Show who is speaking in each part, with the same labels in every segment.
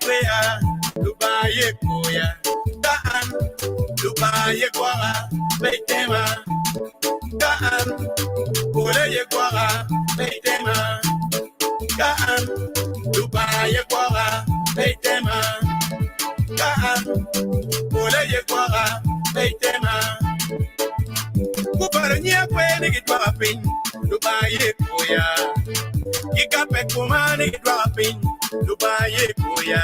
Speaker 1: kwea Dubai koya Kaan Dubai kwara Beitema Kaan Ole kwara Beitema Kaan Dubai kwara Beitema Kaan Ole kwara Beitema Kuparanya kweni kitwa pin Dubai koya Ikape kumani kitwa pin Dubai koya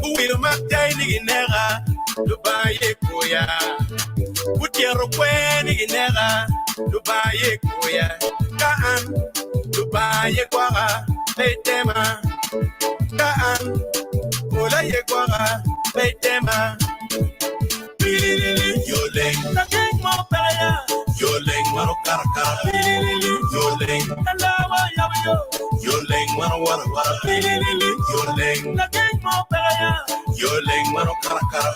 Speaker 1: Uwiru makjai ni ginera Dubai koya Utiero kweni ginera Dubai koya Kaan Dubai kwara Beitema Kaan Ole kwara Beitema Yoleng, the king mo paya. Yoleng, mano karakara. Yoleng, alawa yabiyo. Yoleng, mano wara wara. Yoleng, the king mo paya. Yoleng, mano karakara.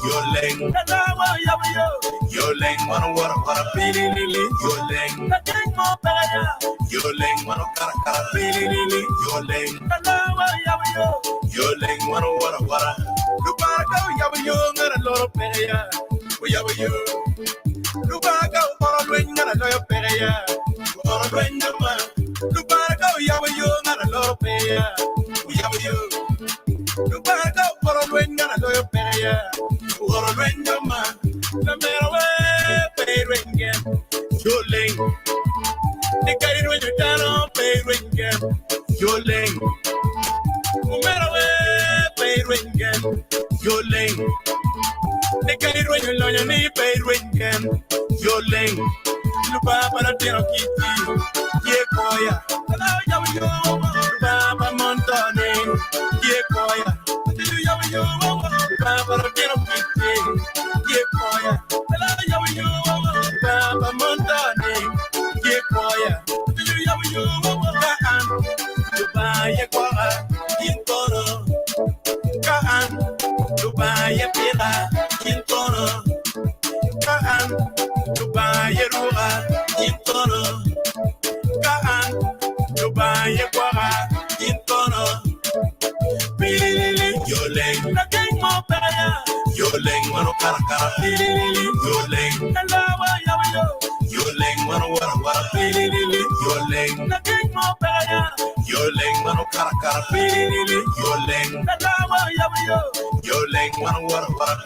Speaker 1: Yoleng, alawa yabiyo. Yoleng, mano wara wara. Yoleng, the king mo paya. Yoleng, mano karakara. Yoleng, alawa yabiyo. Yoleng, mano wara wara. Lubaga yabiyo ngara loro peya. Yabiyo. Lubaga orolwen ngara loro peya. Orolwen ma. Lubaga yabiyo ngara loro peya. Yabiyo. Lubaga orolwen ngara loro peya. Orolwen ma. La merawe peyrenge. Yoleng. Nikari when you down peyrenge. Yoleng. Umerawe peyrenge. Yoleng. Nikari when you learn your knee peyrenge. Yoleng. Lupa para tiro kiti. Ye koya. Hello yabiyo. Lupa montone. Ye koya. Yabiyo. Lupa para tiro kiti. Ye koya. Hello yabiyo. Lupa montone. Ye koya. Yabiyo. Kaan. Lupa ye koya. Yintoro. Kaan. Lupa ye pira. Yintoro. Kaan. Lupa ye rura. Yintoro. Kaan. Lupa ye koya. Yintoro. Yoleng. The king mo paya. Yoleng mano karakara. Yoleng. Alawa yabiyo. Yoleng mano wara wara. Yoleng. The king mo paya. Yoleng mano karakara. Yoleng. Alawa yabiyo. Yoleng mano wara wara.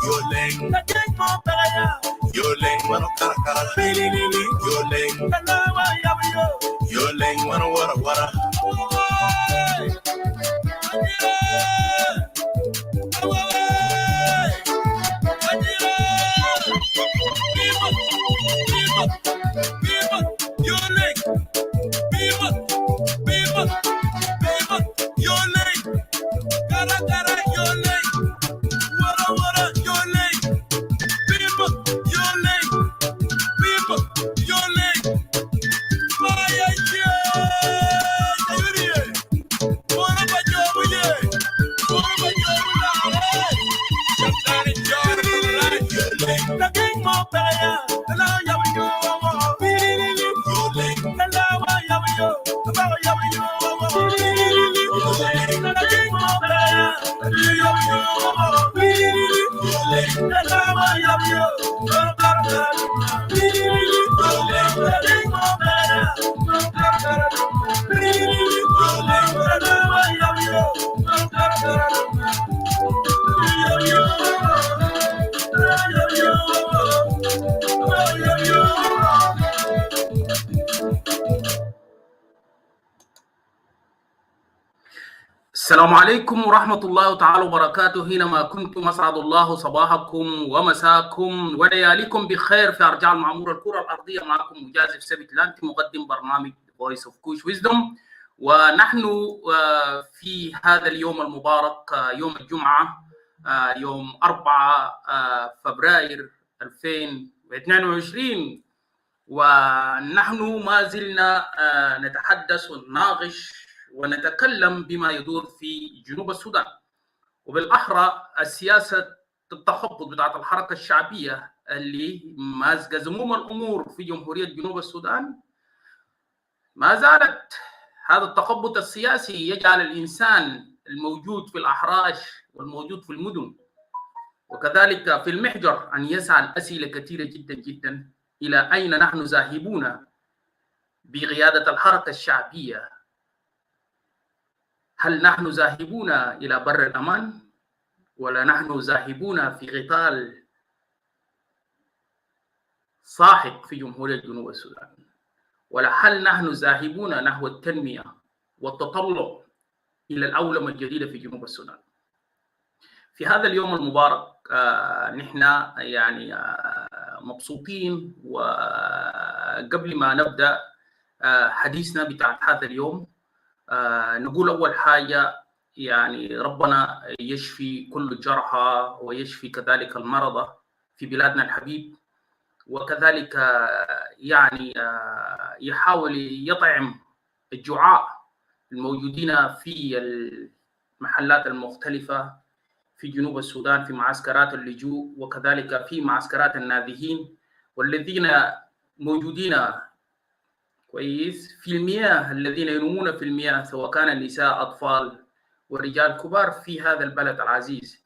Speaker 1: Yoleng. The king mo paya. Yoleng mano karakara. Yoleng. Alawa yabiyo. Yoleng mano wara wara.
Speaker 2: السلام عليكم ورحمة الله تعالى وبركاته. حينما كنتم أسعد الله صباحكم ومساكم ولياليكم بخير في أرجاء المعمورة الكرة الأرضية. معكم مجازف سبت لانتي مقدم برنامج Voice of Kush Wisdom. ونحن في هذا اليوم المبارك يوم الجمعة يوم 4 فبراير 2022 ونحن ما زلنا نتحدث ونناقش ونتكلم بما يدور في جنوب السودان وبالأحرى السياسة التخبط بتاعت الحركة الشعبية اللي ماسكة زموم الأمور في جمهورية جنوب السودان. ما زالت هذا التخبط السياسي يجعل الإنسان الموجود في الأحراش والموجود في المدن وكذلك في المحجر أن يسأل أسئلة كثيرة جدا جدا إلى أين نحن ذاهبون بقيادة الحركة الشعبية. هل نحن ذاهبون إلى بر الأمان ولا نحن ذاهبون في قتال ساحق في جمهورية جنوب السودان؟ ولا هل نحن ذاهبون نحو التنمية والتطلع إلى الأولمة الجديدة في جنوب السودان؟ في هذا اليوم المبارك نحن يعني مبسوطين، وقبل ما نبدأ حديثنا بتاع هذا اليوم نقول أول حاجة يعني ربنا يشفي كل الجرحى ويشفي كذلك المرضى في بلادنا الحبيب، وكذلك يعني يحاول يطعم الجوعاء الموجودين في المحلات المختلفة في جنوب السودان، في معسكرات اللجوء وكذلك في معسكرات النازحين والذين موجودين كويس في المياه، الذين ينومون في المياه سواء كان نساء أطفال ورجال كبار في هذا البلد العزيز.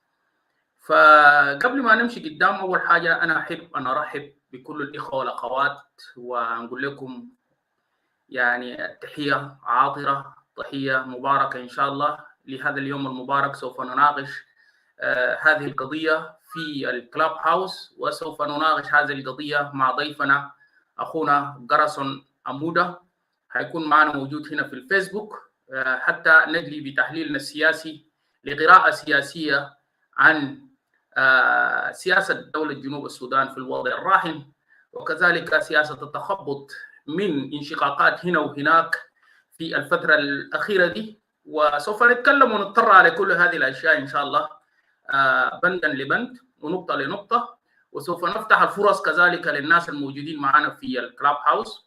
Speaker 2: فقبل ما نمشي قدام أول حاجة أنا أحب أن أرحب بكل الإخوة والأخوات ونقول لكم يعني تحية عاطرة، تحية مباركة إن شاء الله لهذا اليوم المبارك. سوف نناقش هذه القضية في الكلاب هاوس، وسوف نناقش هذه القضية مع ضيفنا أخونا جيرسون أمودا، هيكون معنا موجود هنا في الفيسبوك حتى ندلي بتحليلنا السياسي لقراءة سياسية عن سياسة دولة جنوب السودان في الوضع الراهن، وكذلك سياسة التخبط من انشقاقات هنا وهناك في الفترة الأخيرة دي. وسوف نتكلم ونضطر على كل هذه الأشياء إن شاء الله بندا لبند ونقطة لنقطة، وسوف نفتح الفرص كذلك للناس الموجودين معنا في الكلاب هاوس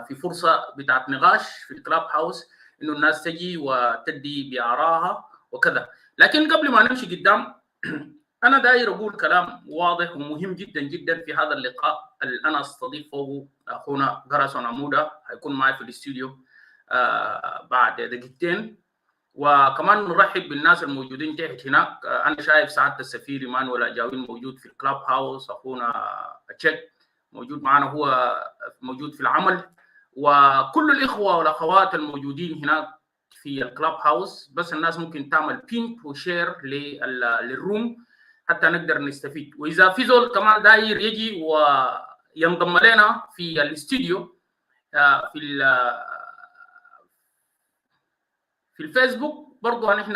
Speaker 2: في فرصة بتاعت نقاش في الكلاب هاوس، إنه الناس تجي وتدي بآرائها وكذا. لكن قبل ما نمشي قدام أنا داير أقول كلام واضح ومهم جدا جدا في هذا اللقاء اللي أنا أستضيف فوق أخونا جيرسون أمودا، هيكون معي في الاستوديو بعد دقيقتين. وكمان نرحب بالناس الموجودين تحت هناك. أنا شايف سعادة السفير إيمانويل أجاوين موجود في الكلاب هاوس، أخونا تشيك موجود معنا، هو موجود في العمل، وكل الإخوة والأخوات الموجودين هناك في الكلاب هاوس. بس الناس ممكن تعمل بينك وشير للروم حتى نقدر نستفيد. وإذا في زول كمان داير يجي وينضم لنا في الاستوديو في الفيسبوك برضه نحن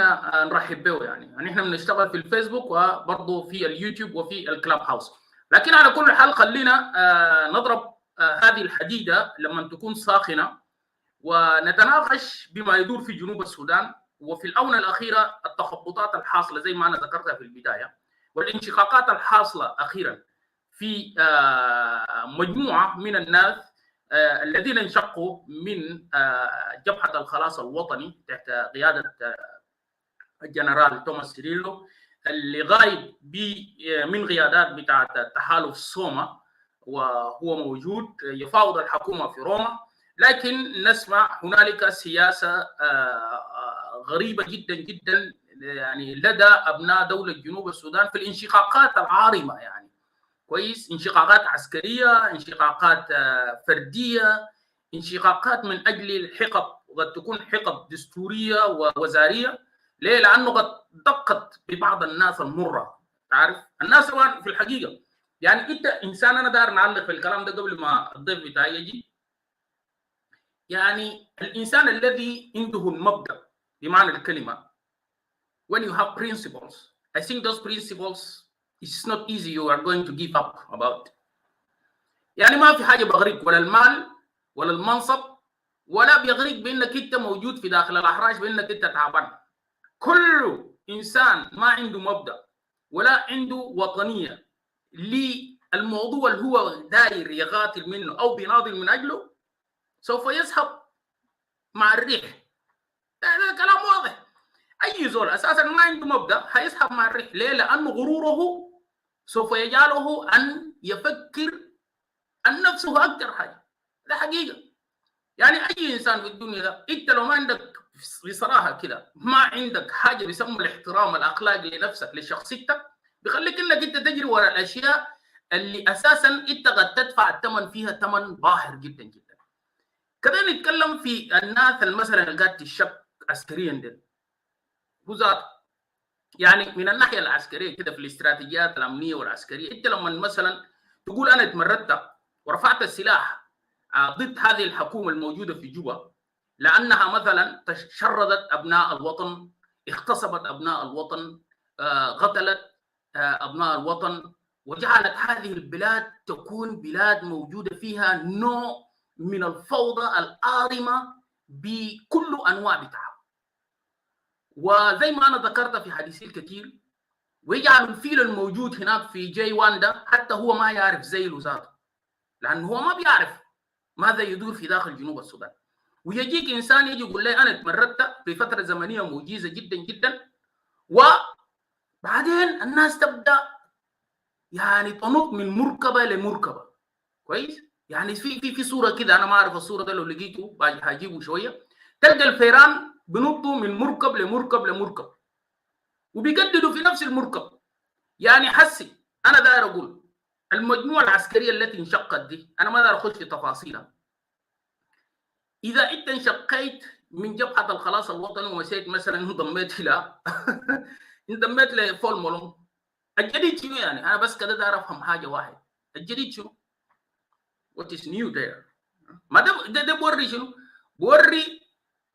Speaker 2: نرحب به، يعني نحن بنشتغل في الفيسبوك وبرضه في اليوتيوب وفي الكلاب هاوس. لكن على كل حال خلينا نضرب هذه الحديدة لما تكون ساخنة ونتناقش بما يدور في جنوب السودان، وفي الآونة الأخيرة التخبطات الحاصلة زي ما أنا ذكرتها في البداية، والانشقاقات الحاصلة أخيرا في مجموعة من الناس الذين انشقوا من جبهة الخلاص الوطني تحت قيادة الجنرال توماس سيريلو، اللي غايب من قيادات بتاعت التحالف الصومة، وهو موجود يفاوض الحكومة في روما. لكن نسمع هنالك سياسة غريبة جدا جدا يعني لدى أبناء دولة جنوب السودان في الانشقاقات العارمة، يعني كويس، انشقاقات عسكرية، انشقاقات فردية، انشقاقات من أجل الحقب، قد تكون حقب دستورية ووزارية. ليه؟ لأنه قد دقت ببعض الناس المرة. تعرف الناس في الحقيقة يعني أنت إنسان، أنا داير نعلق في الكلام ده قبل ما الضيف بتاعي يجي. يعني الإنسان الذي عنده المبدأ بمعنى الكلمة، when you have principles, I think those principles it's not easy you are going to give up about. يعني ما في حاجة بغريك، ولا المال ولا المنصب، ولا بيغريك بأنك أنت موجود في داخل الأحراش بأنك أنت تعبان. كل إنسان ما عنده مبدأ ولا عنده وطنية للموضوع اللي هو داير يقاتل منه أو بيناضل من أجله سوف يذهب مع الريح. هذا كلام واضح. أي زول أساسا ما عنده مبدأ هيسحب مع الريح. ليه؟ لأنه غروره سوف يجعله أن يفكر عن نفسه أكثر حاجة. ده حقيقة. يعني أي إنسان في الدنيا ده أنت لو ما عندك بصراحه كده ما عندك حاجه بيسمى الاحترام الاخلاقي لنفسك لشخصيتك، بيخليك انك انت تجري ورا الاشياء اللي اساسا انت قد تدفع الثمن فيها ثمن باهر جدا جدا. كده نتكلم في الناس مثلا اللي قاعد تشك عسكريا ده هو ذاته، يعني من الناحيه العسكريه كده في الاستراتيجيات الامنيه والعسكريه، انت لما مثلا تقول انا اتمردت ورفعت السلاح ضد هذه الحكومه الموجوده في جوبا لانها مثلا شردت ابناء الوطن، اغتصبت ابناء الوطن، قتلت ابناء الوطن، وجعلت هذه البلاد تكون بلاد موجوده فيها نوع من الفوضى الآرمة بكل انواع بتاعها. وزي ما انا ذكرت في حديثي الكثير، ويجعل الفيل الموجود هناك في جي وان ده حتى هو ما يعرف زي ذاته، لانه هو ما بيعرف ماذا يدور في داخل جنوب السودان. ويجيك انسان يجي يقول لي انا اتمردت في فتره زمنيه موجزه جدا جدا، وبعدين الناس تبدا يعني تنط من مركبه لمركبه. كويس؟ يعني في صوره كده، انا ما اعرف الصوره ده لو لقيته هجيبه شويه، تلقى الفيران بنطوا من مركب لمركب لمركب وبيجددوا في نفس المركب. يعني حسي انا داير اقول المجموعه العسكريه التي انشقت دي، انا ما داير اخش في تفاصيلها. اذا انت انشقيت من جبهه الخلاص الوطني ومشيت مثلا انضميت الى انضميت لفول مولون، الجديد شنو؟ يعني انا بس كده داير افهم حاجه واحد، الجديد شنو؟ what is new there؟ ما ده بوري شنو؟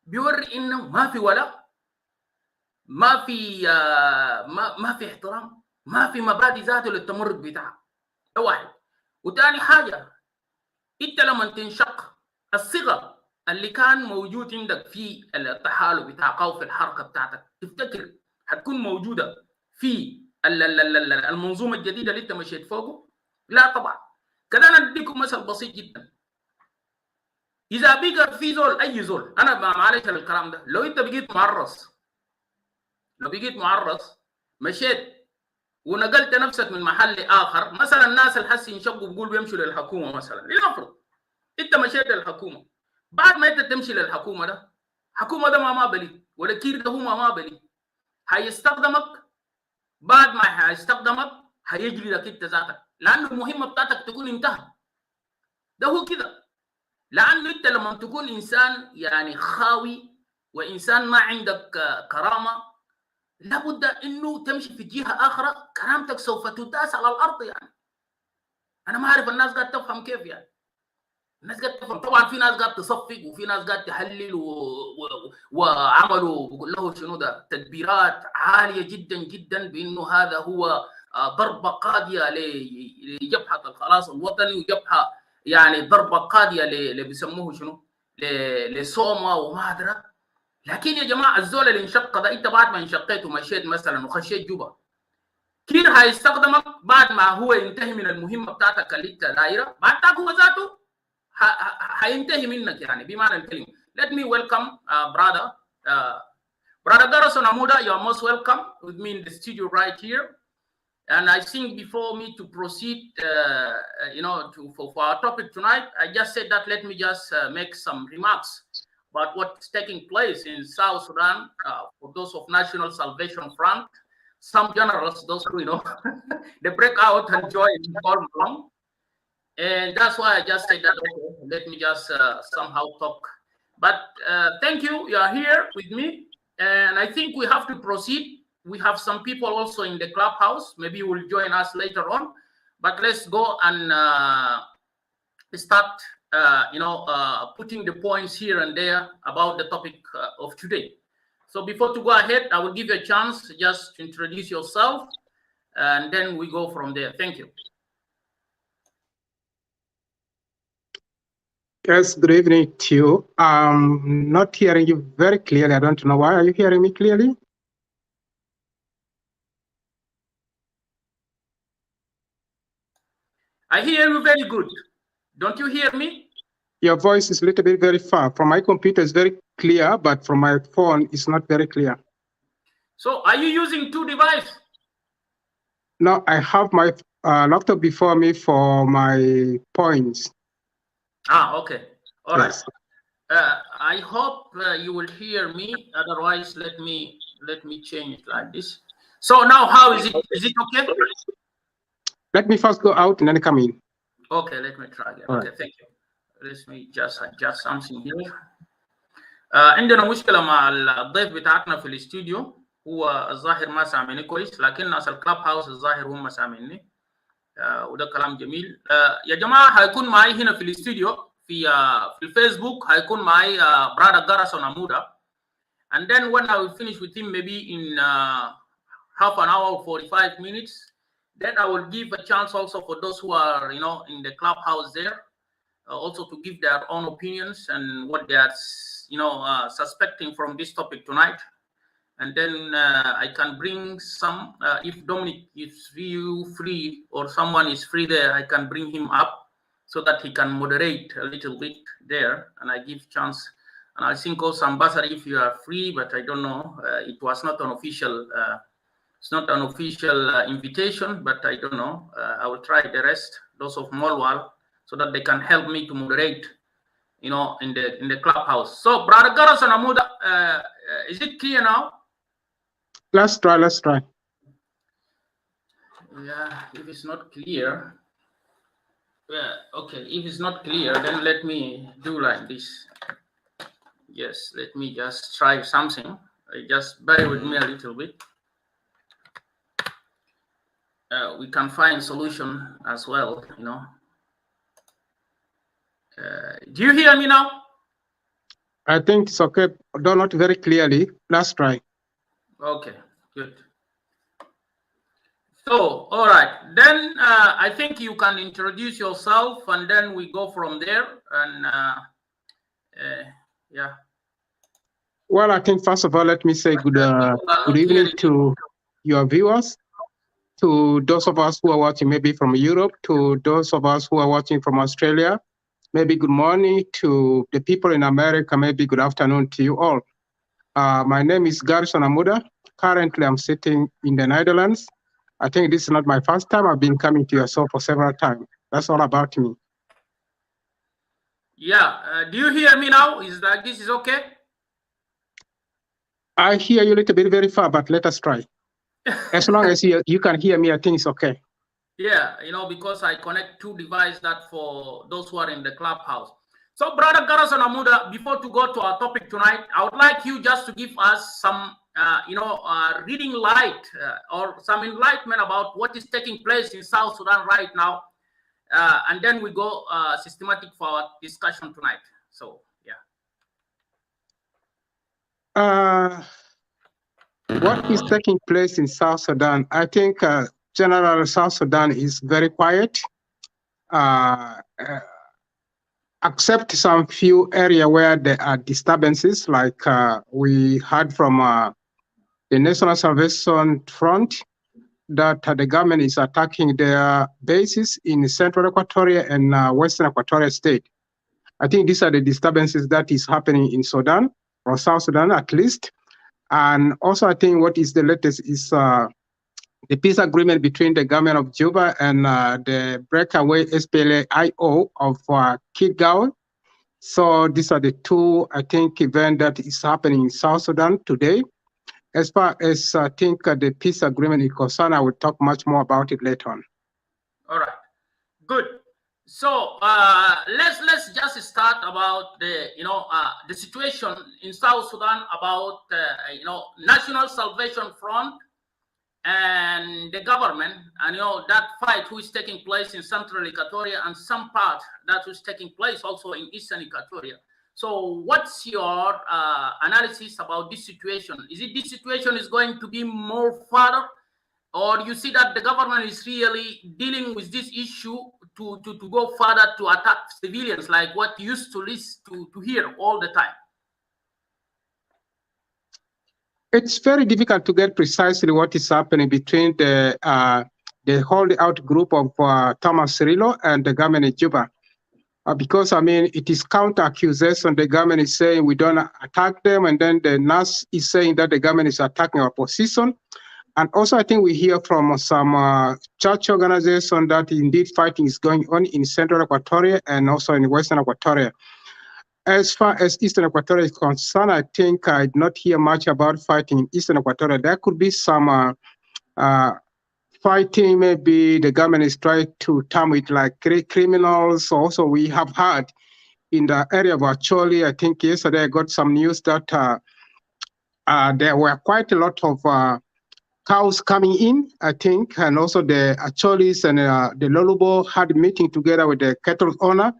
Speaker 2: بيوري انه ما في ولا ما في ما في احترام، ما في مبادئ ذاته للتمرد بتاعها. ده واحد. وثاني حاجه، انت لما تنشق الصغر اللي كان موجود عندك في التحالف بتاعك او في الحركه بتاعتك، تفتكر حتكون موجوده في المنظومه الجديده اللي انت مشيت فوقه؟ لا طبعا. كده انا اديكم مثل بسيط جدا. اذا بقى في زول، اي زول، انا معلش الكلام ده، لو انت بقيت معرس، مشيت ونقلت نفسك من محل اخر، مثلا الناس الحسي ينشقوا بيقول بيمشوا للحكومه مثلا، لنفرض انت مشيت للحكومه، بعد ما انت تمشي للحكومه ده، الحكومه ده ما بلي ولا كير ده هو ما بلي، هيستخدمك. بعد ما هيستخدمك هيجري لك انت ذاتك، لانه المهمه بتاعتك تكون انتهت. ده هو كده. لانه انت لما تكون انسان يعني خاوي وانسان ما عندك كرامه، لابد انه تمشي في جهه اخرى كرامتك سوف تداس على الارض. يعني انا ما اعرف الناس قاعد تفهم كيف. يعني الناس قاعد تفهم، طبعا في ناس قاعد تصفق وفي ناس قاعد تحلل وعملوا بقول له شنو ده تدبيرات عاليه جدا جدا بانه هذا هو ضربه قاضيه لجبهه الخلاص الوطني، وجبهه يعني ضربه قاضيه اللي بيسموه شنو لصوما وما ادري. لكن يا جماعه الزول اللي انشق ده، انت بعد ما انشقيت ومشيت مثلا وخشيت جوبا، كير هيستخدمك بعد ما هو ينتهي من المهمه بتاعتك اللي انت دايره، بعد ذاك هو ذاته هينتهي منك يعني بمعنى الكلمه. Let me welcome brother Gerison Amuda. You are most welcome with me in the studio right here. And I think before me to proceed, for our topic tonight, I just said that let me just make some remarks about what's taking place in South Sudan for those of National Salvation Front. Some generals, those who, they break out and join all along. And that's why I just said that, okay, let me just somehow talk. But thank you. You are here with me. And I think we have to proceed. We have some people also in the clubhouse. Maybe you will join us later on. But let's go and start, putting the points here and there about the topic of today. So before to go ahead, I will give you a chance just to introduce yourself, and then we go from there. Thank you.
Speaker 3: Yes, good evening to you. I'm not hearing you very clearly. I don't know why. Are you hearing me clearly?
Speaker 2: I hear you very good. Don't you hear me?
Speaker 3: Your voice is a little bit very far. From my computer, it's very clear, but from my phone, it's not very clear.
Speaker 2: So are you using two devices?
Speaker 3: No, I have my laptop before me for my points.
Speaker 2: Okay. All right. I hope you will hear me. Otherwise, let me change it like this. So now, how is it? Is it okay?
Speaker 3: Let me first go out and then come in.
Speaker 2: Okay, let me try again. Okay, thank you. Let me just adjust something here. عندنا مشكلة مع الضيف بتاعتنا في الاستوديو. هو الظاهر ما سامعني كويس، لكن ناس الكلاب هاوس الظاهر هم سامعني. وده كلام جميل. يا جماعة هيكون معي هنا في الاستوديو في الفيسبوك هيكون معي brother Gerison Amuda. And then when I will finish with him, maybe in half an hour, 45 minutes, then I will give a chance also for those who are, in the clubhouse there, also to give their own opinions and what they are, suspecting from this topic tonight. And then I can bring some, if Dominic is free or someone is free there, I can bring him up so that he can moderate a little bit there, and I give chance. And I think also Ambassador, if you are free, but I don't know, it was not an official, it's not an official invitation, but I don't know. I will try the rest, those of Molwal, so that they can help me to moderate, in the clubhouse. So, Brother Gerison Amuda, is it clear now?
Speaker 3: Let's try.
Speaker 2: Yeah, if it's not clear, okay, if it's not clear, then let me do like this. Yes, let me just try something. Just bear with me a little bit. We can find solution as well, do you hear me now?
Speaker 3: I think it's okay, though not very clearly. Let's try.
Speaker 2: Okay, good. So, all right, then I think you can introduce yourself, and then we go from there. And yeah.
Speaker 3: Well, I think first of all, let me say good evening to your viewers, to those of us who are watching maybe from Europe, to those of us who are watching from Australia, maybe good morning to the people in America, maybe good afternoon to you all. My name is Gerison Amuda. Currently, I'm sitting in the Netherlands. I think this is not my first time. I've been coming to your show for several times. That's all about me.
Speaker 2: Yeah, do you hear me now? Is that this is okay?
Speaker 3: I hear you a little bit very far, but let us try. As long as you can hear me, I think it's okay.
Speaker 2: Yeah, because I connect two devices that for those who are in the clubhouse. So, Brother Gerison Amuda, before to go to our topic tonight, I would like you just to give us some, reading light or some enlightenment about what is taking place in South Sudan right now. And then we go systematic for our discussion tonight. So, yeah.
Speaker 3: What is taking place in South Sudan? I think general South Sudan is very quiet, except some few areas where there are disturbances, like we heard from the National Salvation Front that the government is attacking their bases in Central Equatoria and Western Equatoria State. I think these are the disturbances that is happening in Sudan, or South Sudan at least. And also, I think what is the latest is the peace agreement between the government of Juba and the breakaway SPLA-IO of Kidgao. So these are the two, I think, events that is happening in South Sudan today. As far as I think the peace agreement is concerned, I will talk much more about it later on.
Speaker 2: All right, good. So let's just start about the the situation in South Sudan about National Salvation Front and the government, and that fight who is taking place in Central Equatoria and some part that is taking place also in Eastern Equatoria. So what's your analysis about this situation? Is it this situation is going to be more further, or you see that the government is really dealing with this issue to go further to attack civilians like what you used to listen to hear all the time?
Speaker 3: It's very difficult to get precisely what is happening between the holdout group of Thomas Cirillo and the government in Juba. Because, I mean, it is counter-accusation. The government is saying we don't attack them, and then the NAS is saying that the government is attacking our position. And also, I think we hear from some church organization that indeed fighting is going on in Central Equatoria and also in Western Equatoria. as far as Eastern Equatoria is concerned, I think I did not hear much about fighting in Eastern Equatoria. There could be some fighting, maybe the government is trying to term it like criminals. Also, we have heard in the area of Acholi, I think yesterday I got some news that there were quite a lot of cows coming in, I think, and also the Acholis and the Lolubo had a meeting together with the cattle owner.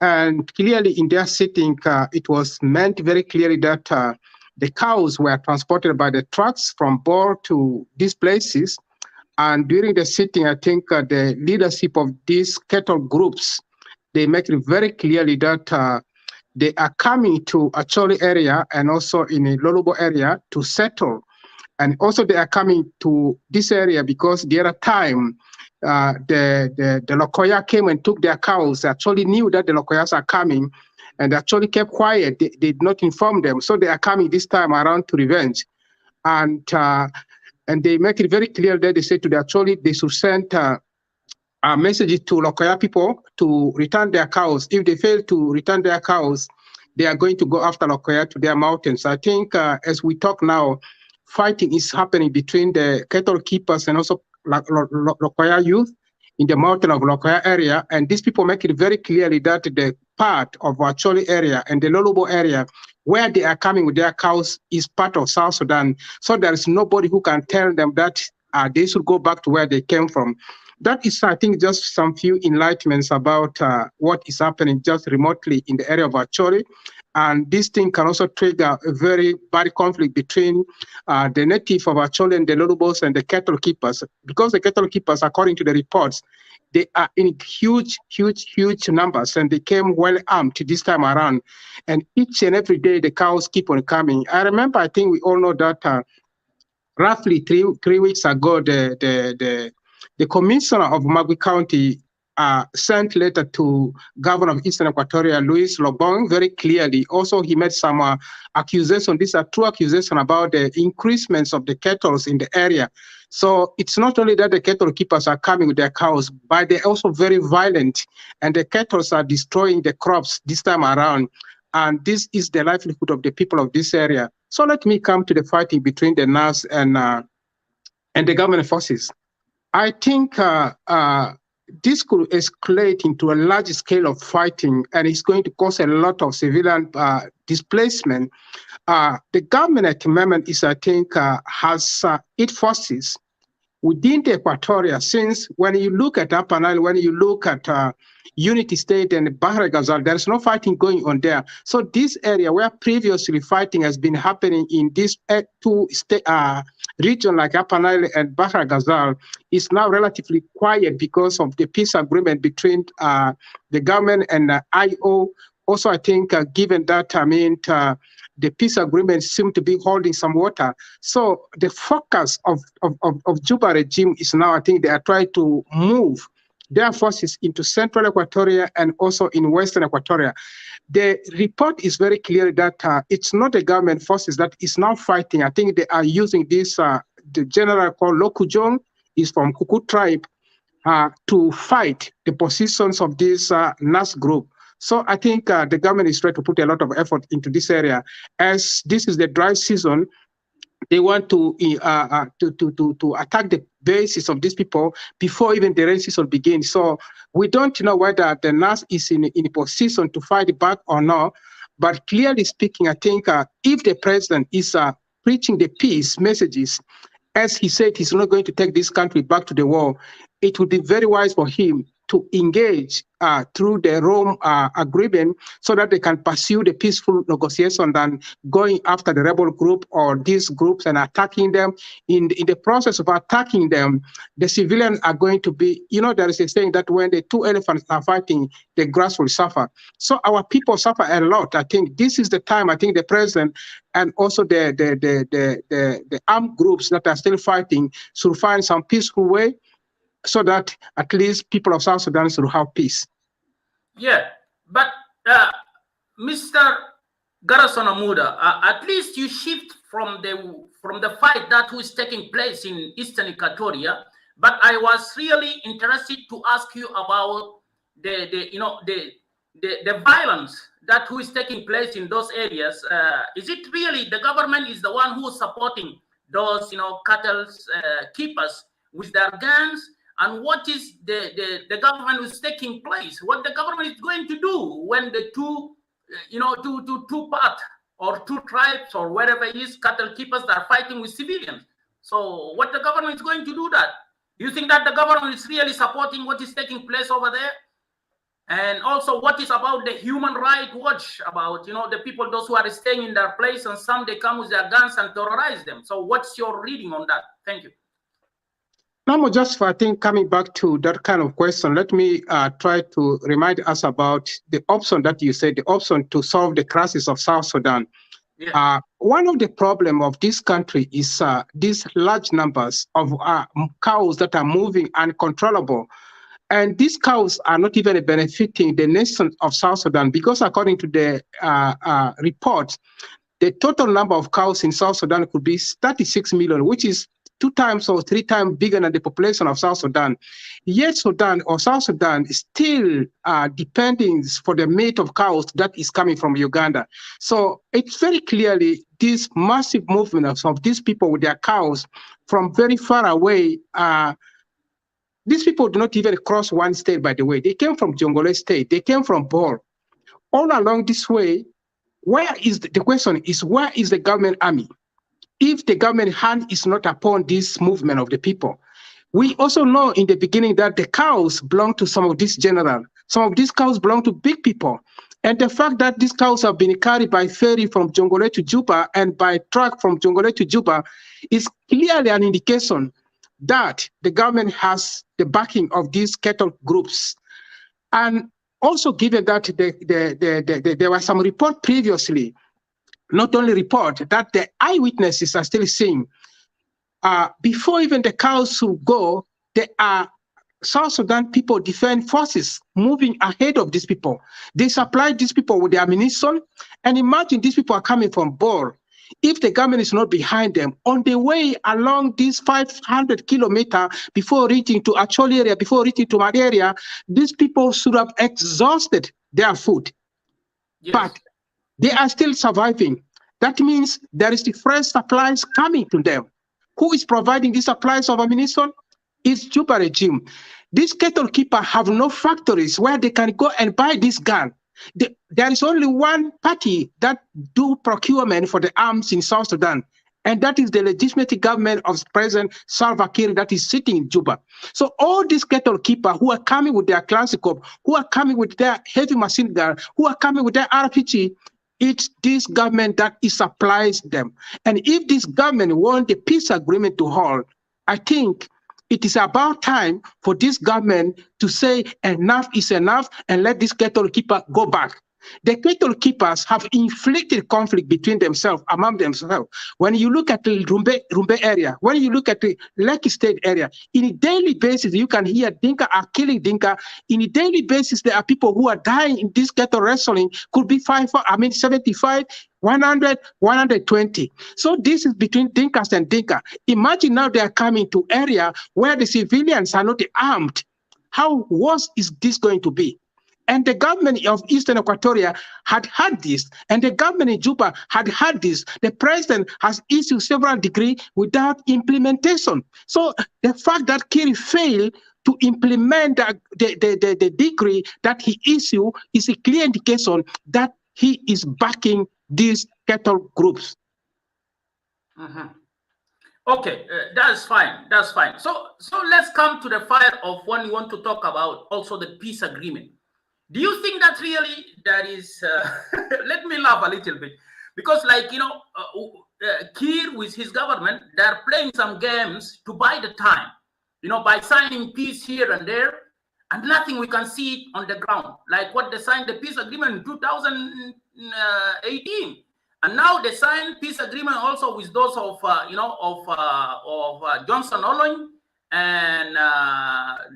Speaker 3: And clearly in their sitting, it was meant very clearly that the cows were transported by the trucks from Bor to these places. And during the sitting, I think the leadership of these cattle groups, they make it very clearly that they are coming to Acholi area and also in the Lolubo area to settle. And also they are coming to this area because the other time the Lokoya came and took their cows. They actually knew that the Lokoyas are coming and they actually kept quiet. They did not inform them. So they are coming this time around to revenge. And they make it very clear that they say to the actually they should send messages to Lokoya people to return their cows. If they fail to return their cows, they are going to go after Lokoya to their mountains. I think as we talk now, fighting is happening between the cattle keepers and also Lokoya youth in the mountain of Lokoya area. And these people make it very clearly that the part of Acholi area and the Lolubo area where they are coming with their cows is part of South Sudan. So there is nobody who can tell them that they should go back to where they came from. That is, I think, just some few enlightenments about what is happening just remotely in the area of Acholi. And this thing can also trigger a very bad conflict between the native of Acholi and the Lolubos and the cattle keepers. Because the cattle keepers, according to the reports, they are in huge numbers and they came well armed this time around. And each and every day, the cows keep on coming. I remember, I think we all know that roughly three weeks ago, the commissioner of Magui County sent letter to Governor of Eastern Equatoria, Louis Lobong, very clearly. Also, he made some accusations. These are true accusations about the increasements of the cattle in the area. So it's not only that the cattle keepers are coming with their cows, but they're also very violent, and the cattle are destroying the crops this time around. And this is the livelihood of the people of this area. So let me come to the fighting between the NAS and the government forces. I think this could escalate into a large scale of fighting, and it's going to cause a lot of civilian displacement. The government at the moment is, I think, has its forces within the Equatoria, since when you look at Upper Nile, when you look at Unity State and Bahra Ghazal, there's no fighting going on there. So this area where previously fighting has been happening in these two regions like Upper Nile and Bahra Ghazal is now relatively quiet because of the peace agreement between the government and IO. Also, I think given that, the peace agreement seems to be holding some water. So the focus of Juba regime is now, I think they are trying to move their forces into Central Equatoria and also in Western Equatoria. The report is very clear that it's not the government forces that is now fighting. I think they are using this, the general called Lokujong is from Kuku tribe, to fight the positions of this NAS group. So I think the government is trying to put a lot of effort into this area. As this is the dry season, they want to attack the bases of these people before even the rain season begins. So we don't know whether the NAS is in a position to fight back or not. But clearly speaking, I think if the president is preaching the peace messages, as he said he's not going to take this country back to the war, it would be very wise for him to engage through the Rome agreement so that they can pursue the peaceful negotiation than going after the rebel group or these groups and attacking them. In the process of attacking them, the civilians are going to be, there is a saying that when the two elephants are fighting, the grass will suffer. So our people suffer a lot. I think this is the time, I think the president and also the armed groups that are still fighting should find some peaceful way so that at least people of South Sudan should have peace.
Speaker 2: Yeah, but Mr. Gerison Amuda, at least you shift from the fight that was taking place in Eastern Equatoria. But I was really interested to ask you about the the violence that who is taking place in those areas, is it really the government is the one who is supporting those, cattle keepers with their guns? And what is the government is taking place? What the government is going to do when the two part or two tribes or wherever it is, cattle keepers that are fighting with civilians? So what the government is going to do that? Do you think that the government is really supporting what is taking place over there? And also, what is about the human rights watch about, the people, those who are staying in their place, and some they come with their guns and terrorize them. So what's your reading on that? Thank you.
Speaker 3: Now, just for, I think, coming back to that kind of question, let me try to remind us about the option that you said, the option to solve the crisis of South Sudan. Yeah. One of the problems of this country is these large numbers of cows that are moving uncontrollable. And these cows are not even benefiting the nation of South Sudan, because according to the report, the total number of cows in South Sudan could be 36 million, which is 2 times or 3 times bigger than the population of South Sudan. Yet South Sudan is still depending for the meat of cows that is coming from Uganda. So it's very clearly this massive movement of these people with their cows from very far away. These people do not even cross one state, by the way. They came from Jongole State. They came from Bor. All along this way, where is the question is, where is the government army? If the government hand is not upon this movement of the people. We also know in the beginning that the cows belong to some of these generals. Some of these cows belong to big people. And the fact that these cows have been carried by ferry from Jongole to Juba and by truck from Jongole to Juba is clearly an indication that the government has the backing of these cattle groups. And also given that there was some report previously, not only report, that the eyewitnesses are still seeing, before even the cows will go, there are South Sudan people, defense forces moving ahead of these people. They supply these people with the ammunition, and imagine these people are coming from Bor. If the government is not behind them, on the way along this 500 kilometers before reaching to Acholi area, before reaching to my area, these people should have exhausted their food. Yes. But they are still surviving. That means there is the fresh supplies coming to them. Who is providing these supplies of ammunition? It's Juba regime. These cattle keepers have no factories where they can go and buy this gun. There is only one party that do procurement for the arms in South Sudan, and that is the legitimate government of President Salva Kiir that is sitting in Juba. So all these cattle keepers who are coming with their classical, who are coming with their heavy machine gun, who are coming with their RPG, it's this government that supplies them. And if this government want the peace agreement to hold, I think it is about time for this government to say enough is enough and let this cattle keeper go back. The cattle keepers have inflicted conflict between themselves, among themselves. When you look at the Rumbe area, when you look at the Lake State area, in a daily basis, you can hear Dinka are killing Dinka. In a daily basis, there are people who are dying in this cattle wrestling, could be 75, 100, 120. So this is between Dinkas and Dinka. Imagine now they are coming to area where the civilians are not armed. How worse is this going to be? And the government of Eastern Equatoria had this, and the government in Juba had this. The president has issued several decrees without implementation. So the fact that Kiir failed to implement the decree that he issued is a clear indication that he is backing these cattle groups.
Speaker 2: Mm-hmm. Okay, that's fine. That's fine. So let's come to the fire of when you want to talk about also the peace agreement. Do you think that really there is, let me laugh a little bit, because like, Kiir with his government, they're playing some games to buy the time, by signing peace here and there, and nothing we can see it on the ground, like what they signed the peace agreement in 2018. And now they signed peace agreement also with those of, Johnson Olony and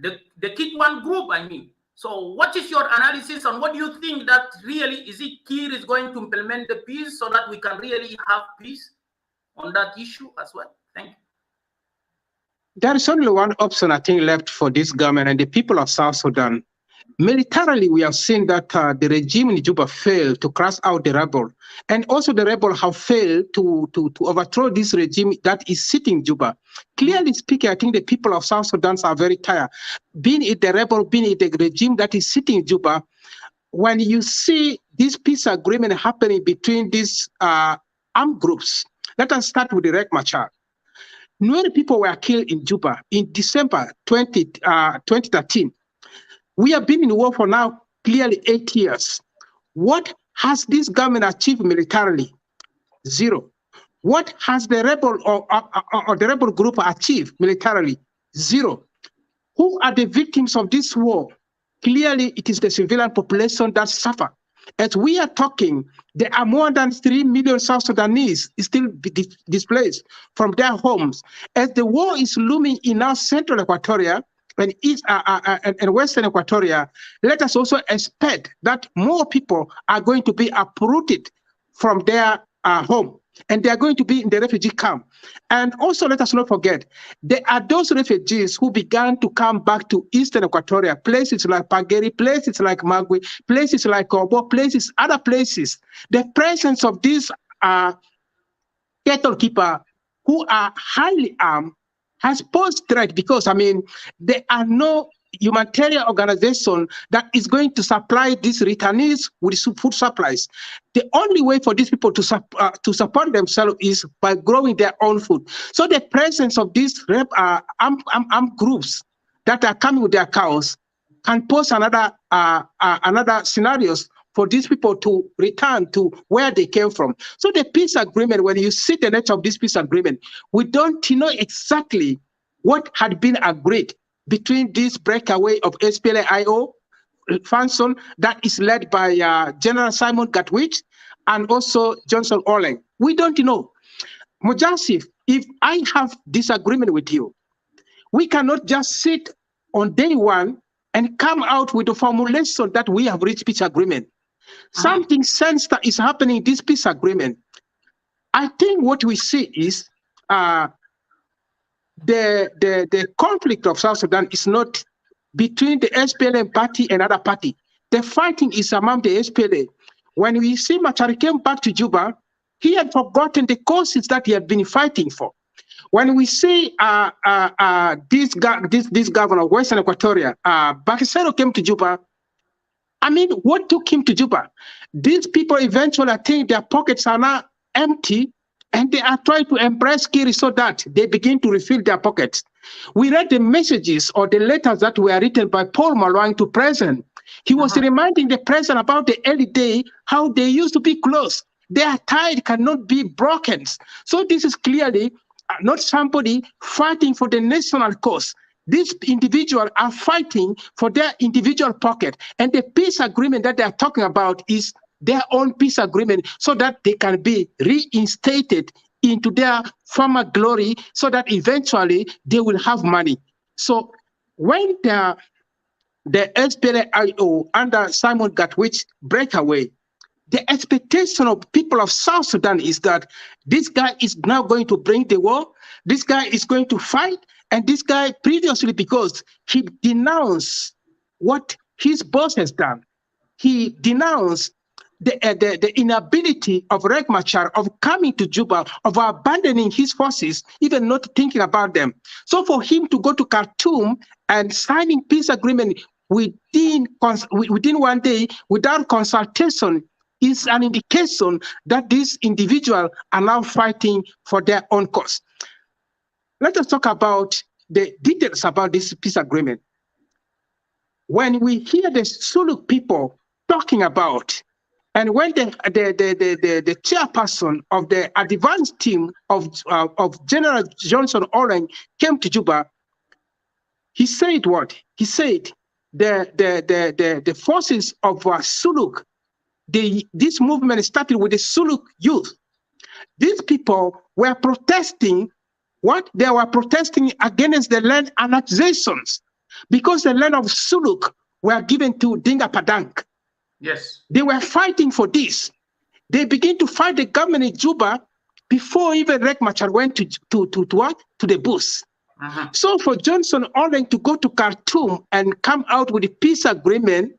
Speaker 2: the Kidwan group, I mean. So what is your analysis on what do you think that really, is it Kiir is going to implement the peace so that we can really have peace on that issue as well? Thank you.
Speaker 3: There is only one option, I think, left for this government and the people of South Sudan. Militarily, we have seen that the regime in Juba failed to crush out the rebel. And also the rebel have failed to overthrow this regime that is sitting in Juba. Clearly speaking, I think the people of South Sudan are very tired. Being it the rebel, being it the regime that is sitting in Juba, when you see this peace agreement happening between these armed groups, let us start with the Riek Machar. Many people were killed in Juba in December 2013. We have been in war for now clearly 8 years. What has this government achieved militarily? Zero. What has the rebel or the rebel group achieved militarily? Zero. Who are the victims of this war? Clearly, it is the civilian population that suffer. As we are talking, there are more than 3 million South Sudanese still displaced from their homes. As the war is looming in our central Equatoria, and East and Western Equatoria, let us also expect that more people are going to be uprooted from their home, and they are going to be in the refugee camp. And also, let us not forget, there are those refugees who began to come back to Eastern Equatoria, places like Pageri, places like Magui, places like Obo, places, other places. The presence of these cattle keepers who are highly armed has posed threat, because, I mean, there are no humanitarian organization that is going to supply these returnees with food supplies. The only way for these people to support themselves is by growing their own food. So the presence of these armed groups that are coming with their cows can pose another scenarios for these people to return to where they came from. So the peace agreement, when you see the nature of this peace agreement, we don't know exactly what had been agreed between this breakaway of SPLA-IO function that is led by General Simon Gatwich and also Johnson Oleng. We don't know. Majazif, if I have disagreement with you, we cannot just sit on day one and come out with the formulation that we have reached peace agreement. Something sense that is happening in this peace agreement. I think what we see is the conflict of South Sudan is not between the SPLM party and other party. The fighting is among the SPLA. When we see Machar came back to Juba, he had forgotten the causes that he had been fighting for. When we see this governor of Western Equatoria, Bakasero came to Juba, I mean, what took him to Juba? These people eventually, I think their pockets are now empty, and they are trying to impress Kiri so that they begin to refill their pockets. We read the messages or the letters that were written by Paul Malwang to President. He was reminding the President about the early day, how they used to be close. Their tie cannot be broken. So this is clearly not somebody fighting for the national cause. These individuals are fighting for their individual pocket. And the peace agreement that they are talking about is their own peace agreement, so that they can be reinstated into their former glory, so that eventually they will have money. So when the SPLA-IO under Simon Gatwich break away, the expectation of people of South Sudan is that this guy is now going to bring the war, this guy is going to fight, and this guy previously, because he denounced what his boss has done, he denounced the inability of Riek Machar of coming to Juba, of abandoning his forces, even not thinking about them. So for him to go to Khartoum and signing peace agreement within 1 day without consultation is an indication that these individuals are now fighting for their own cause. Let us talk about the details about this peace agreement. When we hear the Suluk people talking about, and when the chairperson of the advanced team of General Johnson Oleng came to Juba, he said what? He said the forces of Suluk, this movement started with the Suluk youth. These people were protesting what? They were protesting against the land annexations, because the land of Suluk were given to Dinga Padang.
Speaker 2: Yes.
Speaker 3: They were fighting for this. They began to fight the government in Juba before even Riek Machar went to what? To the bush. So for Johnson Oleng to go to Khartoum and come out with a peace agreement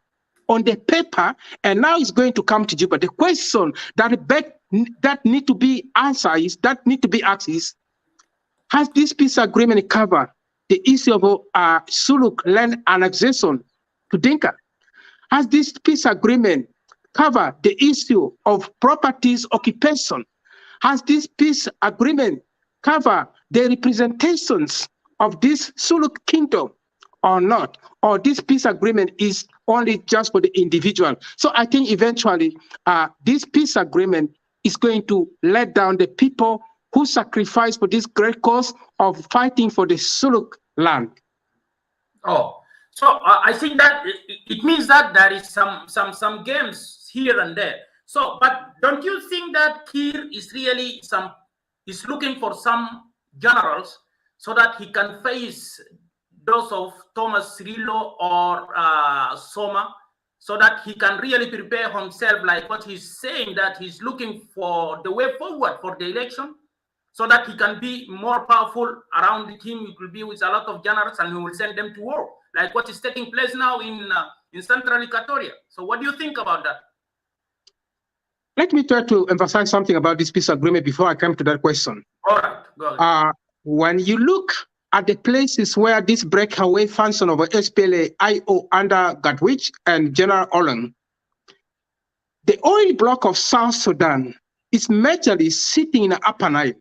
Speaker 3: on the paper, and now it's going to come to Juba. The question that need to be answered is, has this peace agreement cover the issue of Suluk land annexation to Dinka? Has this peace agreement cover the issue of properties occupation? Has this peace agreement cover the representations of this Suluk kingdom or not? Or this peace agreement is only just for the individual? So I think eventually this peace agreement is going to let down the people who sacrificed for this great cause of fighting for the Suluk land.
Speaker 2: Oh, so I think that it means that there is some games here and there. So, but don't you think that Kir is really is looking for some generals so that he can face those of Thomas Cirillo or Soma, so that he can really prepare himself, like what he's saying, that he's looking for the way forward for the election, so that he can be more powerful around him. It will be with a lot of generals, and he will send them to war, like what is taking place now in Central Equatoria. So what do you think about that?
Speaker 3: Let me try to emphasize something about this peace agreement before I come to that question.
Speaker 2: All right, go ahead.
Speaker 3: When you look at the places where this breakaway function of SPLA-IO under Gatwich and General Oleng, the oil block of South Sudan is majorly sitting in the Upper Nile.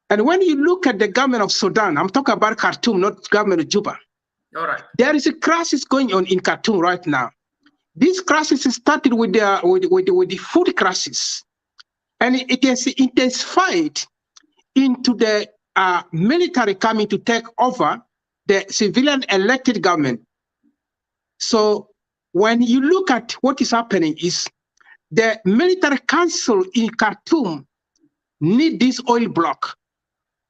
Speaker 3: And when you look at the government of Sudan, I'm talking about Khartoum, not government of Juba.
Speaker 2: All right.
Speaker 3: There is a crisis going on in Khartoum right now. This crisis started with the food crisis, and it has intensified into the military coming to take over the civilian elected government. So when you look at what is happening is the military council in Khartoum need this oil block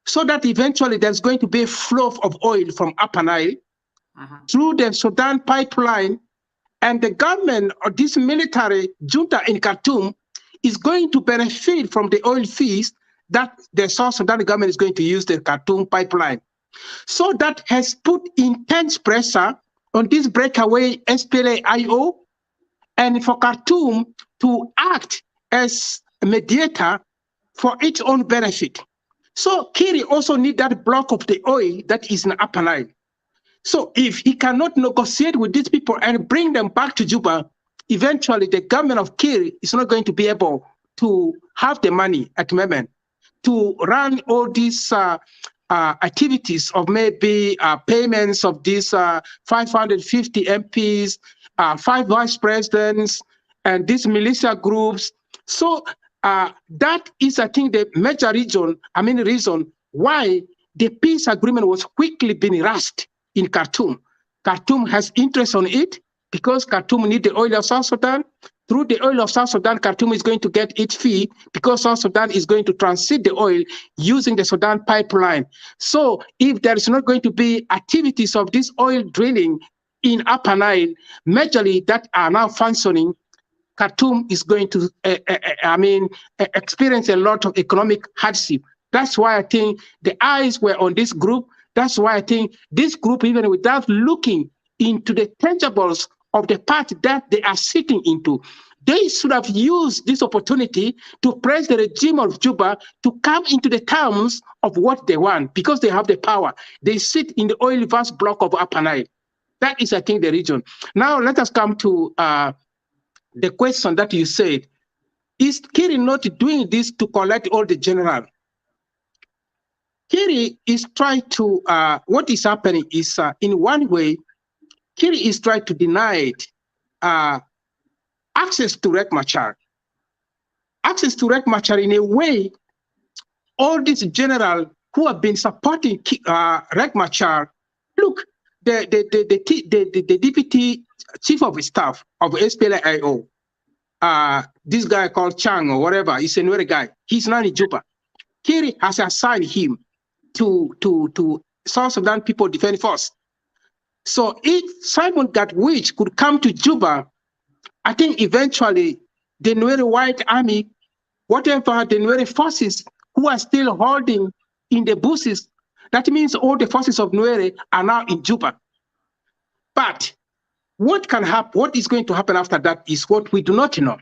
Speaker 3: so that eventually there's going to be a flow of oil from Upper Nile through the Sudan pipeline, and the government or this military junta in Khartoum is going to benefit from the oil fees that the South Sudan government is going to use the Khartoum pipeline. So that has put intense pressure on this breakaway SPLA-IO and for Khartoum to act as a mediator for its own benefit. So Kiri also need that block of the oil that is in Upper Nile. So if he cannot negotiate with these people and bring them back to Juba, eventually the government of Kiri is not going to be able to have the money at the moment to run all these activities of maybe payments of these 550 MPs, 5 vice presidents, and these militia groups. So that is, I think, the major reason why the peace agreement was quickly being rushed in Khartoum. Khartoum has interest on it because Khartoum needs the oil of South Sudan. Through the oil of South Sudan, Khartoum is going to get its fee because South Sudan is going to transit the oil using the Sudan pipeline. So if there is not going to be activities of this oil drilling in Upper Nile, majorly that are now functioning, Khartoum is going to experience a lot of economic hardship. That's why I think the eyes were on this group. That's why I think this group, even without looking into the tangibles of the part that they are sitting into, they should have used this opportunity to press the regime of Juba to come into the terms of what they want, because they have the power. They sit in the oil vast block of Upper Nile. That is, I think, the region. Now, let us come to the question that you said. Is Kiri not doing this to collect all the general? Kiri is trying to, what is happening is, in one way, Kiri is trying to deny access to Riek Machar. Access to Riek Machar in a way, all these generals who have been supporting Riek Machar, look, the deputy chief of staff of SPLA-IO, this guy called Chang or whatever, he's another guy. He's not in Juba. Kiri has assigned him to South Sudan People Defense Force. So if Simon Gatwich could come to Juba, I think eventually the Nuer White Army, whatever the Nuer forces who are still holding in the bushes, That means all the forces of Nuer are now in Juba. But what can happen? What is going to happen after that is what we do not know.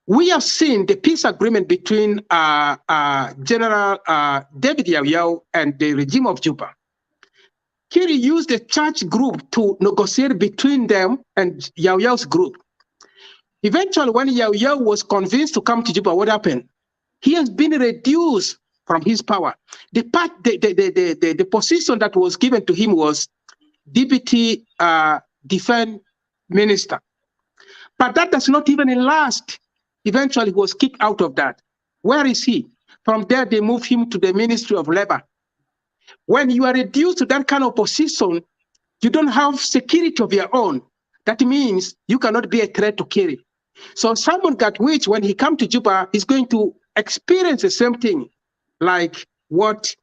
Speaker 3: We have seen the peace agreement between General David Yao and the regime of Juba. Kiri used the church group to negotiate between them and Yao's group. Eventually, when Yao was convinced to come to Juba, what happened? He has been reduced from his power. The position that was given to him was Deputy Defense Minister. But that does not even last. Eventually, he was kicked out of that. Where is he? From there, they moved him to the Ministry of Labor. When you are reduced to that kind of position, you don't have security of your own. That means you cannot be a threat to Kiri. So someone got which, when he comes to Juba, is going to experience the same thing like what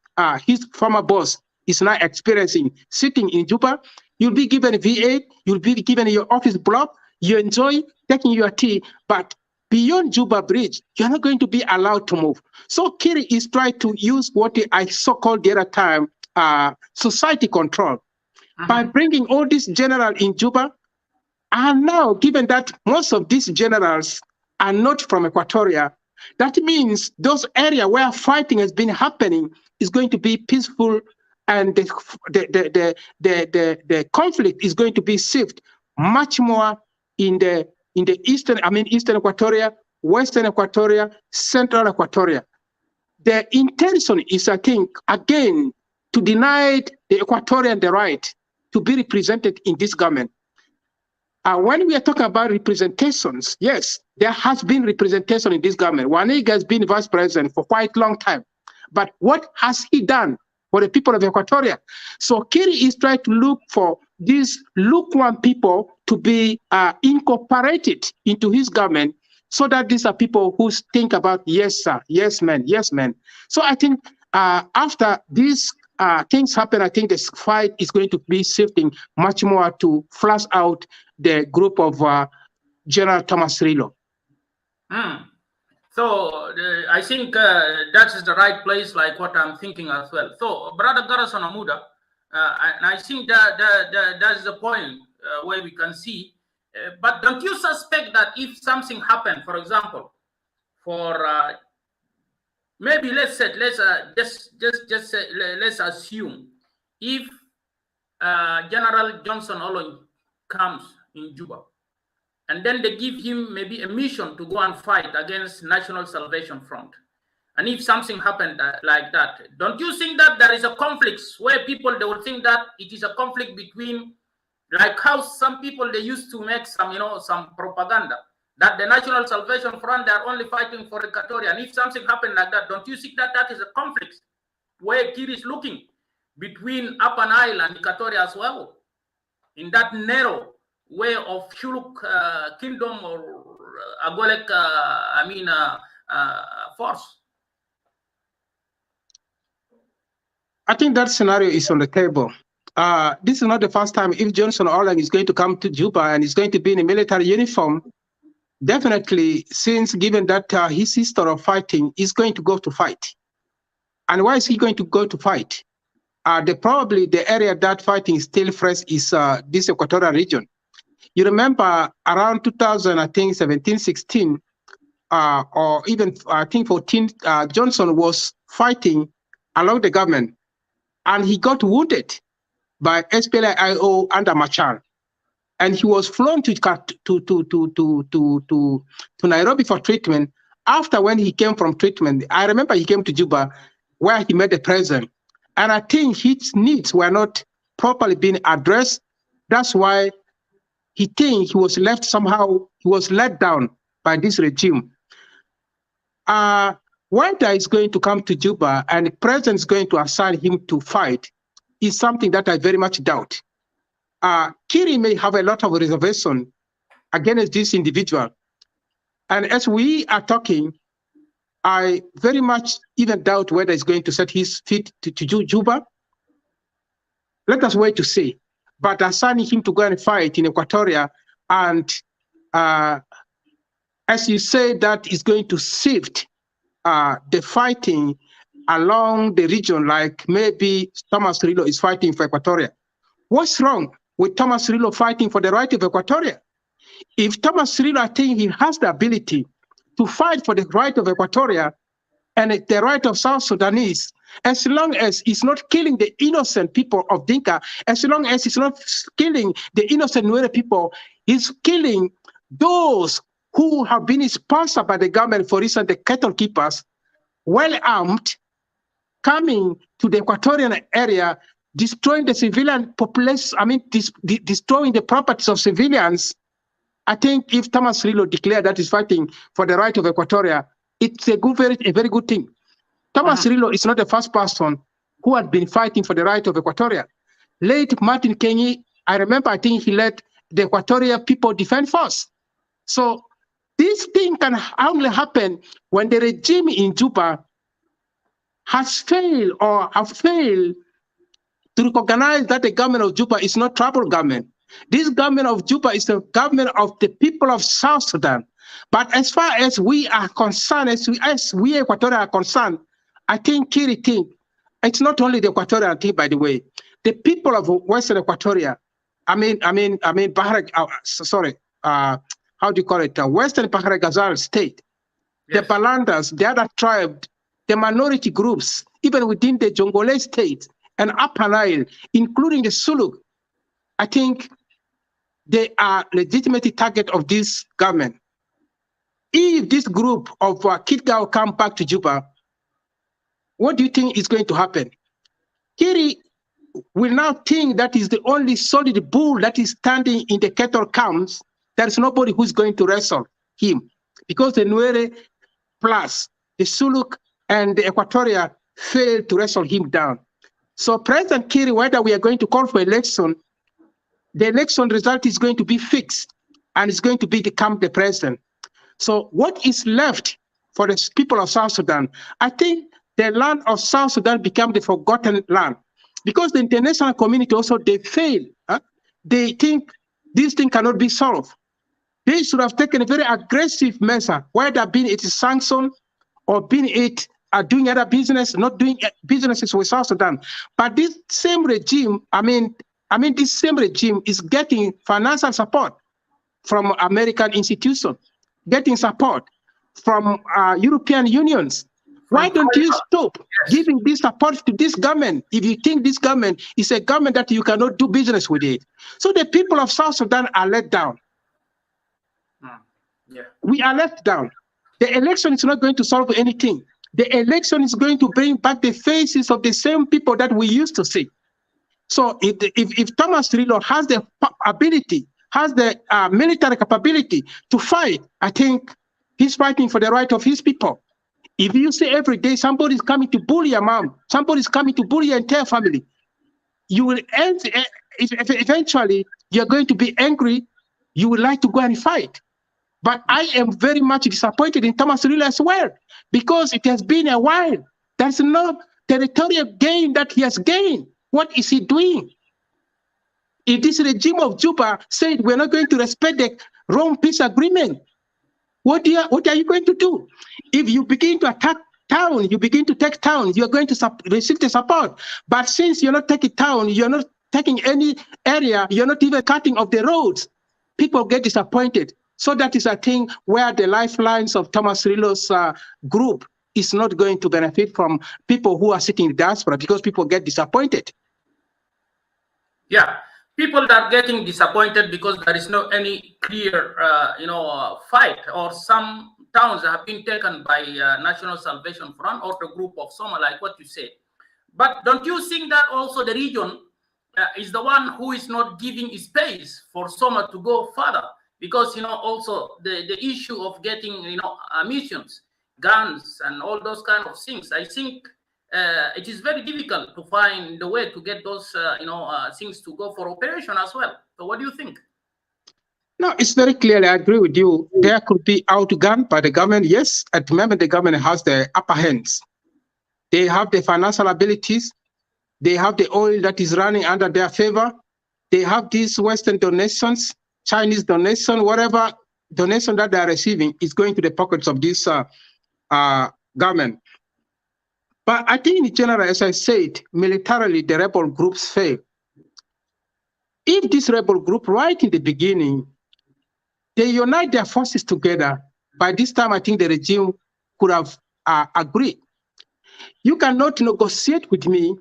Speaker 3: his former boss is now experiencing. Sitting in Juba, you'll be given a V8, you'll be given your office block, you enjoy taking your tea, but beyond Juba Bridge, you're not going to be allowed to move. So Kiri is trying to use what I so-called the other time society control by bringing all these generals in Juba. And now, given that most of these generals are not from Equatoria, that means those areas where fighting has been happening is going to be peaceful, and the conflict is going to be shifted much more in the eastern Equatoria, western Equatoria, central Equatoria. The intention is, I think, again, to deny the Equatorian the right to be represented in this government. When we are talking about representations, yes, there has been representation in this government. Wanega has been vice president for quite a long time. But what has he done for the people of Equatoria? So Kiri is trying to look for these lukewarm people to be incorporated into his government, so that these are people who think about, yes, sir, yes, man, yes, man. So I think after these things happen, I think this fight is going to be shifting much more to flush out the group of General Thomas Rilo.
Speaker 2: So I think that is the right place, like what I'm thinking as well. So Brother Gerison Amuda, and I think that is the point where we can see. But don't you suspect that if something happened, for example, for maybe let's assume if General Johnson Olony comes in Juba, and then they give him maybe a mission to go and fight against National Salvation Front, and if something happened like that, don't you think that there is a conflict where people, they will think that it is a conflict between, like how some people, they used to make some, some propaganda that the National Salvation Front, they are only fighting for Equatoria, and if something happened like that, don't you think that that is a conflict where Kiri is looking between Upper Nile and Equatoria as well, in that narrow way of Shuluk Kingdom or Agolek, force?
Speaker 3: I think that scenario is on the table. This is not the first time. If Johnson Olony is going to come to Juba and is going to be in a military uniform, definitely, since given that his history of fighting, is going to go to fight. And why is he going to go to fight? Probably the area that fighting is still fresh is this Equatorial region. You remember around 2000, I think 17, 16, or even I think 14, Johnson was fighting along the government, and he got wounded by SPLA-IO under Machar, and he was flown to Nairobi for treatment. After, when he came from treatment, I remember he came to Juba, where he met the president, and I think his needs were not properly being addressed. That's why he thinks he was left somehow, he was let down by this regime. Whether is going to come to Juba and the president is going to assign him to fight is something that I very much doubt. Kiri may have a lot of reservation against this individual. And as we are talking, I very much even doubt whether he's going to set his feet to Juba. Let us wait to see. But assigning him to go and fight in Equatoria, and as you say, that is going to shift the fighting along the region, like maybe Thomas Rilo is fighting for Equatoria. What's wrong with Thomas Rilo fighting for the right of Equatoria? If Thomas Rilo, I think he has the ability to fight for the right of Equatoria and the right of South Sudanese, as long as he's not killing the innocent people of Dinka, as long as he's not killing the innocent Nuer people, he's killing those who have been sponsored by the government, for instance, the cattle keepers, well armed, coming to the Equatorian area, destroying the civilian population, I mean, destroying the properties of civilians. I think if Thomas Rilo declared that he's fighting for the right of Equatoria, it's a very good thing. Thomas Rilo is not the first person who had been fighting for the right of Equatoria. Late Martin Kenyi, I remember, I think he led the Equatoria People Defense Force. So this thing can only happen when the regime in Juba has failed or have failed to recognize that the government of Juba is not tribal government. This government of Juba is the government of the people of South Sudan. But as far as we are concerned, as we Equatorial are concerned, I think Kiri think it's not only the Equatorial thing, by the way. The people of Western Equatoria, how do you call it? Western Bahra Ghazal state, yes. The Balandas, the other tribe, the minority groups, even within the Jongole state and Upper Nile, including the Suluk, I think they are legitimate target of this government. If this group of Kitgao come back to Juba, what do you think is going to happen? Kiri will now think that is the only solid bull that is standing in the cattle camps. There is nobody who's going to wrestle him, because the Nuere plus the Suluk and the Equatoria failed to wrestle him down. So President Kiri, whether we are going to call for election, the election result is going to be fixed and it's going to become the president. So what is left for the people of South Sudan? I think the land of South Sudan became the forgotten land, because the international community also, they fail. They think this thing cannot be solved. They should have taken a very aggressive measure, whether being it is sanctioned or being it doing other business, not doing businesses with South Sudan. But this same regime, this same regime is getting financial support from American institutions, getting support from European unions. Why don't you stop giving this support to this government if you think this government is a government that you cannot do business with it? So the people of South Sudan are let down. We are left down. The election is not going to solve anything. The election is going to bring back the faces of the same people that we used to see. So if Thomas Rilo has the ability, has the military capability to fight, I think he's fighting for the right of his people. If you say every day somebody's coming to bully your mom, somebody's coming to bully your entire family, you will end, eventually you're going to be angry, you would like to go and fight. But I am very much disappointed in Thomas Rilo as well, because it has been a while. There's no territorial gain that he has gained. What is he doing? If this regime of Juba said we're not going to respect the Rome Peace Agreement, what are you going to do? If you begin to attack town, you begin to take town, you're going to receive the support. But since you're not taking town, you're not taking any area, you're not even cutting off the roads, people get disappointed. So that is a thing where the lifelines of Thomas Rilo's group is not going to benefit from people who are sitting in the diaspora, because people get disappointed.
Speaker 2: Yeah, people are getting disappointed because there is no any clear, fight, or some towns have been taken by National Salvation Front or the group of Soma, like what you said. But don't you think that also the region is the one who is not giving space for Soma to go further? Because, also the issue of getting, ammunitions, guns, and all those kind of things, I think it is very difficult to find the way to get those, things to go for operation as well. So what do you think?
Speaker 3: No, it's very clear. I agree with you. There could be outgunned by the government. Yes, at the moment, the government has the upper hands. They have the financial abilities. They have the oil that is running under their favor. They have these Western donations, Chinese donation, whatever donation that they are receiving is going to the pockets of this government. But I think in general, as I said, militarily, the rebel groups fail. If this rebel group, right in the beginning, they unite their forces together, by this time, I think the regime could have agreed. You cannot negotiate with me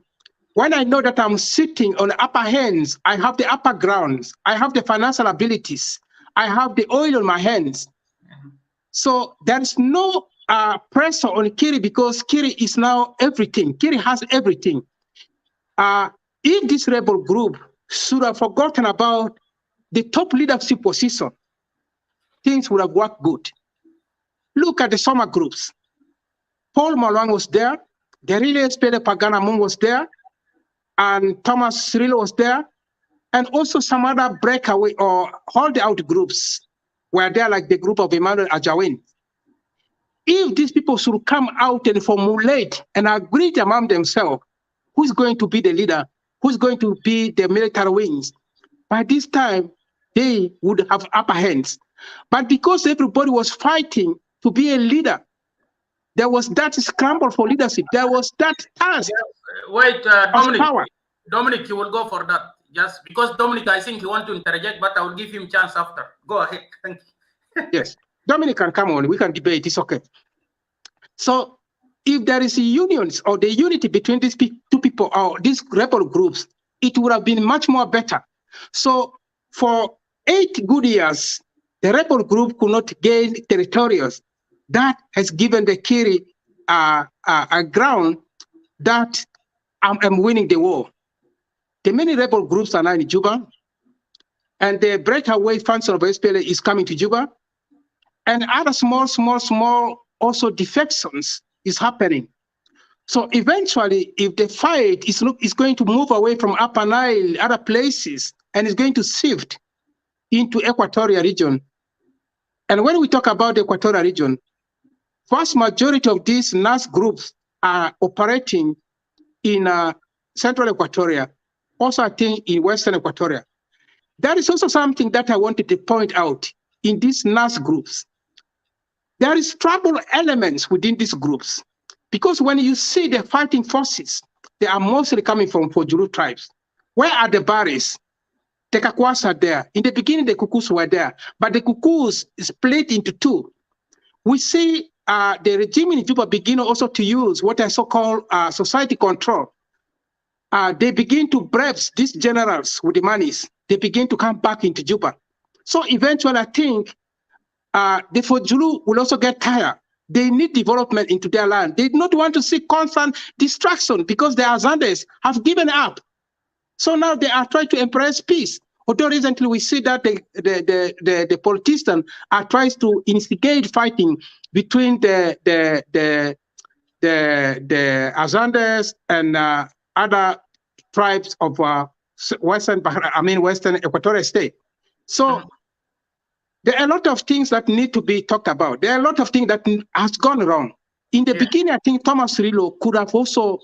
Speaker 3: when I know that I'm sitting on the upper hands. I have the upper grounds. I have the financial abilities. I have the oil on my hands. So there's no pressure on Kiri because Kiri is now everything. Kiri has everything. If this rebel group should have forgotten about the top leadership position, things would have worked good. Look at the summer groups. Paul Malwang was there. The Relay Spede Paganamum was there. And Thomas Cirillo was there. And also some other breakaway or hold-out groups were there, like the group of Emmanuel Ajawin. If these people should come out and formulate and agree among themselves who's going to be the leader, who's going to be the military wings, by this time, they would have upper hands. But because everybody was fighting to be a leader, there was that scramble for leadership. There was that task.
Speaker 2: Wait,
Speaker 3: of power.
Speaker 2: Dominic, you will go for that. Just because Dominic, I think he wants to interject, but I will give him chance after. Go ahead. Thank you.
Speaker 3: Yes, Dominic can come on. We can debate. It's okay. So if there is a unions or the unity between these two people or these rebel groups, it would have been much more better. So for 8 good years, the rebel group could not gain territories. That has given the Kiri a ground that I'm winning the war. The many rebel groups are now in Juba, and the breakaway function of SPLA is coming to Juba, and other small also defections is happening. So eventually, if the fight is going to move away from Upper Nile, other places, and is going to shift into Equatorial region. And when we talk about the Equatorial region, vast majority of these NAS groups are operating in Central Equatoria, also I think in Western Equatoria. That is also something that I wanted to point out in these NAS groups. There is tribal elements within these groups, because when you see the fighting forces, they are mostly coming from Fojulu tribes. Where are the Baris? The Kakwas are there. In the beginning, the Kukus were there, but the Kukus is split into 2. We see the regime in Juba begin also to use what I so-called society control. They begin to bribes these generals with the monies. They begin to come back into Juba. So eventually, I think the Fojulu will also get tired. They need development into their land. They do not want to see constant distraction because the Azandes have given up. So now they are trying to embrace peace. Although recently we see that the politicians are trying to instigate fighting between the Azandes and other tribes of Western Equatorial State. So there are a lot of things that need to be talked about. There are a lot of things that has gone wrong. In the beginning, I think Thomas Cirillo could have also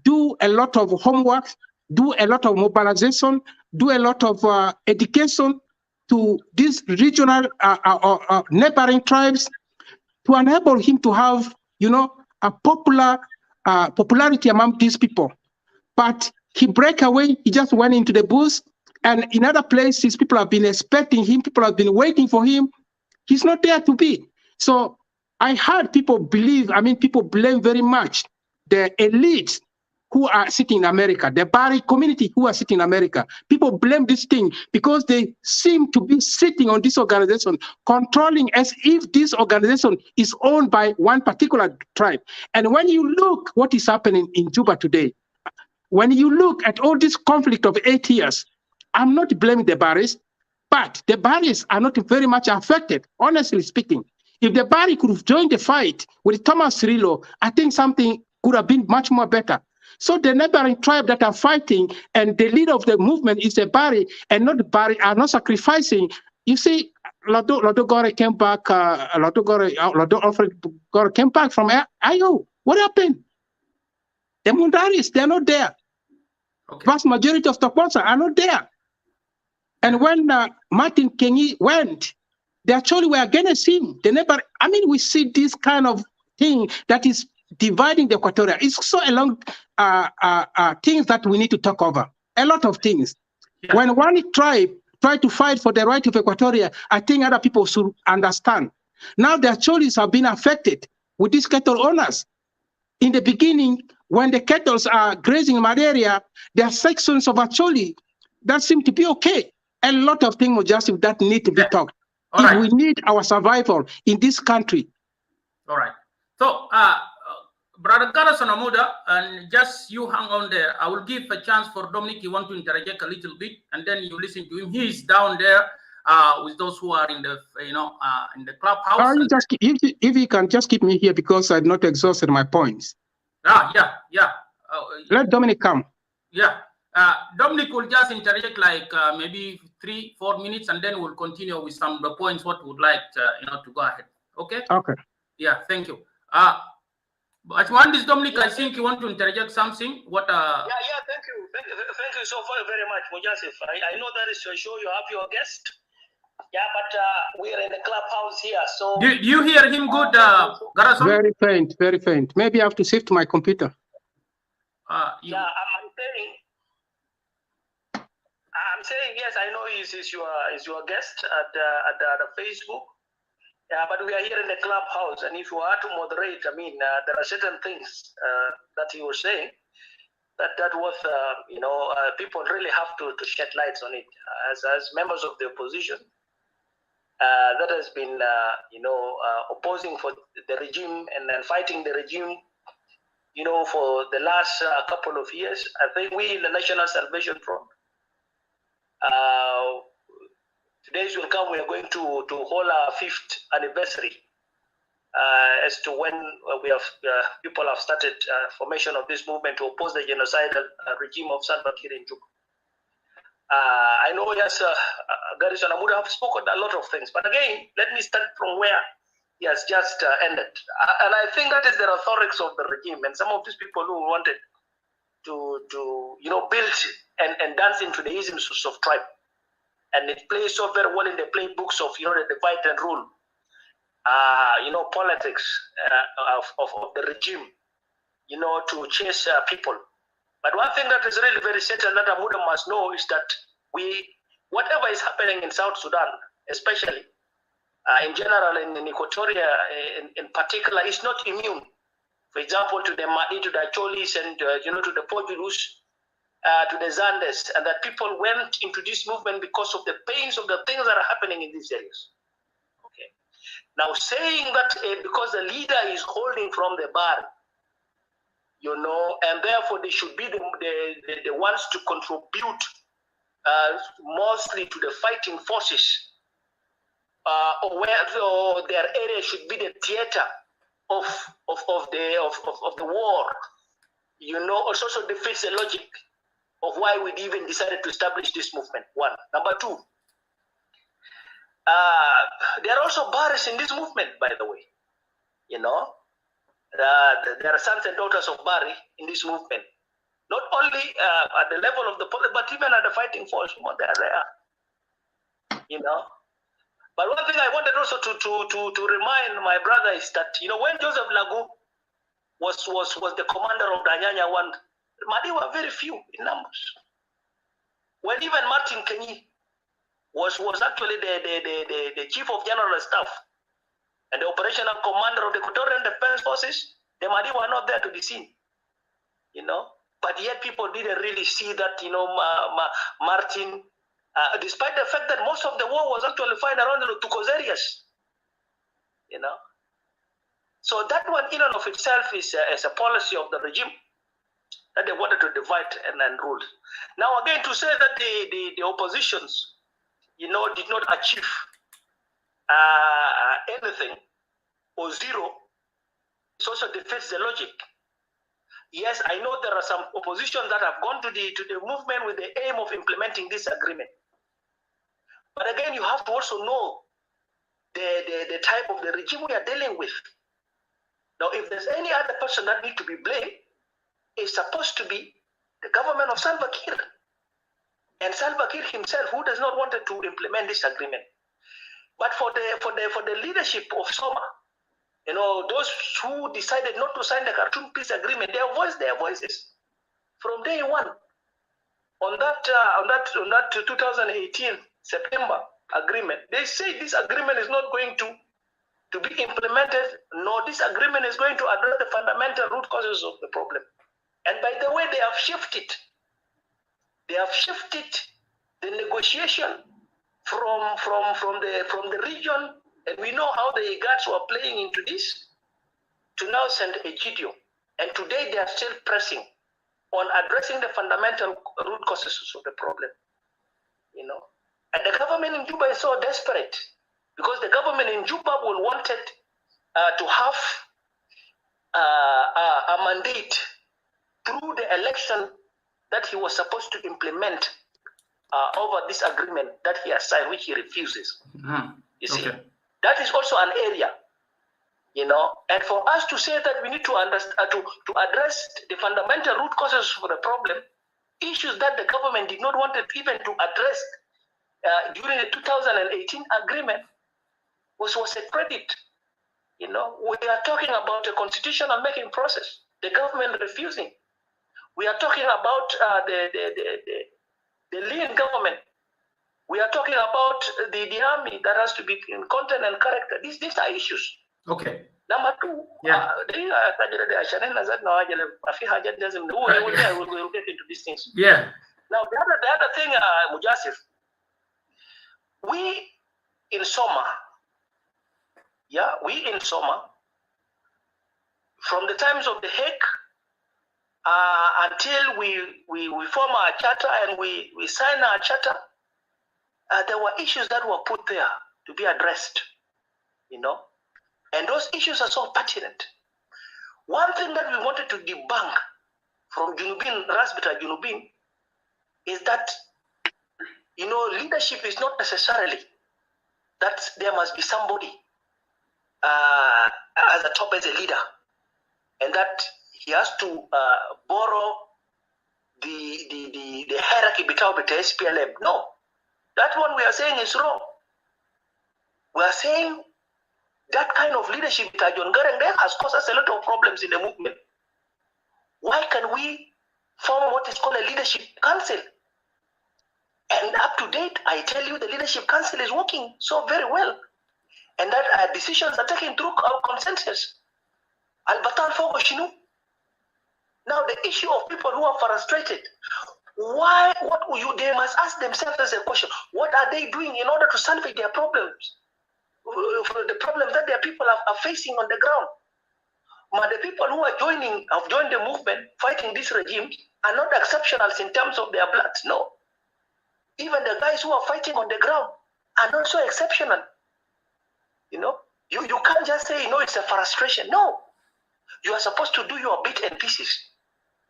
Speaker 3: do a lot of homework, do a lot of mobilization, do a lot of education to these regional neighboring tribes to enable him to have, a popularity among these people. But he break away, he just went into the bush, and in other places, people have been expecting him, people have been waiting for him. He's not there to be. So I heard people people blame very much the elites who are sitting in America, the Bari community who are sitting in America. People blame this thing because they seem to be sitting on this organization, controlling as if this organization is owned by one particular tribe. And when you look what is happening in Juba today, when you look at all this conflict of 8 years, I'm not blaming the Baris, but the Baris are not very much affected, honestly speaking. If the Bari could have joined the fight with Thomas Cirillo, I think something could have been much more better. So the neighboring tribe that are fighting and the leader of the movement is the Bari, and not the Bari are not sacrificing. You see, Lodo Gore came back, Lodo Alfred Gore came back from IO. What happened? The Mundaris, they're not there. Okay. Vast majority of Toposa are not there. And when Martin Kengi went, they actually were against him. The neighbor, we see this kind of thing that is dividing the Equatoria. It's so a long things that we need to talk over. A lot of things.
Speaker 2: Yeah.
Speaker 3: When one tribe try to fight for the right of Equatoria, I think other people should understand. Now their choices have been affected with these cattle owners. In the beginning, when the cattle are grazing in malaria, there are sections of Acholi that seem to be okay. A lot of things, Majazif, that need to be talked.
Speaker 2: All
Speaker 3: if
Speaker 2: right.
Speaker 3: we need our survival in this country.
Speaker 2: All right. So, Brother Gerison Amuda, and just you hang on there. I will give a chance for Dominic. You want to interject a little bit, and then you listen to him. He's down there with those who are in the, in the clubhouse.
Speaker 3: If you can just keep me here because I've not exhausted my points.
Speaker 2: Yeah.
Speaker 3: Let Dominic come.
Speaker 2: Yeah. Dominic will just interject like maybe 3-4 minutes, and then we'll continue with some of the points what we would like to go ahead. Okay.
Speaker 3: Okay.
Speaker 2: Yeah. Thank you. But one is Dominic, I think you want to interject something. What?
Speaker 4: Yeah. Thank you. Thank you so very much, Majazif. I know that is to show you have your guest. Yeah, but we are in the clubhouse here, so.
Speaker 2: Do you hear him good, Gerison?
Speaker 3: Very faint. Maybe I have to shift my computer.
Speaker 4: Yeah, I'm saying yes. I know he's your guest at the Facebook. Yeah, but we are here in the clubhouse, and if you are to moderate, I mean, there are certain things that he was saying that was, people really have to shed lights on it. As members of the opposition, that has been, opposing for the regime and then fighting the regime, for the last couple of years. I think we in the National Salvation Front, days will come, we are going to hold our 5th anniversary as to when people have started formation of this movement to oppose the genocidal regime of Salva Kiir in Juba. I know, yes, Gerison Amuda have spoken a lot of things, but again, let me start from where he has just ended. And I think that is the rhetorics of the regime and some of these people who wanted to build and dance into the isms of tribe. And it plays so very well in the playbooks of, the divide and rule, politics of the regime, to chase people. But one thing that is really very certain that Amuda must know is that whatever is happening in South Sudan, especially in general and in Equatoria in particular, is not immune. For example, to the Madi, to the Cholis, and to the Pojulus, to the Zandes, and that people went into this movement because of the pains of the things that are happening in these areas. Okay. Now, saying that because the leader is holding from the bar, and therefore they should be the ones to contribute mostly to the fighting forces, or their area should be the theater of the war, also defeats the logic of why we even decided to establish this movement. One. Number two, there are also Baris in this movement, by the way. There are sons and daughters of Bari in this movement. Not only at the level of the police, but even at the fighting force, they are there. But one thing I wanted also to remind my brother is that, when Joseph Lagu was the commander of the Anyanya 1, Madi were very few in numbers. When even Martin Kenyi was actually the chief of general staff and the operational commander of the Equatorian Defense Forces, the Madi were not there to be seen. But yet people didn't really see that, Martin, despite the fact that most of the war was actually fought around the Tukos areas. So that one in and of itself is a policy of the regime that they wanted to divide and rule. Now again, to say that the oppositions, did not achieve anything or zero, it also defeats the logic. Yes, I know there are some oppositions that have gone to the movement with the aim of implementing this agreement. But again, you have to also know the type of the regime we are dealing with. Now, if there's any other person that needs to be blamed, it's supposed to be the government of Salva Kiir. And Salva Kiir himself, who does not want to implement this agreement. But for the leadership of Soma, You know, those who decided not to sign the Khartoum peace agreement, they have voiced their voices from day one on that 2018 September agreement. They say this agreement is not going to be implemented, nor this agreement is going to address the fundamental root causes of the problem. And by the way, they have shifted the negotiation from the region, and we know how the IGADs were playing into this, to now send a Egidio. And today they are still pressing on addressing the fundamental root causes of the problem. You know, and the government in Juba is so desperate because the government in Juba wanted to have a mandate through the election that he was supposed to implement over this agreement that he has signed, which he refuses. You see, that is also an area, you know. And for us to say that we need to understand, to address the fundamental root causes for the problem, issues that the government did not want even to address during the 2018 agreement, was a credit. You know, we are talking about a constitutional making process, the government refusing. We are talking about the lean government. We are talking about the army that has to be in content and character. These are issues.
Speaker 2: Okay.
Speaker 4: Number two, we'll get into these things.
Speaker 2: Yeah.
Speaker 4: Now, the other thing, Majazif, we in Soma, from the times of the Hague until we form our charter and we sign our charter, there were issues that were put there to be addressed, you know, and those issues are so pertinent. One thing that we wanted to debunk from Junubin, Rasbita Junubin, is that, you know, leadership is not necessarily that there must be somebody at the top as a leader, and that he has to borrow the hierarchy between the SPLM. No, that one we are saying is wrong. We are saying that kind of leadership that John Garang there has caused us a lot of problems in the movement. Why can we form what is called a leadership council? And up to date, I tell you, the leadership council is working so very well, and that decisions are taken through our consensus. Al-Batal Fogoshinu. Now, the issue of people who are frustrated, they must ask themselves as a question, what are they doing in order to solve their problems? The problems that their people are facing on the ground. But the people who have joined the movement fighting this regime are not exceptionals in terms of their blood. No. Even the guys who are fighting on the ground are not so exceptional. You know, you can't just say, you know, it's a frustration. No. You are supposed to do your bit and pieces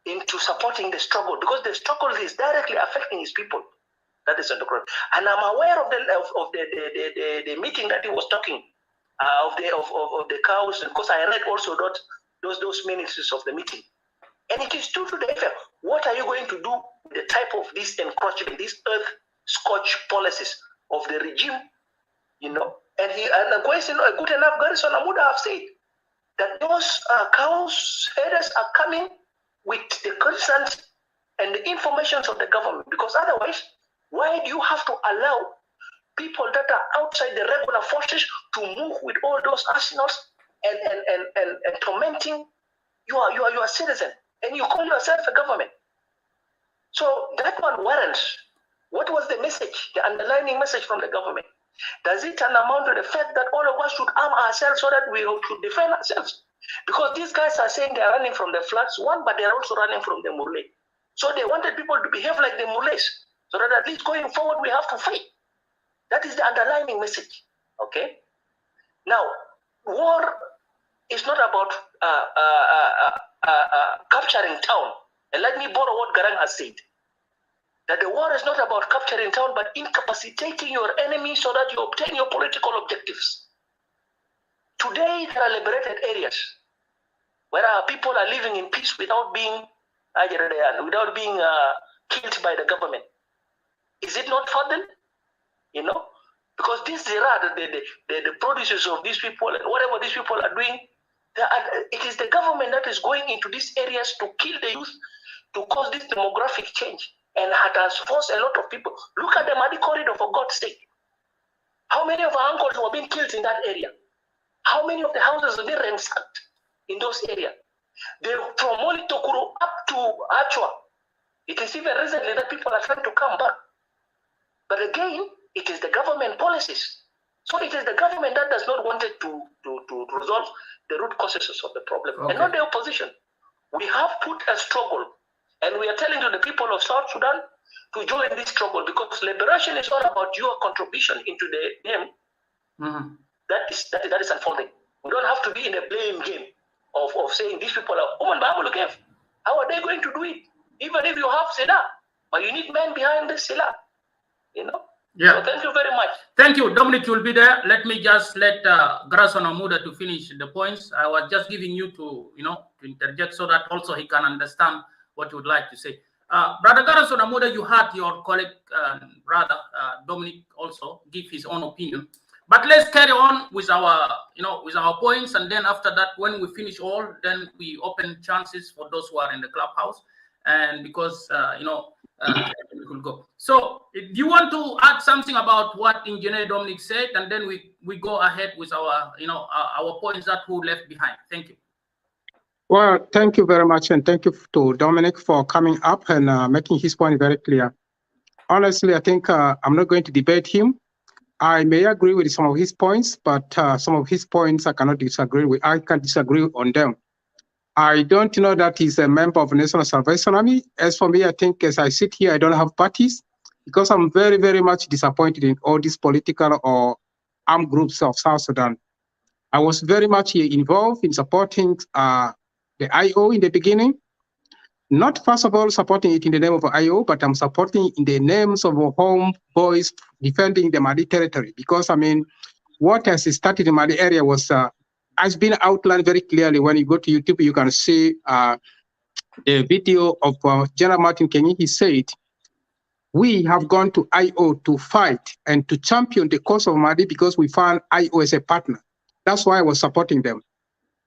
Speaker 4: into supporting the struggle, because the struggle is directly affecting his people. That is on the ground. And I'm aware of the meeting that he was talking of the cows, because I read also those minutes of the meeting. And it is true to the effect. What are you going to do with the type of this encroachment, these earth scorch policies of the regime? You know, and the question, good enough, Gerison Amuda have said that those cows headers are coming with the concerns and the informations of the government, because otherwise, why do you have to allow people that are outside the regular forces to move with all those arsenals and tormenting your citizen, and you call yourself a government? So that one warrants. What was the message, the underlying message from the government? Does it amount to the fact that all of us should arm ourselves so that we should defend ourselves? Because these guys are saying they are running from the floods, but they are also running from the Murle. So they wanted people to behave like the Murles, so that at least going forward we have to fight. That is the underlying message. Okay. Now, war is not about capturing town. And let me borrow what Garang has said. That the war is not about capturing town, but incapacitating your enemy so that you obtain your political objectives. Today, there are liberated areas where our people are living in peace without being killed by the government. Is it not further? You know, Because this Zira, the producers of these people and whatever these people are doing, it is the government that is going into these areas to kill the youth, to cause this demographic change, and has forced a lot of people. Look at the Madi corridor, for God's sake. How many of our uncles were being killed in that area? How many of the houses have been ransacked in those areas? From Moli Tokuro up to Achua, it is even recently that people are trying to come back. But again, it is the government policies. So it is the government that does not want it to resolve the root causes of the problem, and not the opposition. We have put a struggle, and we are telling to the people of South Sudan to join this struggle, because liberation is all about your contribution into the game. That is unfolding. We don't have to be in a blame game of saying these people are how are they going to do it? Even if you have Sila, but you need men behind the Sila, you know.
Speaker 2: Yeah.
Speaker 4: So thank you very much.
Speaker 2: Thank you, Dominic. You'll be there. Let me just let Gerison Amuda to finish the points. I was just giving you to interject so that also he can understand what you would like to say. Brother Gerison Amuda, you heard your colleague, brother Dominic, also give his own opinion. But let's carry on with our, with our points, and then after that, when we finish all, then we open chances for those who are in the clubhouse, and because we will go. So, do you want to add something about what Engineer Dominic said, and then we go ahead with our, our points that were left behind? Thank you.
Speaker 3: Well, thank you very much, and thank you to Dominic for coming up and making his point very clear. Honestly, I think I'm not going to debate him. I may agree with some of his points, but some of his points I cannot disagree with. I can disagree on them. I don't know that he's a member of the National Salvation Army. As for me, I think as I sit here, I don't have parties, because I'm very, very much disappointed in all these political or armed groups of South Sudan. I was very much involved in supporting the IO in the beginning. Not first of all supporting it in the name of IO, but I'm supporting in the names of home boys defending the Mali territory. Because I mean, what has started in Mali area was has been outlined very clearly. When you go to YouTube, you can see the video of General Martin Kengi. He said, we have gone to IO to fight and to champion the cause of Mali because we found IO as a partner. That's why I was supporting them.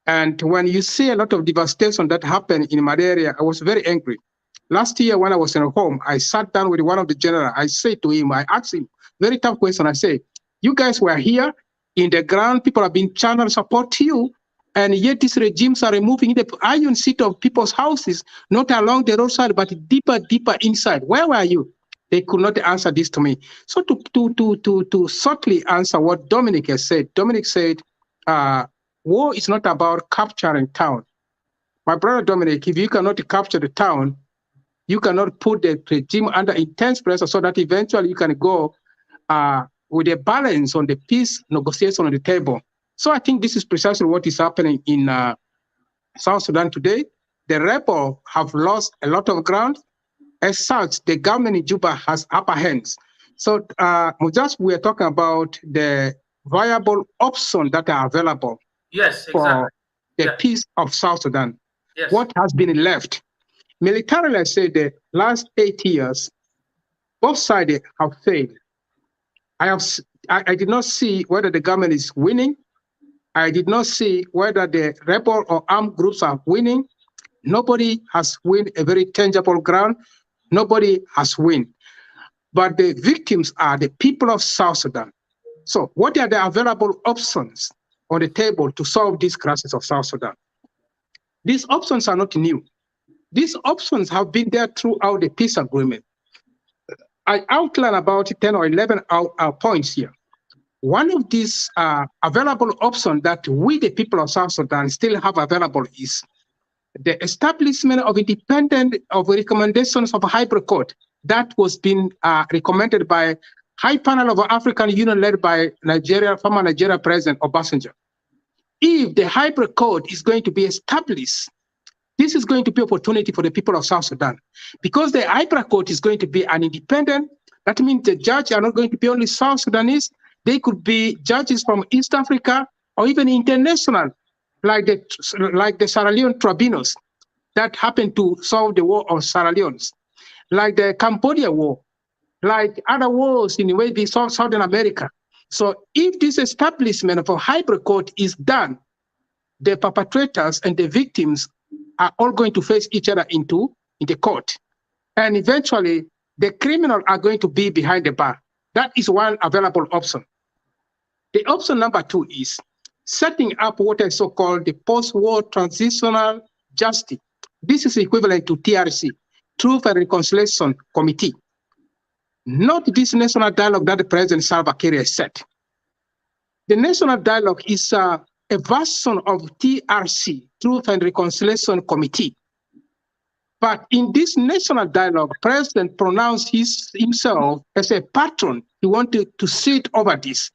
Speaker 3: And when you see a lot of devastation that happened in my area, I was very angry. Last year when I was in home, I sat down with one of the generals. I said to him, I asked him, very tough question. I said, you guys were here in the ground, people have been channeled support to you, and yet these regimes are removing the iron seat of people's houses, not along the roadside, but deeper, deeper inside. Where were you? They could not answer this to me. So to subtly answer what Dominic has said, Dominic said, war is not about capturing town. My brother Dominic, if you cannot capture the town, you cannot put the regime under intense pressure so that eventually you can go with a balance on the peace negotiation on the table. So I think this is precisely what is happening in South Sudan today. The rebels have lost a lot of ground. As such, the government in Juba has upper hands. So just we are talking about the viable options that are available.
Speaker 2: Yes, exactly.
Speaker 3: For the peace of South Sudan.
Speaker 2: Yes.
Speaker 3: What has been left? Militarily, I say the last 8 years, both sides have failed. I did not see whether the government is winning. I did not see whether the rebel or armed groups are winning. Nobody has won a very tangible ground. Nobody has won. But the victims are the people of South Sudan. So what are the available options on the table to solve this crisis of South Sudan? These options are not new. These options have been there throughout the peace agreement. I outline about 10 or 11 points here. One of these available options that we, the people of South Sudan, still have available is the establishment of recommendations of a hybrid court that was being recommended by High Panel of African Union led by former Nigeria President Obasanjo. If the hybrid court is going to be established, this is going to be an opportunity for the people of South Sudan, because the hybrid court is going to be an independent. That means the judges are not going to be only South Sudanese. They could be judges from East Africa or even international, like the Sierra Leone tribunals that happened to solve the war of Sierra Leone, like the Cambodia war, like other wars in maybe Southern America. So if this establishment of a hybrid court is done, the perpetrators and the victims are all going to face each other in the court. And eventually, the criminals are going to be behind the bar. That is one available option. The option number 2 is setting up what is so-called the post-war transitional justice. This is equivalent to TRC, Truth and Reconciliation Committee. Not this national dialogue that the President Salva Kiir has set. The national dialogue is a version of TRC, Truth and Reconciliation Committee. But in this national dialogue, President pronounced himself as a patron. He wanted to sit over this.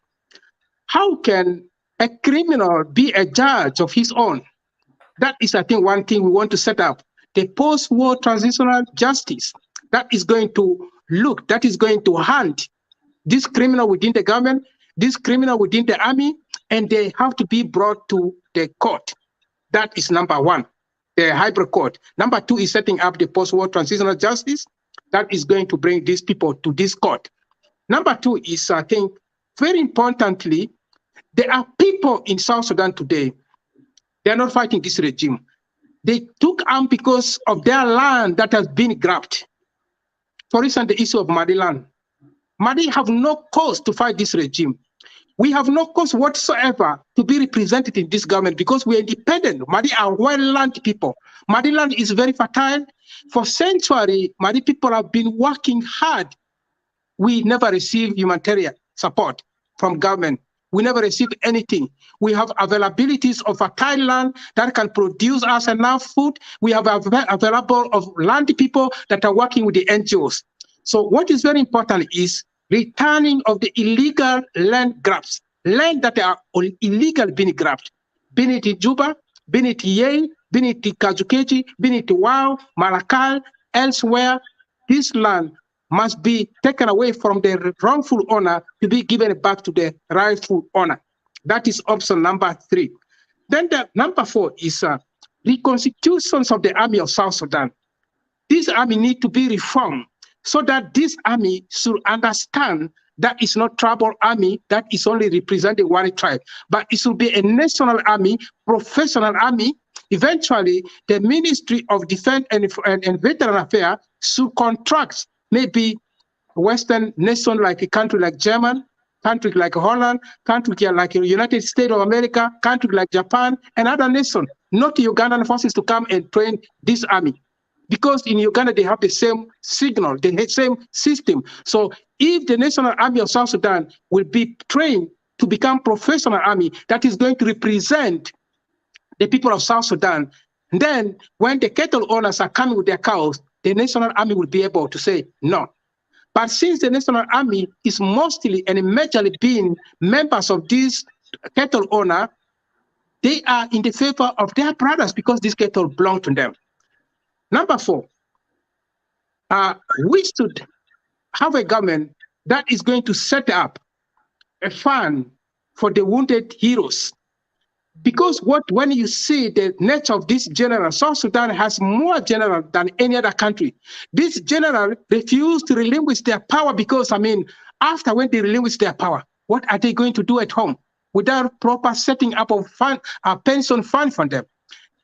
Speaker 3: How can a criminal be a judge of his own? That is, I think, one thing we want to set up. The post-war transitional justice that is going to hunt this criminal within the government, this criminal within the army, and they have to be brought to the court. That is number 1, the hybrid court. Number 2 is setting up the post-war transitional justice that is going to bring these people to this court. Number 2 is, I think, very importantly, there are people in South Sudan today, they are not fighting this regime. They took arms because of their land that has been grabbed. For instance, the issue of Madi land. Madi have no cause to fight this regime. We have no cause whatsoever to be represented in this government because we are independent. Madi are well-land people. Madi land is very fertile. For centuries, Madi people have been working hard. We never receive humanitarian support from government. We never receive anything. We have availabilities of fertile land that can produce us enough food. We have available of land people that are working with the NGOs. So what is very important is returning of the illegal land grabs, land that are illegal being grabbed. Be it in Juba, be it Yei, be it Kajukeji, be it Wau, Malakal, elsewhere, this land must be taken away from the wrongful owner to be given back to the rightful owner. That is option number 3. Then the number 4 is reconstitutions of the army of South Sudan. This army need to be reformed so that this army should understand that it's not tribal army that is only representing one tribe, but it should be a national army, professional army. Eventually, the Ministry of Defense and Veteran Affairs should contract maybe Western nation like a country like Germany, country like Holland, country like the United States of America, country like Japan, and other nations, not the Ugandan forces to come and train this army. Because in Uganda, they have the same signal, the same system. So if the National Army of South Sudan will be trained to become professional army that is going to represent the people of South Sudan, then when the cattle owners are coming with their cows, the National Army will be able to say no. But since the National Army is mostly and majorly being members of this cattle owner, they are in the favor of their brothers because these cattle belong to them. Number 4, we should have a government that is going to set up a fund for the wounded heroes. Because when you see the nature of this general, South Sudan has more general than any other country. This general refused to relinquish their power because, after when they relinquish their power, what are they going to do at home without proper setting up of fund, a pension fund for them?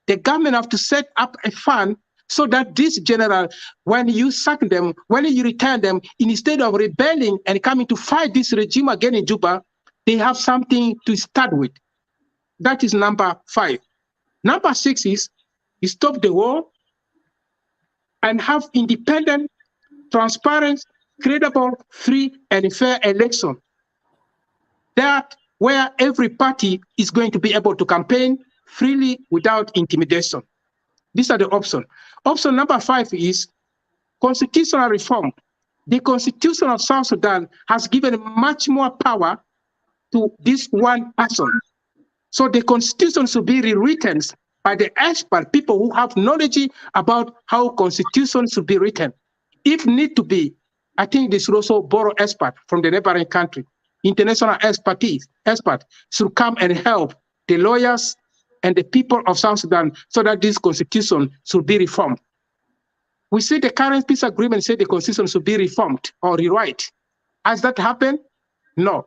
Speaker 3: The government have to set up a fund so that this general, when you sack them, when you return them, instead of rebelling and coming to fight this regime again in Juba, they have something to start with. That is number 5. Number 6 is stop the war and have independent, transparent, credible, free, and fair election. That where every party is going to be able to campaign freely without intimidation. These are the options. Option number 5 is constitutional reform. The Constitution of South Sudan has given much more power to this one person. So the Constitution should be rewritten by the expert, people who have knowledge about how Constitution should be written. If need to be, I think they should also borrow expert from the neighboring country. International expert should come and help the lawyers and the people of South Sudan so that this Constitution should be reformed. We see the current peace agreement say the Constitution should be reformed or rewrite. Has that happened? No.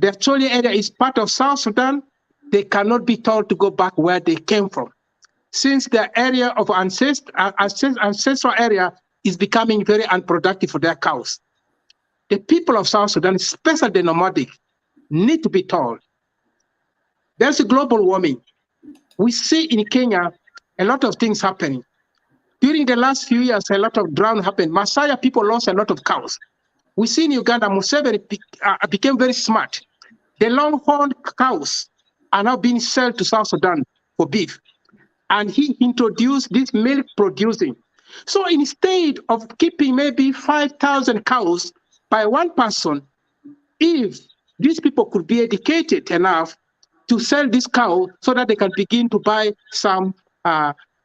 Speaker 3: the Acholi area is part of South Sudan, they cannot be told to go back where they came from. Since the area of ancestral area is becoming very unproductive for their cows. The people of South Sudan, especially the nomadic, need to be told. There's a global warming. We see in Kenya a lot of things happening. During the last few years, a lot of drought happened. Masaya people lost a lot of cows. We see in Uganda, Museveni became very smart. The longhorn cows are now being sold to South Sudan for beef. And he introduced this milk producing. So instead of keeping maybe 5,000 cows by one person, if these people could be educated enough to sell this cow so that they can begin to buy some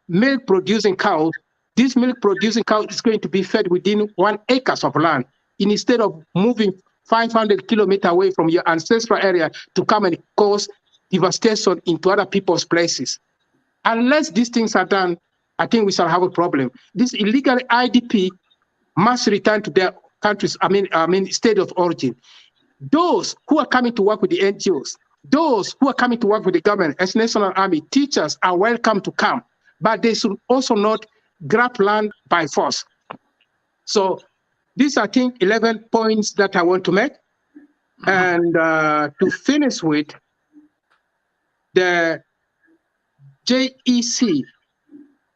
Speaker 3: milk producing cow, this milk producing cow is going to be fed within 1 acre of land instead of moving 500 kilometers away from your ancestral area to come and cause devastation into other people's places. Unless these things are done, I think we shall have a problem. This illegal IDP must return to their countries, state of origin. Those who are coming to work with the NGOs, those who are coming to work with the government as National Army, teachers are welcome to come, but they should also not grab land by force. So these are, I think, 11 points that I want to make. And to finish with, the JEC,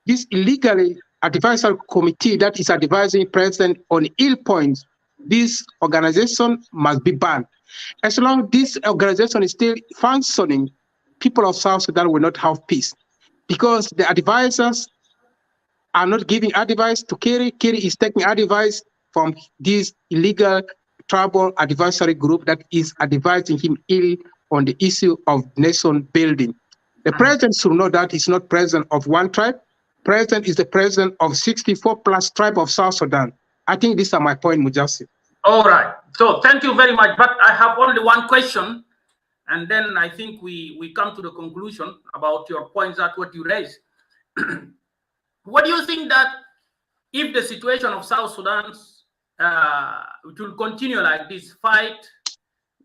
Speaker 3: this illegally advisory committee that is advising president on ill points, this organization must be banned. As long as this organization is still functioning, people of South Sudan will not have peace because the advisors are not giving advice to Kiri. Kiri is taking advice from this illegal tribal advisory group that is advising him ill on the issue of nation building. The president should know that he's not president of one tribe. President is the president of 64 plus tribe of South Sudan. I think these are my point, Majazif.
Speaker 2: All right. So thank you very much. But I have only one question, and then I think we come to the conclusion about your points that what you raised. What do you think that if the situation of South Sudan it will continue like this, fight,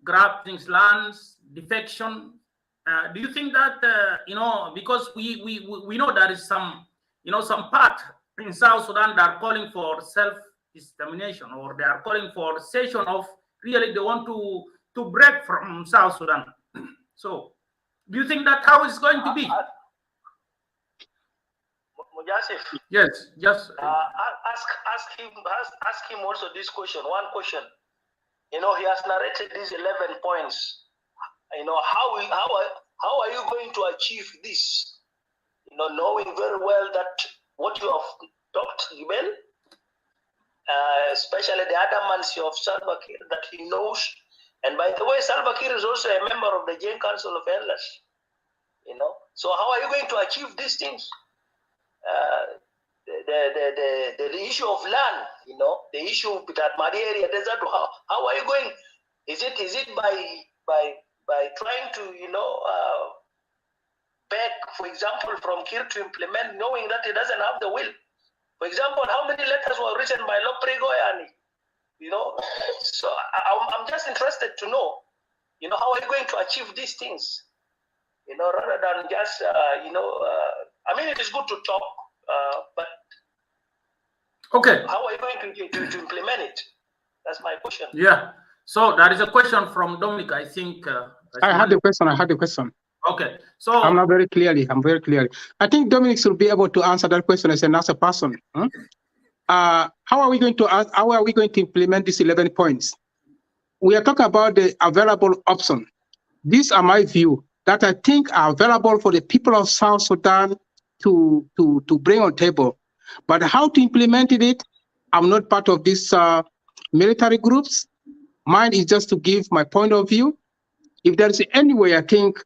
Speaker 2: grabbing lands, defection? Do you think that because we know there is some some part in South Sudan that are calling for self-determination, or they are calling for cession of really they want to break from South Sudan? So do you think that how it's going to be?
Speaker 4: Majazif,
Speaker 2: yes, just
Speaker 4: ask him also this question. One question. He has narrated these 11 points. How are you going to achieve this? Knowing very well that what you have talked, Gibel, especially the adamancy of Salva Kiir that he knows. And by the way, Salva Kiir is also a member of the Jain Council of Elders. So how are you going to achieve these things? The issue of land, the issue of that Madi area desert. How are you going? Is it by trying to beg, for example, from Kiir to implement, knowing that he doesn't have the will? For example, how many letters were written by Loprigoyani? So I'm just interested to know, how are you going to achieve these things? Rather than just, it is good to talk, but
Speaker 2: okay,
Speaker 4: how are you going to implement it? That's my question.
Speaker 2: Yeah. So there is a question from Dominic, I think.
Speaker 3: I had the question.
Speaker 2: Okay. So
Speaker 3: I'm very clearly. I think Dominic should be able to answer that question as another person. How are we going to implement these 11 points? We are talking about the available option. These are my view that I think are available for the people of South Sudan to bring on table. But how to implement it, I'm not part of these military groups. Mine is just to give my point of view. If there is any way, I think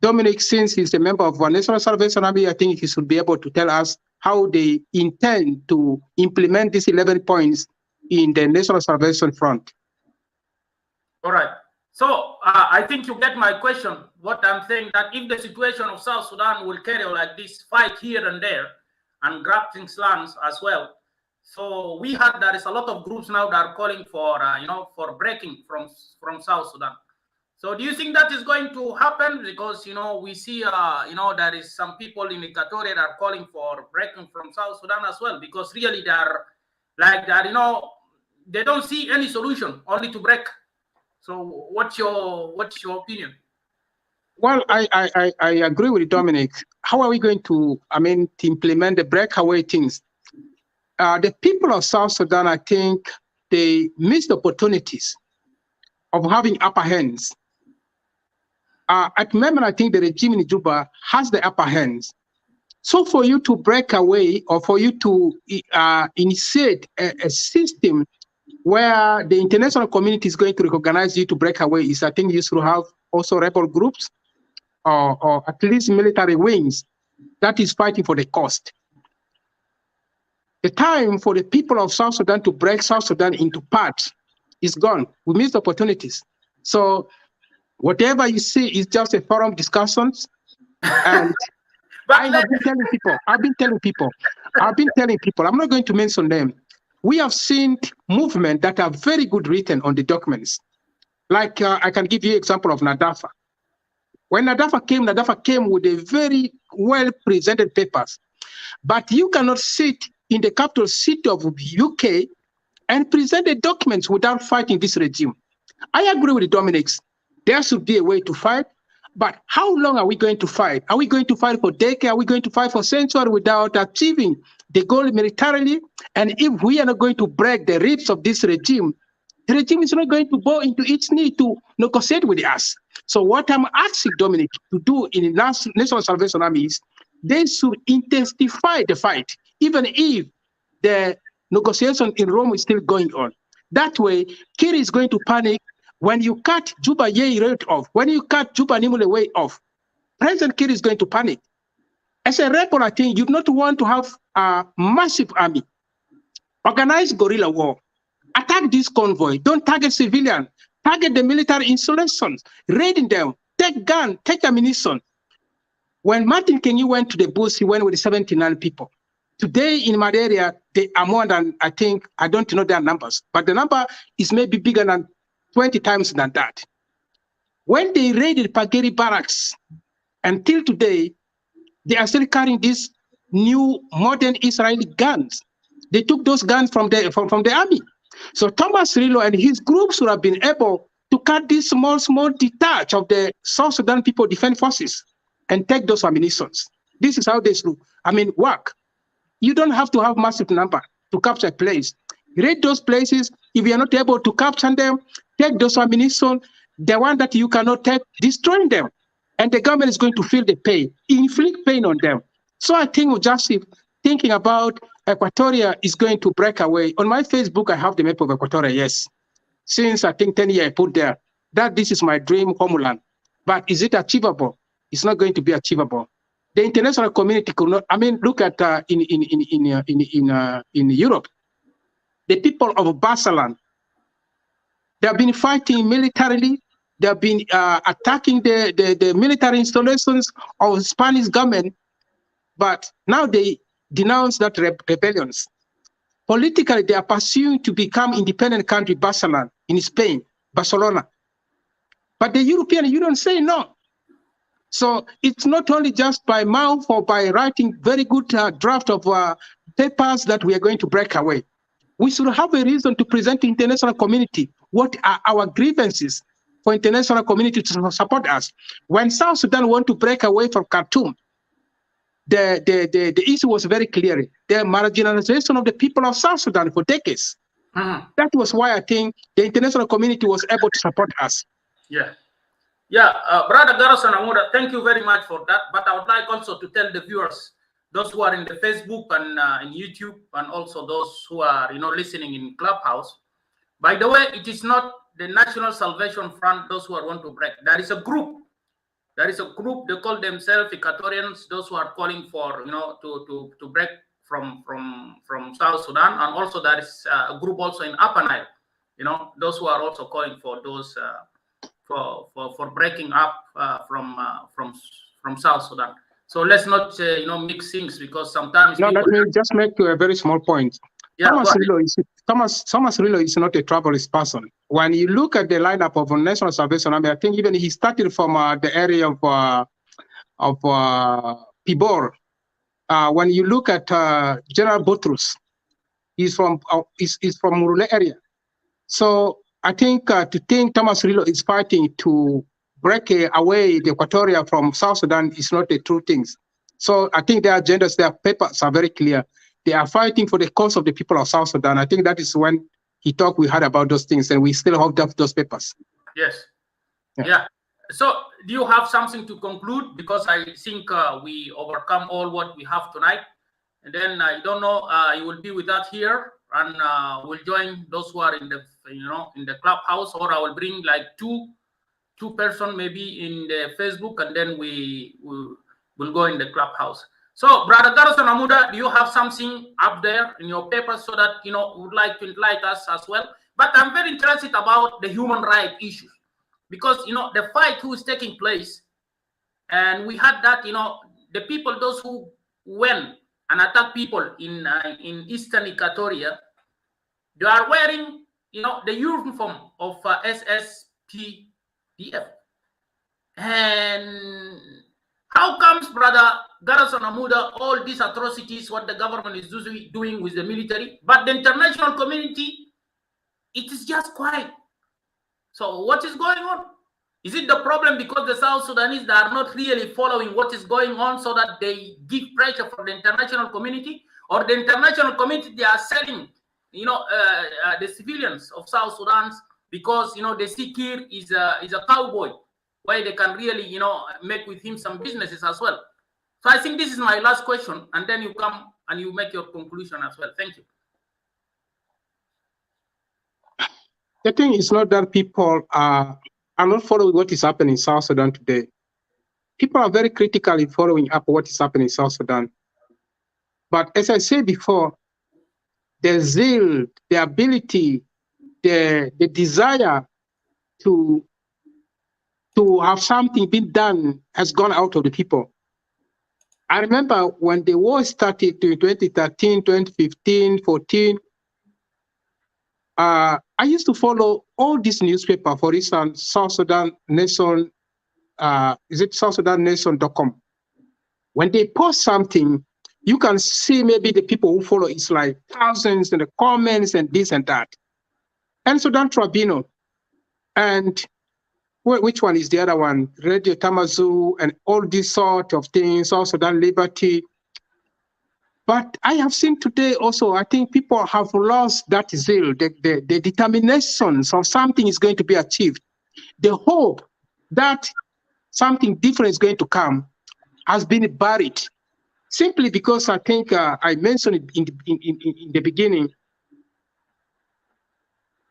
Speaker 3: Dominic, since he's a member of our National Salvation Army, I think he should be able to tell us how they intend to implement these 11 points in the National Salvation Front. All
Speaker 2: right. So I think you get my question. What I'm saying that if the situation of South Sudan will carry like this, fight here and there, and grabbing lands as well. So we heard there is a lot of groups now that are calling for for breaking from South Sudan. So do you think that is going to happen? Because, we see, there is some people in Equatoria that are calling for breaking from South Sudan as well, because really they are like that, they don't see any solution, only to break. So what's your opinion?
Speaker 3: Well, I agree with Dominic. How are we going to, to implement the breakaway things? The people of South Sudan, I think, they missed opportunities of having upper hands. At the moment, I think the regime in Juba has the upper hands. So for you to break away, or for you to initiate a system where the international community is going to recognize you to break away, is I think you should have also rebel groups or at least military wings that is fighting for the cost. The time for the people of South Sudan to break South Sudan into parts is gone. We missed opportunities. So whatever you see is just a forum discussions. And I've been telling people, I'm not going to mention them. We have seen movements that are very good written on the documents. Like I can give you an example of Nadafa. When Nadafa came with a very well presented papers. But you cannot sit in the capital city of UK and present the documents without fighting this regime. I agree with Dominic. There should be a way to fight, but how long are we going to fight? Are we going to fight for decades? Are we going to fight for centuries without achieving the goal militarily? And if we are not going to break the ribs of this regime, the regime is not going to bow into its knee to negotiate with us. So what I'm asking Dominic to do in the National Salvation Army is they should intensify the fight, even if the negotiation in Rome is still going on. That way, Kiri is going to panic. When you cut Juba Yei rate off, when you cut Juba Nimule way off, President Kiri is going to panic. As a rebel, I think you do not want to have a massive army. Organize guerrilla war. Attack this convoy. Don't target civilians. Target the military installations. Raiding them. Take gun. Take ammunition. When Martin King went to the bush, he went with 79 people. Today in my area, they are more than, I think, I don't know their numbers, but the number is maybe bigger than 20 times than that. When they raided Pageri barracks, until today, they are still carrying these new modern Israeli guns. They took those guns from the army. So Thomas Rilo and his groups would have been able to cut this small detach of the South Sudan People Defense Forces and take those ammunitions. This is how they should, work. You don't have to have massive number to capture a place. Raid those places. If you are not able to capture them, take those ammunition. The one that you cannot take, destroy them. And the government is going to feel the pain, inflict pain on them. So I think Majazif thinking about Equatoria is going to break away. On my Facebook, I have the map of Equatoria, yes. Since I think 10 years I put there, that this is my dream homeland. But is it achievable? It's not going to be achievable. The international community could not. Look at in Europe, the people of Barcelona. They have been fighting militarily. They have been attacking the military installations of the Spanish government, but now they denounce that rebellions. Politically, they are pursuing to become independent country, Barcelona in Spain, Barcelona. But the European Union say no. So it's not only just by mouth or by writing very good draft of papers that we are going to break away. We should have a reason to present to the international community what are our grievances for international community to support us. When South Sudan want to break away from Khartoum, the issue was very clear. The marginalization of the people of South Sudan for decades. That was why I think the international community was able to support us.
Speaker 2: Brother Gerison Amuda, thank you very much for that. But I would like also to tell the viewers, those who are in the Facebook and in YouTube, and also those who are listening in Clubhouse. By the way, it is not the National Salvation Front, those who are want to break. There is a group. There is a group. They call themselves Equatorians. Those who are calling for to break from South Sudan, and also there is a group also in Upper Nile. Those who are also calling for those for breaking up from South Sudan. So let's not mix things, because sometimes
Speaker 3: let me just make a very small point. Thomas Rilo is not a troublous person. When you look at the lineup of National Salvation Army, I think even he started from the area of Pibor. When you look at General Botrus, he's from Murule area. So I think to think Thomas Rilo is fighting to break away the Equatoria from South Sudan is not a true thing. So I think their agendas, their papers are very clear. They are fighting for the cause of the people of South Sudan. I think that is when he talked, we heard about those things, and we still hold up those papers.
Speaker 2: Yes. Yeah. So do you have something to conclude? Because I think we overcome all what we have tonight. And then I don't know, you will be with us here, and we'll join those who are in the, in the clubhouse, or I will bring like two person maybe in the Facebook, and then we'll go in the clubhouse. So, Brother Gerison Amuda, do you have something up there in your paper so that, would like to enlighten us as well? But I'm very interested about the human rights issues, because, the fight who is taking place, and we had that, the people, those who went and attacked people in Eastern Equatoria, they are wearing, the uniform of SSPDF. And how comes, Brother Gerison Amuda, all these atrocities, what the government is doing with the military, but the international community, it is just quiet? So what is going on? Is it the problem because the South Sudanese, they are not really following what is going on, so that they give pressure for the international community? Or the international community, they are selling, the civilians of South Sudan, because, they see Kir is a cowboy, where they can really, make with him some businesses as well. So I think this is my last question, and then you come and you make your conclusion as well. Thank you.
Speaker 3: The thing is not that people are not following what is happening in South Sudan today. People are very critically following up what is happening in South Sudan. But as I said before, the zeal, the ability, the desire to have something been done has gone out of the people. I remember when the war started in 2013, 2015, 14, I used to follow all these newspapers, for instance, South Sudan Nation, is it SouthSudanNation.com? When they post something, you can see maybe the people who follow, it's like thousands in the comments and this and that. And Sudan Tribunal, and which one is the other one? Radio Tamazu and all these sort of things, South Sudan Liberty. But I have seen today also, I think people have lost that zeal, the determination of something is going to be achieved. The hope that something different is going to come has been buried, simply because I think I mentioned it in the beginning.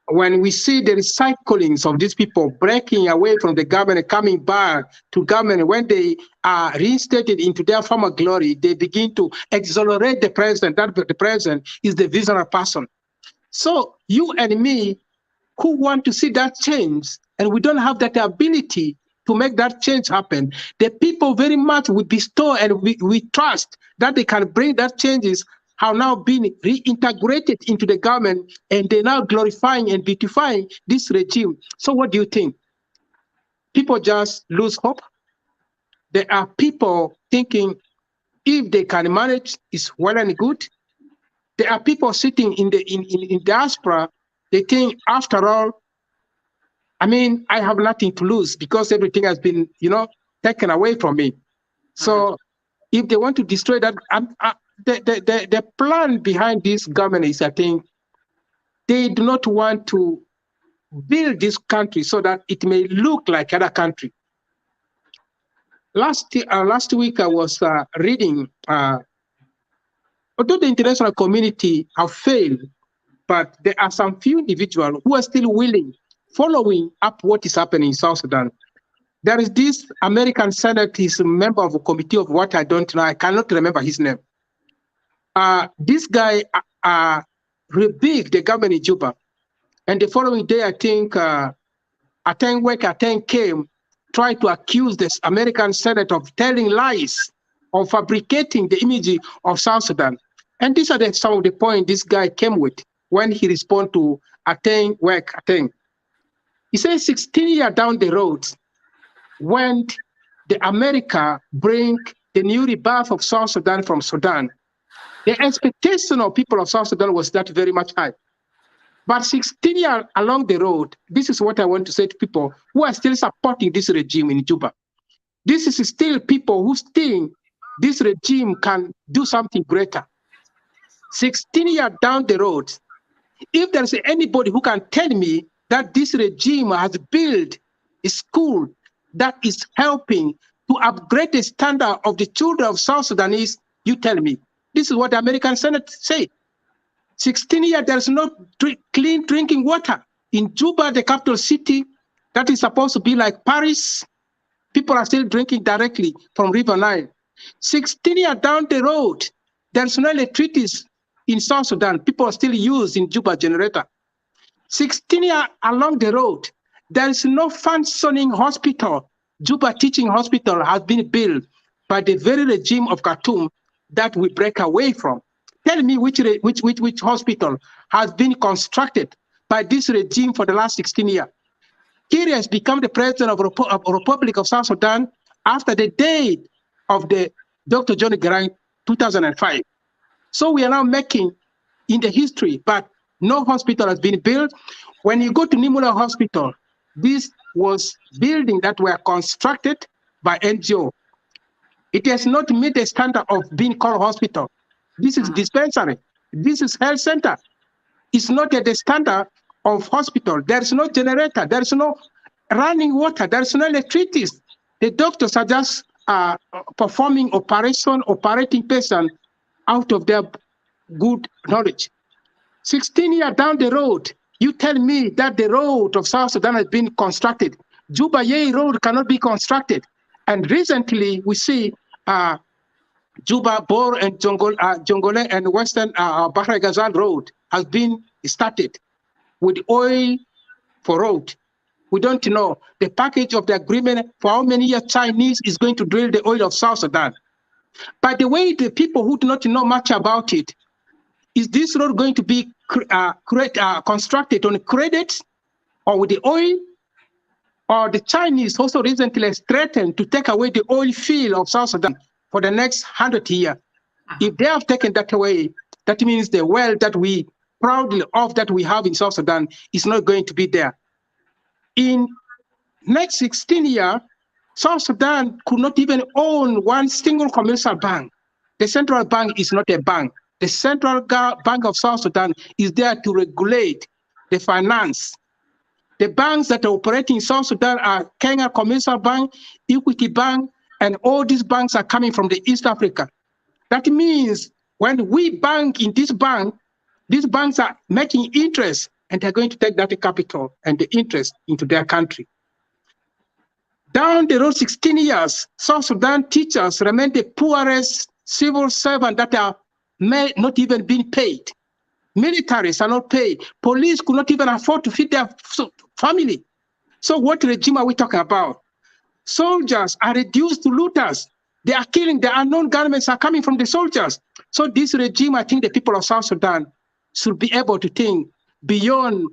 Speaker 3: When we see the recyclings of these people breaking away from the government, coming back to government, when they are reinstated into their former glory, they begin to exonerate the president, that the president is the visionary person. So you and me who want to see that change, and we don't have that ability to make that change happen, the people very much we bestow and we trust that they can bring that changes have now been reintegrated into the government, and they're now glorifying and beautifying this regime. So what do you think? People just lose hope? There are people thinking if they can manage, it's well and good. There are people sitting in diaspora, they think after all, I mean, I have nothing to lose because everything has been, taken away from me. So if they want to destroy that, the plan behind this government is, I think, they do not want to build this country so that it may look like other country. Last week I was reading, although the international community have failed, but there are some few individuals who are still willing, following up what is happening in South Sudan. There is this American Senate, he's a member of a committee of what I don't know, I cannot remember his name. This guy rebuked the government in Juba. And the following day, I think Ateng came, tried to accuse this American Senate of telling lies, of fabricating the image of South Sudan. And these are some of the points this guy came with when he responded to Ateng work Ateng. He says 16 years down the road, when the America bring the new rebirth of South Sudan from Sudan, the expectation of people of South Sudan was that very much high. But 16 years along the road, this is what I want to say to people who are still supporting this regime in Juba. This is still people who think this regime can do something greater. 16 years down the road, if there's anybody who can tell me that this regime has built a school that is helping to upgrade the standard of the children of South Sudanese, you tell me. This is what the American Senate said. 16 years, there's no clean drinking water. In Juba, the capital city, that is supposed to be like Paris, people are still drinking directly from River Nile. 16 years down the road, there's no electricity in South Sudan. People are still using Juba generator. 16 years along the road, there is no functioning hospital. Juba Teaching Hospital has been built by the very regime of Khartoum that we break away from. Tell me which hospital has been constructed by this regime for the last 16 years. Kir has become the president of Republic of South Sudan after the death of the Dr. Johnny Garang, 2005. So we are now making in the history, but no hospital has been built. When you go to Nimula Hospital, this was building that were constructed by NGO. It has not met the standard of being called hospital. This is dispensary. This is health center. It's not at the standard of hospital. There's no generator. There's no running water. There's no electricity. The doctors are just performing operating patient out of their good knowledge. 16 years down the road, you tell me that the road of South Sudan has been constructed. Juba-Yei road cannot be constructed. And recently we see Juba, Bor, and Jongole and Western Bahra Ghazal road has been started with oil for road. We don't know the package of the agreement for how many years Chinese is going to drill the oil of South Sudan. By the way, the people who do not know much about it, is this road going to be constructed on credit or with the oil? Or the Chinese also recently threatened to take away the oil field of South Sudan for the next 100 years. If they have taken that away, that means the wealth that we proudly of that we have in South Sudan is not going to be there. In next 16 years, South Sudan could not even own one single commercial bank. The central bank is not a bank. The Central Bank of South Sudan is there to regulate the finance. The banks that are operating in South Sudan are Kenya Commercial Bank, Equity Bank, and all these banks are coming from the East Africa. That means when we bank in this bank, these banks are making interest and they're going to take that capital and the interest into their country. Down the road 16 years, South Sudan teachers remain the poorest civil servants that are not even being paid. Militaries are not paid. Police could not even afford to feed their family. So what regime are we talking about? Soldiers are reduced to looters. They are killing. The unknown governments are coming from the soldiers. So this regime, I think the people of South Sudan should be able to think beyond,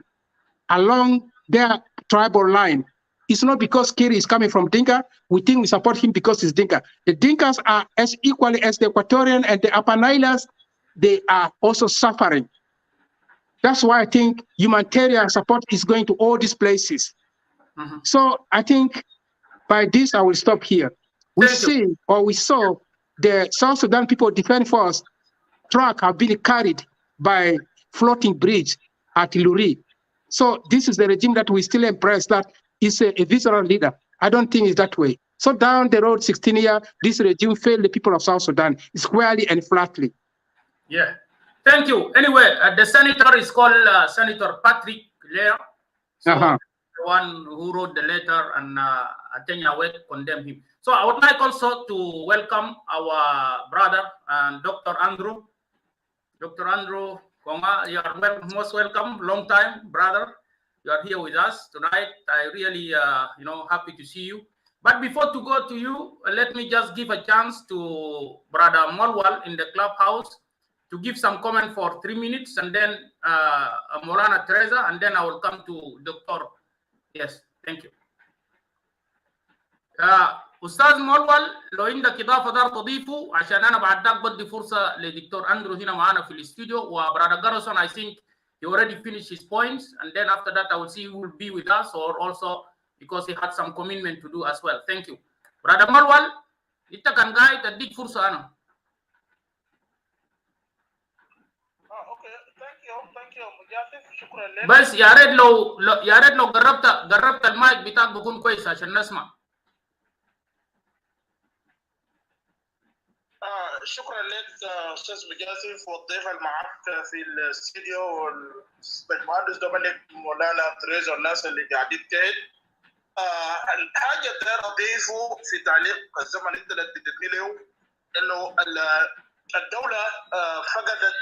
Speaker 3: along their tribal line. It's not because Kiri is coming from Dinka. We think we support him because he's Dinka. The Dinkas are as equally as the Equatorian and the Upper Nilers. They are also suffering. That's why I think humanitarian support is going to all these places. So I think by this, I will stop here. We saw the South Sudan People Defense Force truck have been carried by floating bridge at Luri. So this is the regime that we still embrace, that is a visceral leader. I don't think it's that way. So down the road 16 years, this regime failed the people of South Sudan squarely and flatly.
Speaker 2: Yeah. Thank you. Anyway, the senator is called Senator Patrick Lea. So the one who wrote the letter, and Atenya Wek condemned him. So I would like also to welcome our brother and Dr. Andrew. Dr. Andrew Konga, you are most welcome. Long time, brother. You are here with us tonight. I really, happy to see you. But before to go to you, let me just give a chance to Brother Molwal in the clubhouse to give some comment for 3 minutes, and then Maulana Teresa, and then I will come to Dr. Yes, thank you. أستاذ مولول لو عندك إضافة دار تضيفه عشان أنا بعد ذاك بدي فرصة لدكتور أندرو هنا معانا في الاستوديو وبرادر جارسون. I think he already finished his points, and then after that I will see who will be with us, or also because he had some commitment to do as well. Thank you. Brother Marwal, أنت كان قاعد أديك فرصة أنا.
Speaker 5: Okay, thank you Majazif. شكرا لك.
Speaker 2: بس يا ريت لو قربت المايك بتاعك بكون كويس عشان نسمع.
Speaker 5: شكرا لك استاذ مجازف والضيف المعك في الاستديو والمهندس دومينيك مولانا تريزا والناس اللي قاعدين تحت. الحاجه اللي اضيفه في تعليق الزمن انت اللي اديتني له انه الدوله فقدت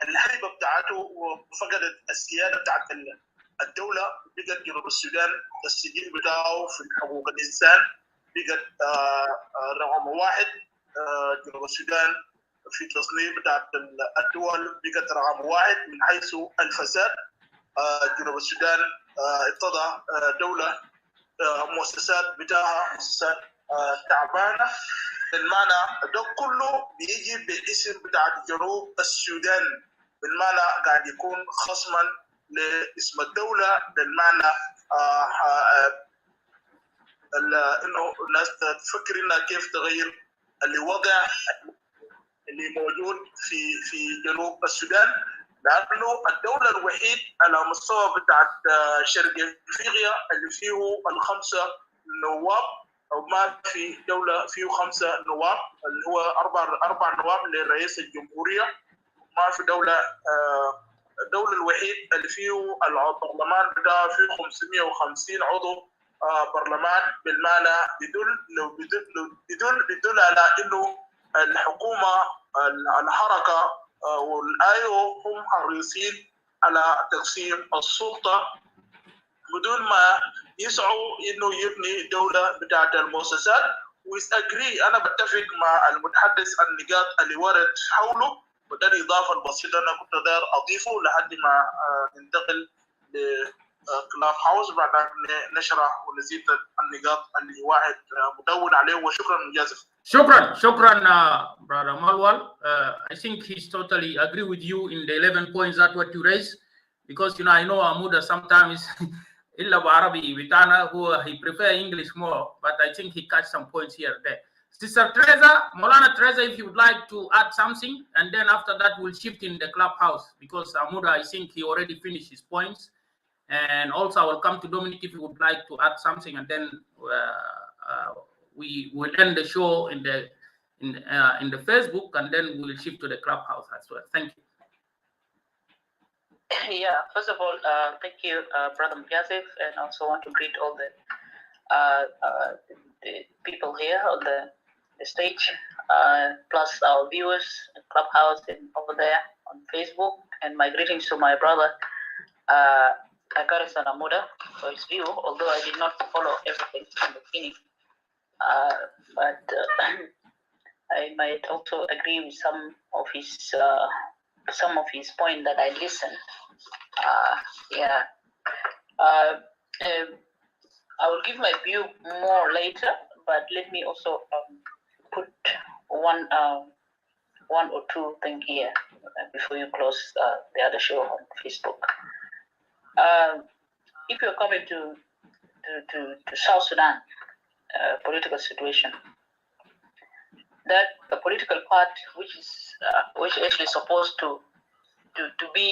Speaker 5: الهيبه بتاعته وفقدت السياده بتاعت الدوله. بقت جنوب السودان السجين بتاعه في حقوق الانسان بقت رقم واحد. جنوب السودان في تصنيف بتاعت الدول بقت رقم واحد من حيث الفساد. جنوب السودان اتضع دولة مؤسسات بتاعها مؤسسات تعبانة. بالمعنى ده كله بيجي بالاسم بتاع جنوب السودان، بالمعنى قاعد يكون خصما لاسم الدولة، بالمعنى انه الناس تفكر انها كيف تغير الوضع اللي موجود في جنوب السودان، لانه الدوله الوحيد على مستوى بتاعت شرق افريقيا اللي فيه الخمسه نواب، او ما في دوله فيه 5 نواب اللي هو اربع نواب لرئيس الجمهوريه. ما في دوله الدوله الوحيد اللي فيه البرلمان بتاعه فيه 550 عضو برلمان، بالمعنى بيدل على انه الحكومه الحركه والايو هم حريصين على تقسيم السلطه بدون ما يسعوا انه يبني دوله بتاعت المؤسسات. ويسأجري انا بتفق مع المتحدث النقاط اللي ورد حوله، وده الاضافه البسيطه انا كنت داير اضيفه لحد ما ننتقل كلاف هاوس بعد نشرح ونزيد النقاط اللي واحد مدون عليه. وشكرا مجازف.
Speaker 2: شكرا brother Malwal. I think he's totally agree with you in the 11 points that what you raised, because I know Amuda sometimes إلا بعربي بتاعنا هو he prefer English more, but I think he catch some points here and there. Sister Teresa, Maulana Teresa, if you would like to add something, and then after that we'll shift in the clubhouse, because Amuda, I think he already finished his points. And also I will come to Dominic if you would like to add something, and then we will end the show in the Facebook, and then we will shift to the clubhouse as well. Thank you.
Speaker 6: Yeah, first of all, thank you, Brother Majazif, and also want to greet all the people here on the stage, plus our viewers in clubhouse and over there on Facebook, and my greetings to my brother Gerison Amuda for his view, although I did not follow everything from the beginning, but I might also agree with some of his point that I listened. I will give my view more later, but let me also put one or two things here before you close the other show on Facebook. If you're coming to South Sudan political situation, that the political part which is actually supposed to be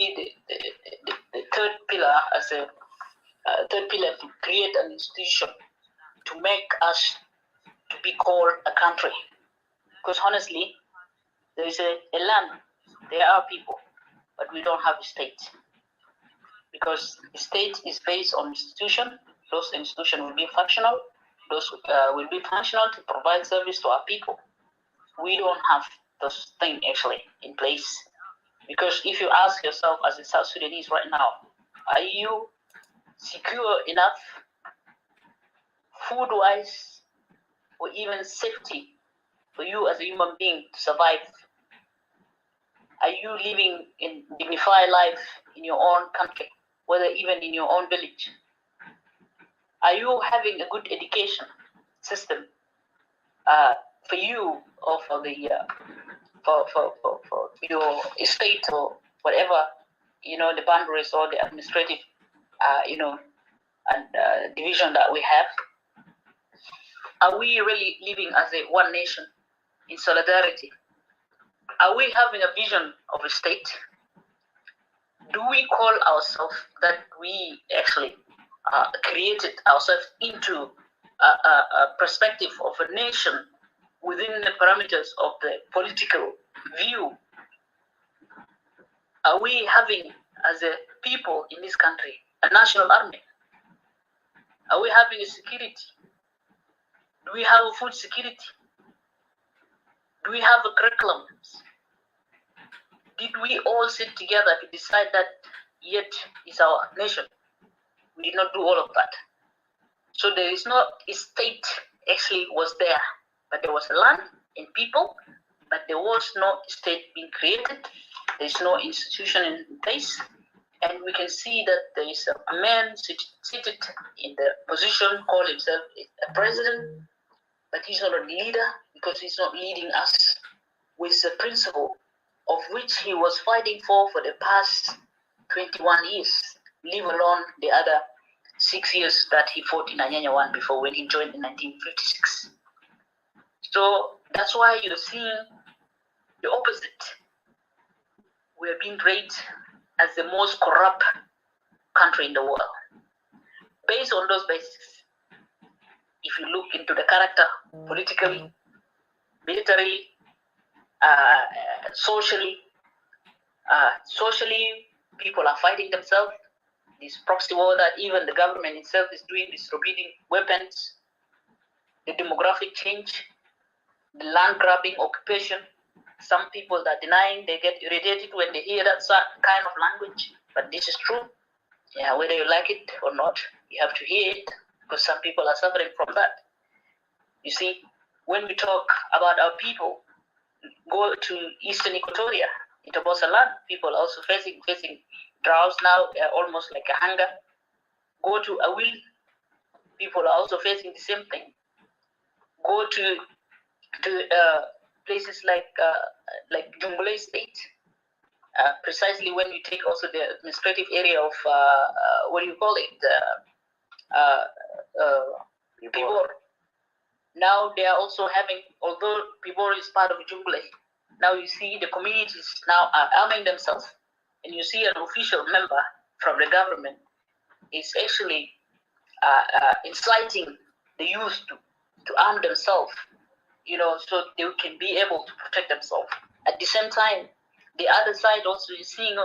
Speaker 6: the third pillar, as a third pillar to create an institution to make us to be called a country. Because honestly, there is a land, there are people, but we don't have a state. Because the state is based on institution. Those institutions will be functional. Those will be functional to provide service to our people. We don't have those things actually in place. Because if you ask yourself as a South Sudanese right now, are you secure enough food-wise or even safety for you as a human being to survive Are you living in dignified life in your own country, whether even in your own village? Are you having a good education system for you or for the for your state or whatever, the boundaries or the administrative and division that we have? Are we really living as a one nation in solidarity? Are we having a vision of a state? Do we call ourselves that we actually created ourselves into a perspective of a nation within the parameters of the political view? Are we having, as a people in this country, a national army? Are we having a security? Do we have a food security? Do we have a curriculum? Did we all sit together to decide that yet is our nation? We did not do all of that. So there is no state actually was there, but there was a land and people, but there was no state being created. There is no institution in place. And we can see that there is a man seated in the position, call himself a president, but he's not a leader because he's not leading us with the principle of which he was fighting for the past 21 years, leave alone the other 6 years that he fought in Anyanya 1 before when he joined in 1956. So that's why you're seeing the opposite. We are being rated as the most corrupt country in the world. Based on those bases, if you look into the character, politically, militarily, socially, people are fighting themselves. This proxy war that even the government itself is doing, distributing weapons, the demographic change, the land grabbing, occupation. Some people that are denying, they get irritated when they hear that kind of language. But this is true. Yeah, whether you like it or not, you have to hear it because some people are suffering from that. You see, when we talk about our people, go to Eastern Equatoria, into Bosa land, people are also facing droughts now, almost like a hunger. Go to Awil, people are also facing the same thing. Go to places like Jungle State, precisely when you take also the administrative area of Pibor. Now they are also having, although Pibor is part of Jungle, now you see the communities now are arming themselves, and you see an official member from the government is actually inciting the youth to arm themselves, so they can be able to protect themselves. At the same time, the other side also is seeing,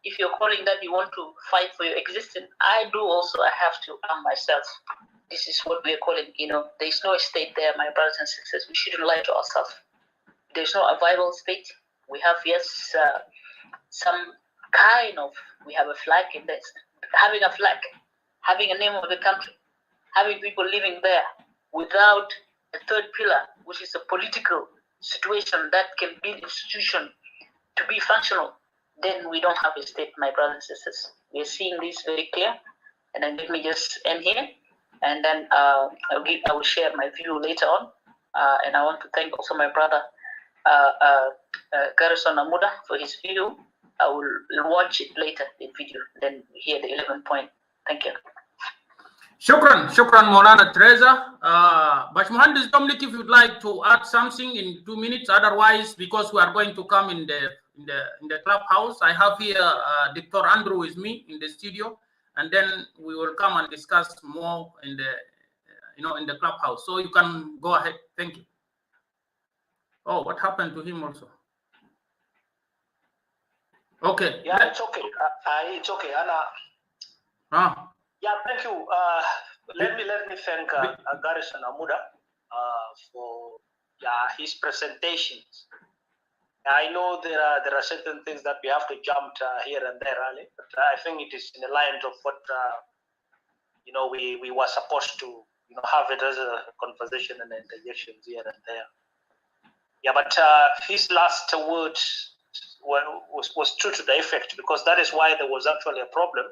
Speaker 6: if you're calling that you want to fight for your existence, I have to arm myself. This is what we're calling, there is no state there, my brothers and sisters. We shouldn't lie to ourselves. There's no viable state. We have, yes, some kind of, we have a flag in this. Having a flag, having a name of the country, having people living there without a third pillar, which is a political situation that can build institution to be functional, then we don't have a state, my brothers and sisters. We are seeing this very clear. And then let me just end here, and then I will share my view later on. And I want to thank also my brother Gerison Amuda for his view. I will watch it later, the video, then hear the 11th point. Thank you.
Speaker 2: Shukran, Maulana Teresa. Bashmuhandis Dominic, if you'd like to add something in 2 minutes, otherwise, because we are going to come in the clubhouse, I have here Dr. Andrew with me in the studio, and then we will come and discuss more in the in the clubhouse. So you can go ahead. Thank you. Oh, what happened to him also? Okay.
Speaker 4: Yeah, it's okay. It's okay, Anna. Yeah, thank you. Let me thank Gerison Amuda for his presentations. I know there are certain things that we have to jump here and there, Ali, but I think it is in the line of what we were supposed to have it as a conversation and interjections here and there. Yeah, but his last words was true to the effect, because that is why there was actually a problem.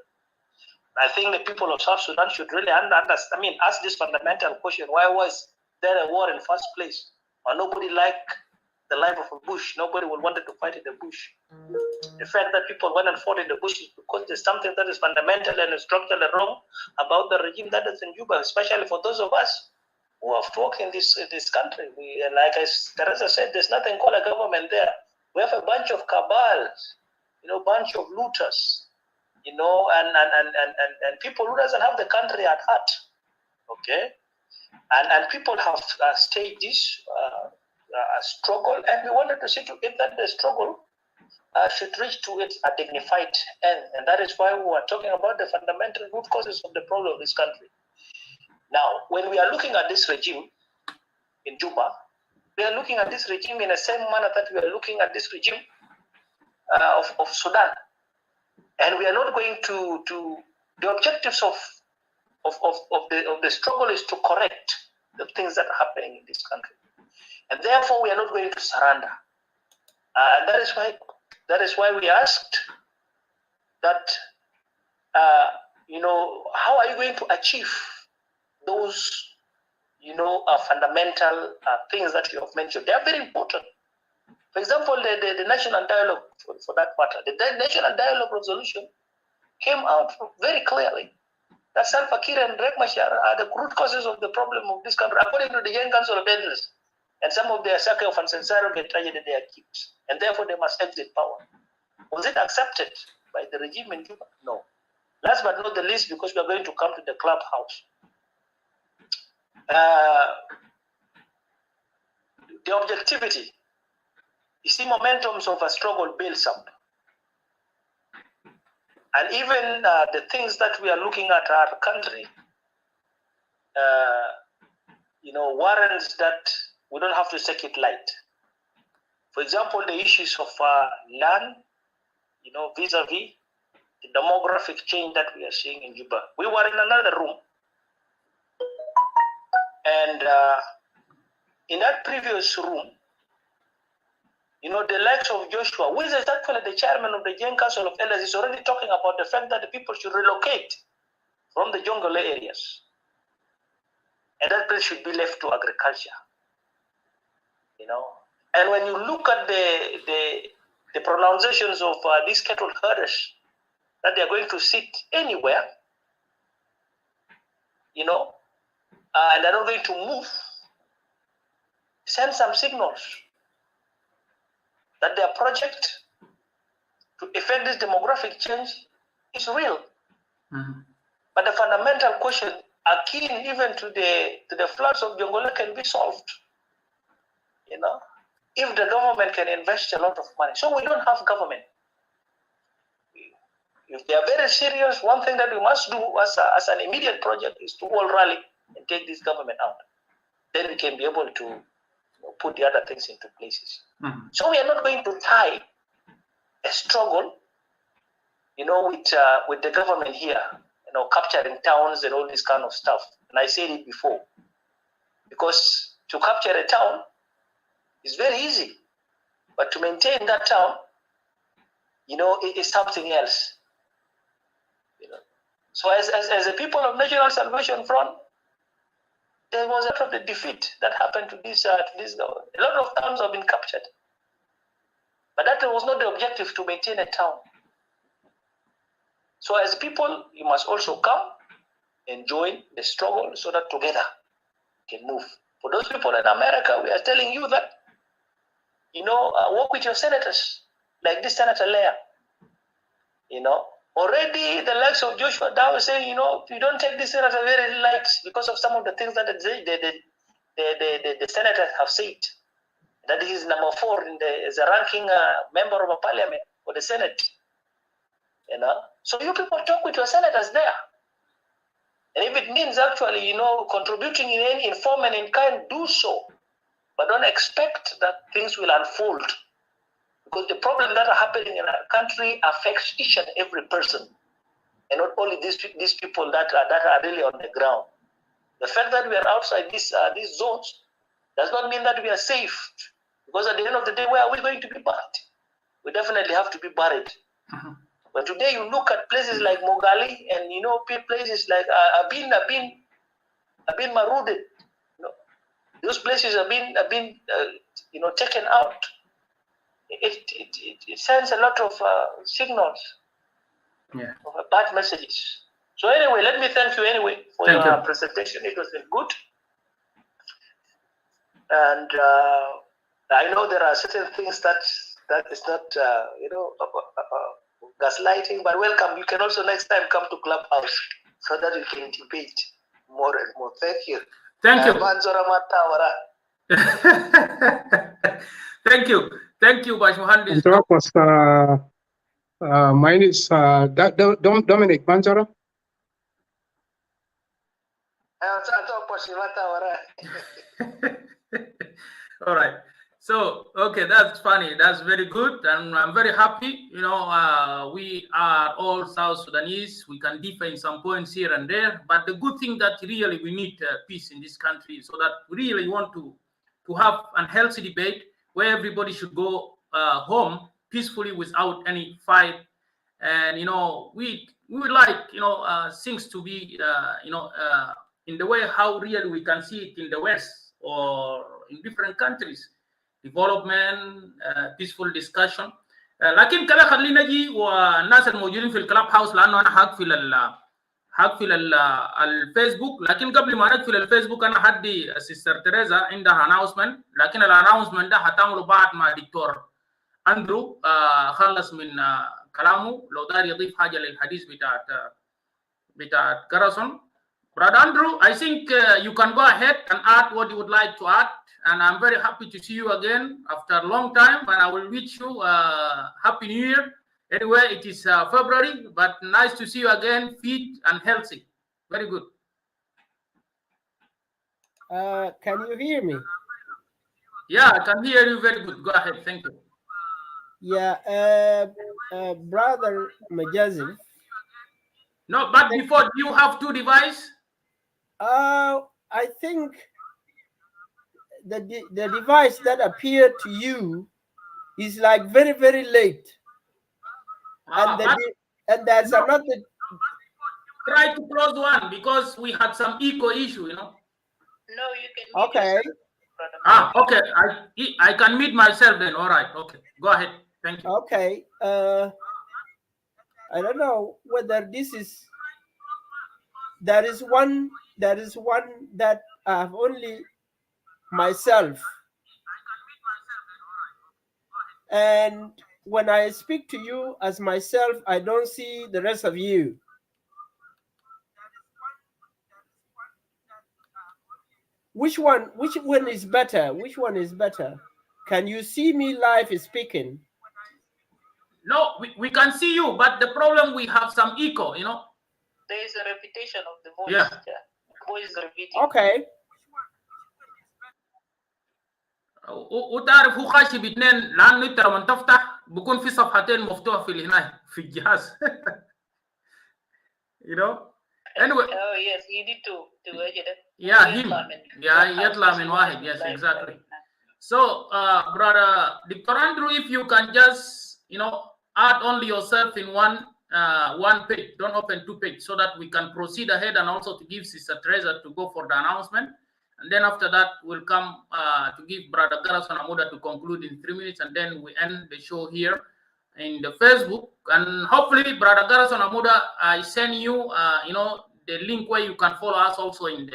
Speaker 4: I think the people of South Sudan should really ask this fundamental question: why was there a war in the first place? Or nobody liked the life of a bush. Nobody would wanted to fight in the bush. The fact that people went and fought in the bush is because there's something that is fundamental and structurally wrong about the regime that is in Juba, especially for those of us who have worked in this country. Like Teresa said, there's nothing called a government there. We have a bunch of cabals, bunch of looters, and people who doesn't have the country at heart. Okay, and people have staged this struggle, and we wanted to see to it that the struggle should reach to its a dignified end, and that is why we are talking about the fundamental root causes of the problem of this country. Now, when we are looking at this regime in Juba, we are looking at this regime in the same manner that we are looking at this regime of Sudan, and we are not going to the objectives of the struggle is to correct the things that are happening in this country, and therefore we are not going to surrender. And that is why we asked that how are you going to achieve those fundamental things that you have mentioned? They are very important. For example, the national dialogue, for that matter, the national dialogue resolution came out very clearly that Salva Kiir and Riek Machar are the root causes of the problem of this country, according to the Young Council of Elders. And some of their circle of Ansensaro get tragedy they are kept, and therefore they must exit power. Was it accepted by the regime in Cuba? No. Last but not the least, because we are going to come to the clubhouse. The objectivity, you see, momentums of a struggle builds up. And even the things that we are looking at our country, warrants that we don't have to take it light. For example, the issues of land, vis-a-vis the demographic change that we are seeing in Juba. We were in another room, and in that previous room, the likes of Joshua, who is actually the chairman of the Young Council of Elders, is already talking about the fact that the people should relocate from the jungle areas, and that place should be left to agriculture. And when you look at the pronunciations of these cattle herders, that they are going to sit anywhere, and they're not going to move, send some signals that their project to effect this demographic change is real. Mm-hmm. But the fundamental question, akin even to the floods of Jongola, can be solved. If the government can invest a lot of money. So we don't have government. If they are very serious, one thing that we must do as an immediate project is to all rally and take this government out. Then we can be able to put the other things into places. Mm-hmm. So we are not going to tie a struggle, with the government here, capturing towns and all this kind of stuff. And I said it before, because to capture a town is very easy, but to maintain that town, it is something else. So as a people of National Salvation Front, there was a lot of the defeat that happened to this government. A lot of towns have been captured, but that was not the objective, to maintain a town. So as people, you must also come and join the struggle so that together we can move. For those people in America, we are telling you that, work with your senators, like this Senator Leah. Already the likes of Joshua Dow is saying, you don't take this senator very light because of some of the things that the senators have said. That he is number 4 as a ranking member of a parliament for the Senate. So you people talk with your senators there. And if it means actually, contributing in any form and in kind, do so. But don't expect that things will unfold. Because the problems that are happening in our country affects each and every person. And not only these people that are really on the ground. The fact that we are outside these zones does not mean that we are safe. Because at the end of the day, where are we going to be burned? we definitely have to be buried. But today you look at places like Mogali and places like Abin Marudid. Those places have been taken out. It sends a lot of signals, of bad messages. So anyway, let me thank you anyway for your presentation. It was good. And I know there are certain things that is not, gaslighting, but welcome. You can also next time come to Clubhouse so that we can debate more and more. Thank you.
Speaker 2: Thank you. Thank you. Thank you, Bashmuhandis.
Speaker 3: Mine is Dominic Banjara.
Speaker 2: All right. So, okay, that's funny. That's very good. And I'm very happy. We are all South Sudanese. We can differ in some points here and there. But the good thing that really we need peace in this country, so that we really want to have a healthy debate where everybody should go home peacefully without any fight. And, we would like, things to be, in the way how really we can see it in the West or in different countries. Development, peaceful discussion. لكن كده خلينا نجي والناس الموجودين في الكلاب هاوس لانه انا هقفل الفيسبوك. لكن قبل ما نقفل الفيسبوك انا هدي سيستر تريزا عندها اناونسمنت، لكن الاناونسمنت ده هتعمله بعد ما دكتور اندرو خلص من كلامه. لو دار يضيف حاجه للحديث بتاعت جيرسون. Brother Andrew, I think you can go ahead and add what you would like to add. And I'm very happy to see you again after a long time. And I will wish you Happy New Year. Anyway, it is February, but nice to see you again, fit and healthy. Very good.
Speaker 7: Can you hear me?
Speaker 2: Yeah, I can hear you very good. Go ahead. Thank you.
Speaker 7: Yeah, Brother Majazif.
Speaker 2: No, but before, do you have two devices?
Speaker 7: I think the device that appeared to you is like very, very late. And there's another.
Speaker 2: Try to close one because we had some echo issue,
Speaker 6: No, you can.
Speaker 7: Okay.
Speaker 2: Okay. I can mute myself then. All right. Okay. Go ahead. Thank you.
Speaker 7: Okay. I don't know whether this is. There is one that I have only myself. And when I speak to you as myself, I don't see the rest of you. Which one is better? Which one is better? Can you see me live speaking?
Speaker 2: No, we can see you, but the problem we have some echo,
Speaker 6: There is a repetition of the voice.
Speaker 2: Yeah.
Speaker 6: Voice repeating.
Speaker 7: Okay.
Speaker 2: وتعرف هو خاشي باثنين لانه انت لما تفتح بكون في صفحتين مفتوحه في هنا في الجهاز. Anyway.
Speaker 6: Oh yes, you need to
Speaker 2: Yeah, him. Yeah, يطلع من واحد. Yes, exactly. So, brother Dr. Andrew, if you can just add only yourself in one page, don't open two pages, so that we can proceed ahead and also to give Sister Teresa to go for the announcement. And then after that, we'll come to give Brother Gerison Amuda to conclude in 3 minutes, and then we end the show here in the Facebook. And hopefully, Brother Gerison Amuda, I send you, the link where you can follow us also in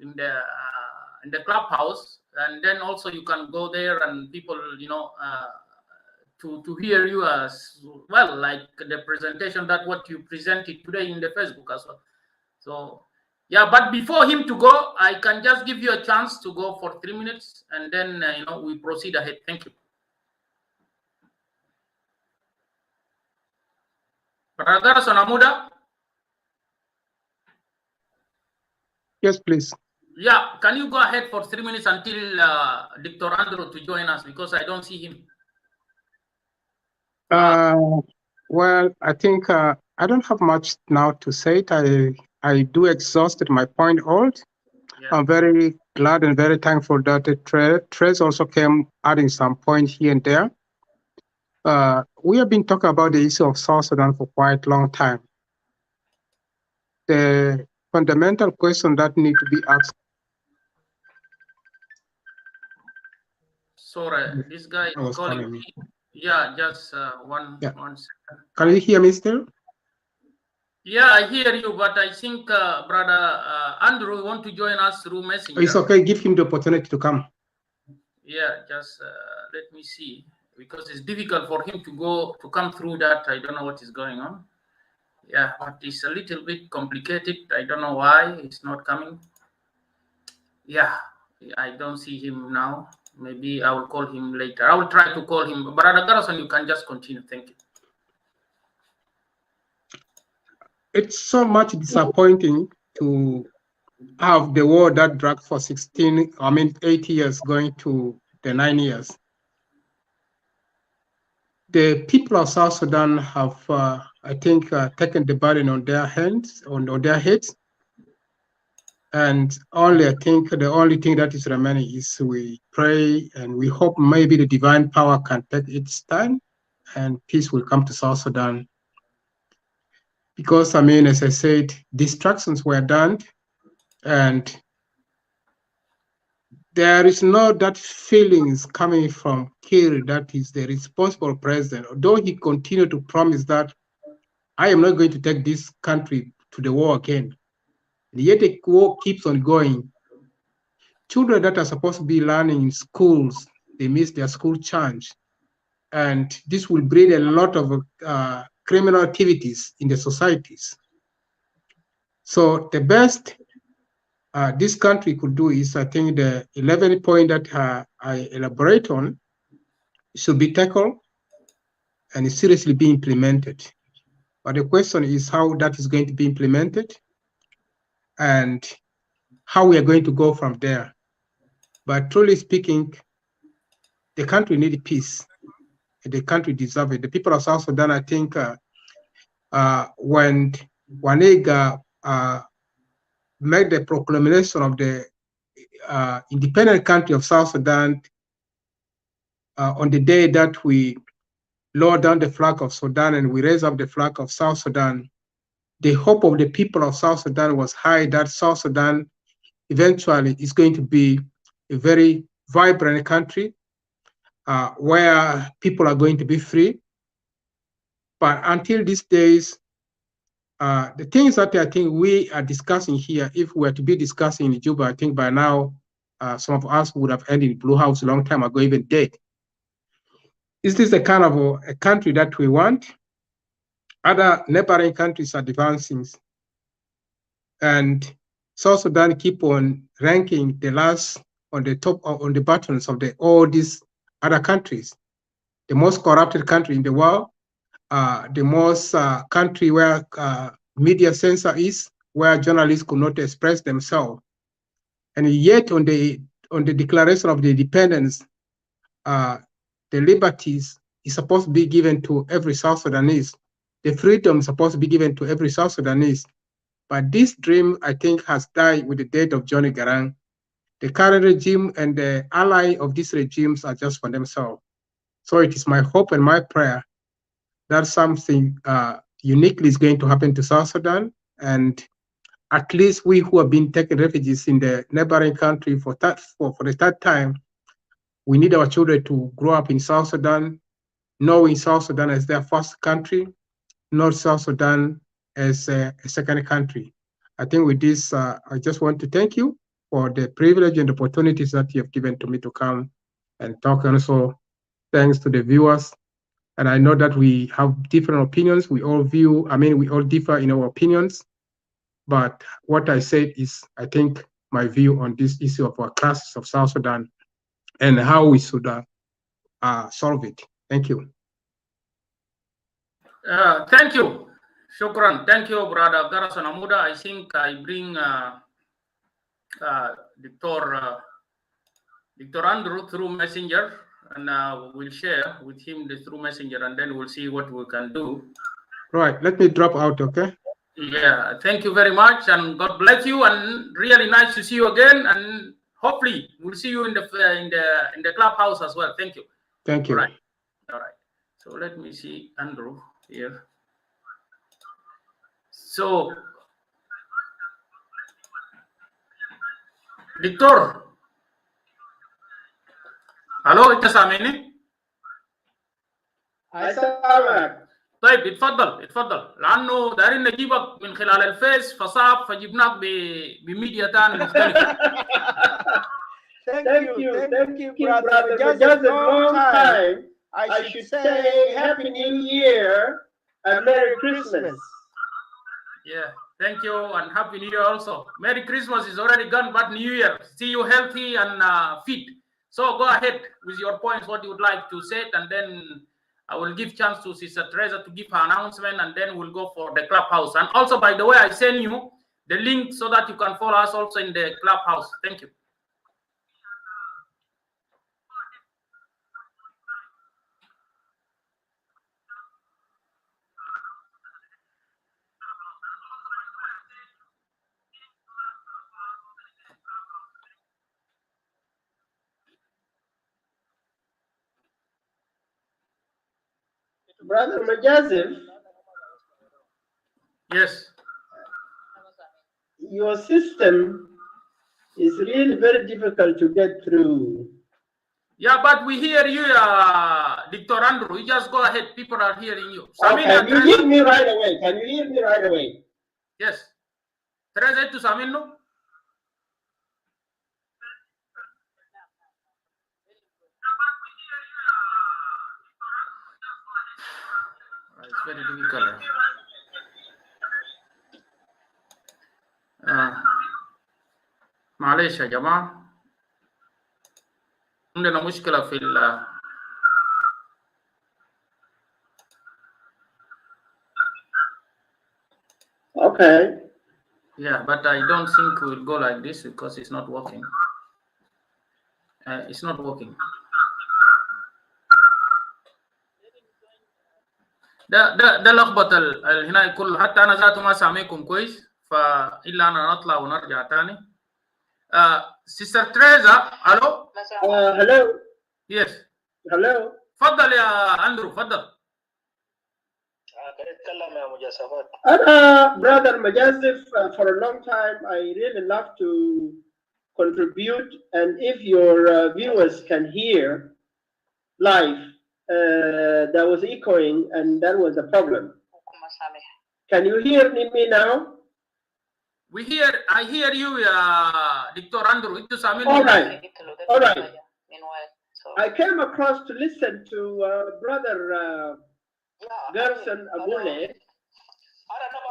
Speaker 2: the clubhouse, and then also you can go there and people, to hear you as well, like the presentation that what you presented today in the Facebook as well. So. Yeah, but before him to go, I can just give you a chance to go for 3 minutes, and then we proceed ahead. Thank you. Brother Gerison Amuda.
Speaker 3: Yes, please.
Speaker 2: Yeah, can you go ahead for 3 minutes until Dr. Andrew to join us, because I don't see him.
Speaker 3: Well, I think I don't have much now to say. I do exhausted my point all. Yeah. I'm very glad and very thankful that Tres also came adding some point here and there. We have been talking about the issue of South Sudan for quite a long time. The fundamental question that need to be asked.
Speaker 2: Sorry, this guy is calling me. Yeah, just one second.
Speaker 3: Can you hear me still?
Speaker 2: Yeah, I hear you, but I think brother Andrew want to join us through Messenger.
Speaker 3: It's okay. Give him the opportunity to come.
Speaker 2: Yeah, just let me see, because it's difficult for him to come through that. I don't know what is going on. Yeah, but it's a little bit complicated. I don't know why it's not coming. Yeah, I don't see him now. Maybe I will call him later. I will try to call him. Brother Gerison, you can just continue. Thank you.
Speaker 3: It's so much disappointing to have the war that dragged for 8 years going to the 9 years. The people of South Sudan have, I think, taken the burden on their hands, on their heads. And I think the only thing that is remaining is we pray and we hope maybe the divine power can take its stand and peace will come to South Sudan. Because, as I said, distractions were done and there is no that feelings coming from Kir that is the responsible president, although he continued to promise that I am not going to take this country to the war again. And yet the war keeps on going. Children that are supposed to be learning in schools, they miss their school chance. And this will breed a lot of criminal activities in the societies. So the best this country could do is, I think, the 11 point that I elaborate on should be tackled and seriously be implemented. But the question is how that is going to be implemented and how we are going to go from there. But truly speaking, the country needs peace. The country deserves it. The people of South Sudan, I think, when Wanega made the proclamation of the independent country of South Sudan on the day that we lowered down the flag of Sudan and we raised up the flag of South Sudan, the hope of the people of South Sudan was high that South Sudan eventually is going to be a very vibrant country where people are going to be free. But until these days, the things that I think we are discussing here, if we were to be discussing in Juba, I think by now some of us would have ended in Blue House a long time ago, even dead. Is this the kind of a country that we want? Other neighboring countries are advancing, and South Sudan keep on ranking the last on the top on the buttons of all these other countries. The most corrupted country in the world, the most country where media censor is, where journalists could not express themselves, and yet on the Declaration of the Independence, the liberties is supposed to be given to every South Sudanese. The freedom is supposed to be given to every South Sudanese. But this dream, I think, has died with the death of Johnny Garang. The current regime and the ally of these regimes are just for themselves. So it is my hope and my prayer that something uniquely is going to happen to South Sudan. And at least we who have been taking refugees in the neighboring country for the third time, we need our children to grow up in South Sudan, knowing South Sudan as their first country, not South Sudan as a second country. I think with this, I just want to thank you for the privilege and opportunities that you have given to me to come and talk. And also thanks to the viewers. And I know that we have different opinions. We all differ in our opinions. But what I said is, I think, my view on this issue of our crisis of South Sudan and how we should solve it. Thank you.
Speaker 2: Thank you. Shukran. Thank you, Brother Gerison Amuda. I think I bring Dr. Andrew through Messenger, and we'll share with him through Messenger, and then we'll see what we can do.
Speaker 3: Right. Let me drop out, okay?
Speaker 2: Yeah. Thank you very much, and God bless you, and really nice to see you again, and hopefully we'll see you in the clubhouse as well. Thank you.
Speaker 3: Thank you.
Speaker 2: All right. So let me see Andrew here. So, دكتور الو انت سامعني؟
Speaker 7: سامعك.
Speaker 2: طيب اتفضل لانه دايرين نجيبك من خلال الفيس فصعب فجبناك بميديا ثاني مختلفه.
Speaker 7: Thank you, brother. Just a long time. I should say Happy New Year and Merry Christmas.
Speaker 2: Yeah, thank you and Happy New Year also. Merry Christmas is already gone, but New Year. See you healthy and fit. So go ahead with your points, what you would like to say, and then I will give chance to Sister Teresa to give her announcement, and then we'll go for the clubhouse. And also, by the way, I send you the link so that you can follow us also in the clubhouse. Thank you.
Speaker 7: Brother Majazif.
Speaker 2: Yes.
Speaker 7: Your system is really very difficult to get through.
Speaker 2: Yeah, but we hear you, Dr. Andrew. You just go ahead. People are hearing you.
Speaker 7: Can you hear me right away?
Speaker 2: Yes. Teresa, to Samino? It's very difficult. معلش يا جماعة عندنا مشكلة في
Speaker 7: Okay.
Speaker 2: Yeah, but I don't think we'll go like this because it's not working. It's not working. ده لخبط هنا كله حتى أنا ذاته ما سامعكم كويس فإلا أنا نطلع ونرجع تاني. Sister Teresa, hello?
Speaker 7: Hello.
Speaker 2: Yes.
Speaker 7: Hello.
Speaker 2: تفضل يا أندرو تفضل.
Speaker 7: Brother Majazif, for a long time, I really love to contribute, and if your viewers can hear live, that was echoing, and that was a problem. Can you hear me now?
Speaker 2: I hear you, Dr. Andrew.
Speaker 7: All right. I came across to listen to Brother Gerison Amuda,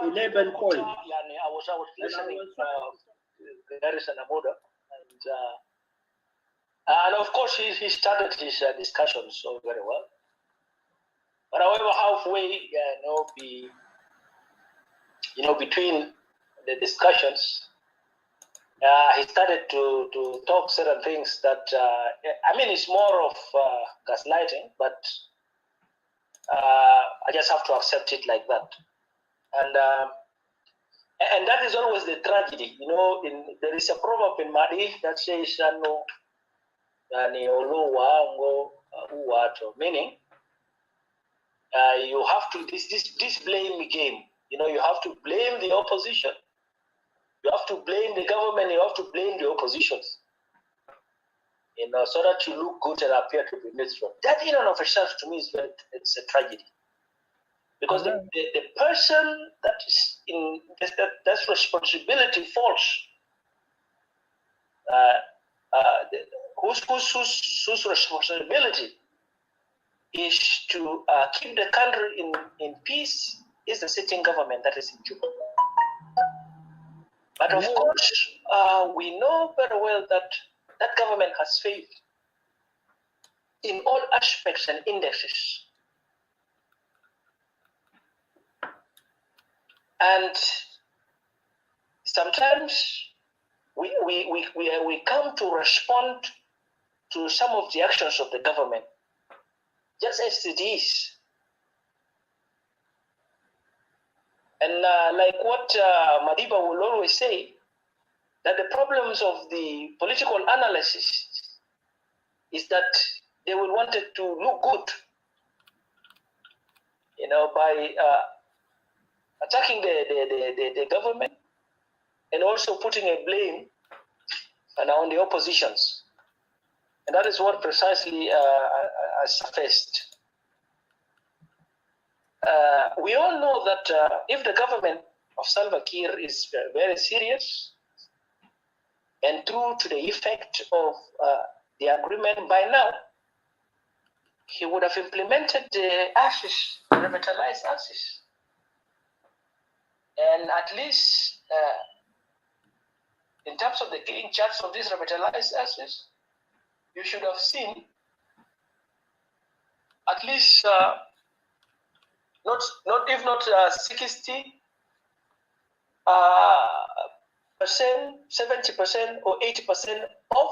Speaker 7: 11 points.
Speaker 4: I was listening to Gerison Amuda, and of course he started his discussion so very well. But however, halfway, between the discussions, he started to talk certain things that it's more of gaslighting, but I just have to accept it like that. And that is always the tragedy, there is a proverb in Madi that says, meaning you have to this blame game. You have to blame the opposition. You have to blame the government. You have to blame the oppositions. So that you look good and appear to be neutral. That in and of itself, to me, it's a tragedy. Because the person that is in that responsibility falls. Whose responsibility is to keep the country in peace is the sitting government that is in Juba. But of course, we know very well that that government has failed in all aspects and indexes. And sometimes we come to respond to some of the actions of the government just as it is. And like what Madiba will always say, that the problems of the political analysis is that they will want it to look good. by attacking the government and also putting a blame on the oppositions. And that is what precisely has surfaced. We all know that if the government of Salva Kiir is very serious and true to the effect of the agreement by now, he would have implemented the ASIS, revitalized ASIS. And at least in terms of the clean charts of this revitalized ASIS, you should have seen at least if not 60% 70% or 80% of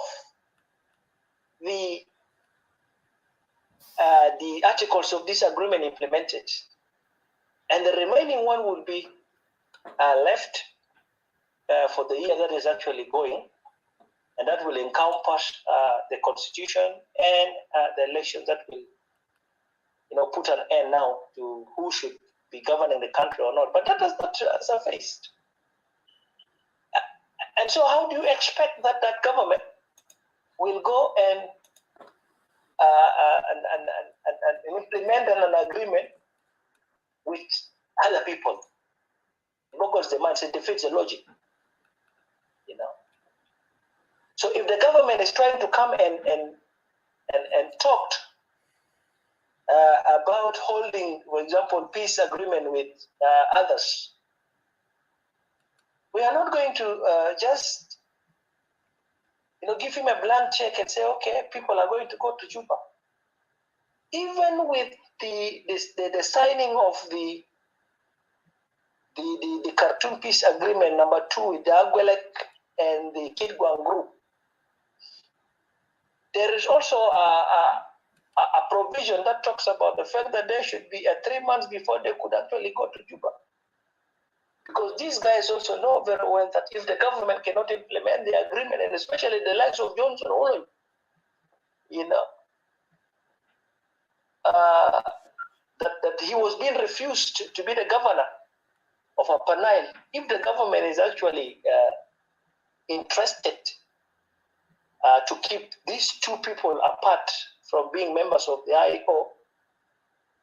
Speaker 4: the articles of this agreement implemented, and the remaining one will be left for the year that is actually going, and that will encompass the constitution and the elections that will put an end now to who should be governing the country or not. But that has not surfaced. And so how do you expect that that government will go and implement an agreement with other people? Because the mindset defeats the logic. So if the government is trying to come and talk about holding, for example, peace agreement with others, we are not going to just give him a blank check and say, okay, people are going to go to Juba. Even with the signing of the Khartoum peace agreement #2 with the Agwelek and the Kidguang group, there is also a provision that talks about the fact that there should be 3 months before they could actually go to Juba. Because these guys also know very well that if the government cannot implement the agreement, and especially the likes of Johnson Oloi, that he was being refused to be the governor of Upper Nile. If the government is actually interested to keep these two people apart from being members of the IO,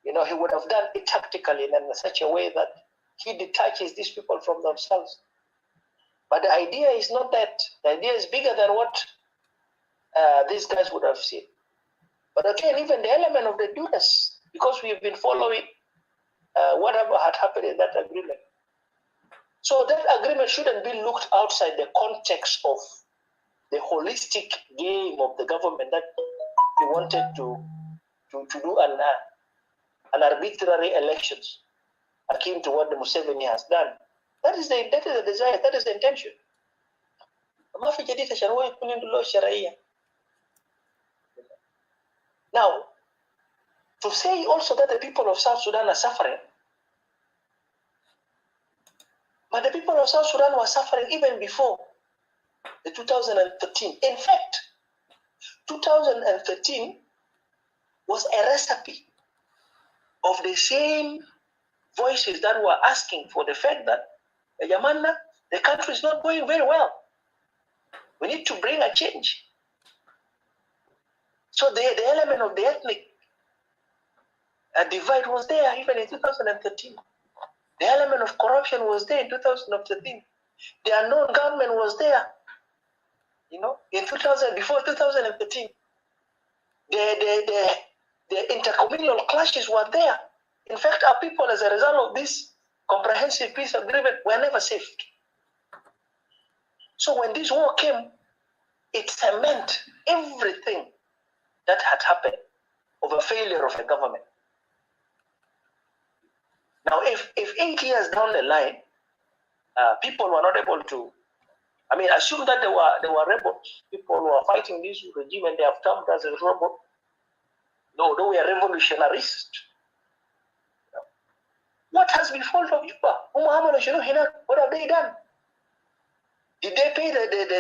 Speaker 4: he would have done it tactically and in such a way that he detaches these people from themselves. But the idea is not that. The idea is bigger than what these guys would have seen. But again, even the element of the dueness, because we've been following whatever had happened in that agreement. So that agreement shouldn't be looked outside the context of the holistic game of the government that he wanted to do an arbitrary elections akin to what the Museveni has done. That is the desire, that is the intention. Now, to say also that the people of South Sudan are suffering, but the people of South Sudan were suffering even before the 2013. In fact, 2013 was a recipe of the same voices that were asking for the fact that the country is not going very well. We need to bring a change. So the element of the ethnic divide was there even in 2013. The element of corruption was there in 2013. The unknown government was there, in 2000, before 2013. The intercommunal clashes were there. In fact, our people, as a result of this comprehensive peace agreement, were never saved. So when this war came, it cemented everything that had happened of a failure of a government. Now, if 8 years down the line, people were not able to, assume that they were rebels, people who are fighting this regime and they have termed as a rebel, no, they were revolutionaries. What has been fault of Juba? What have they done? Did they pay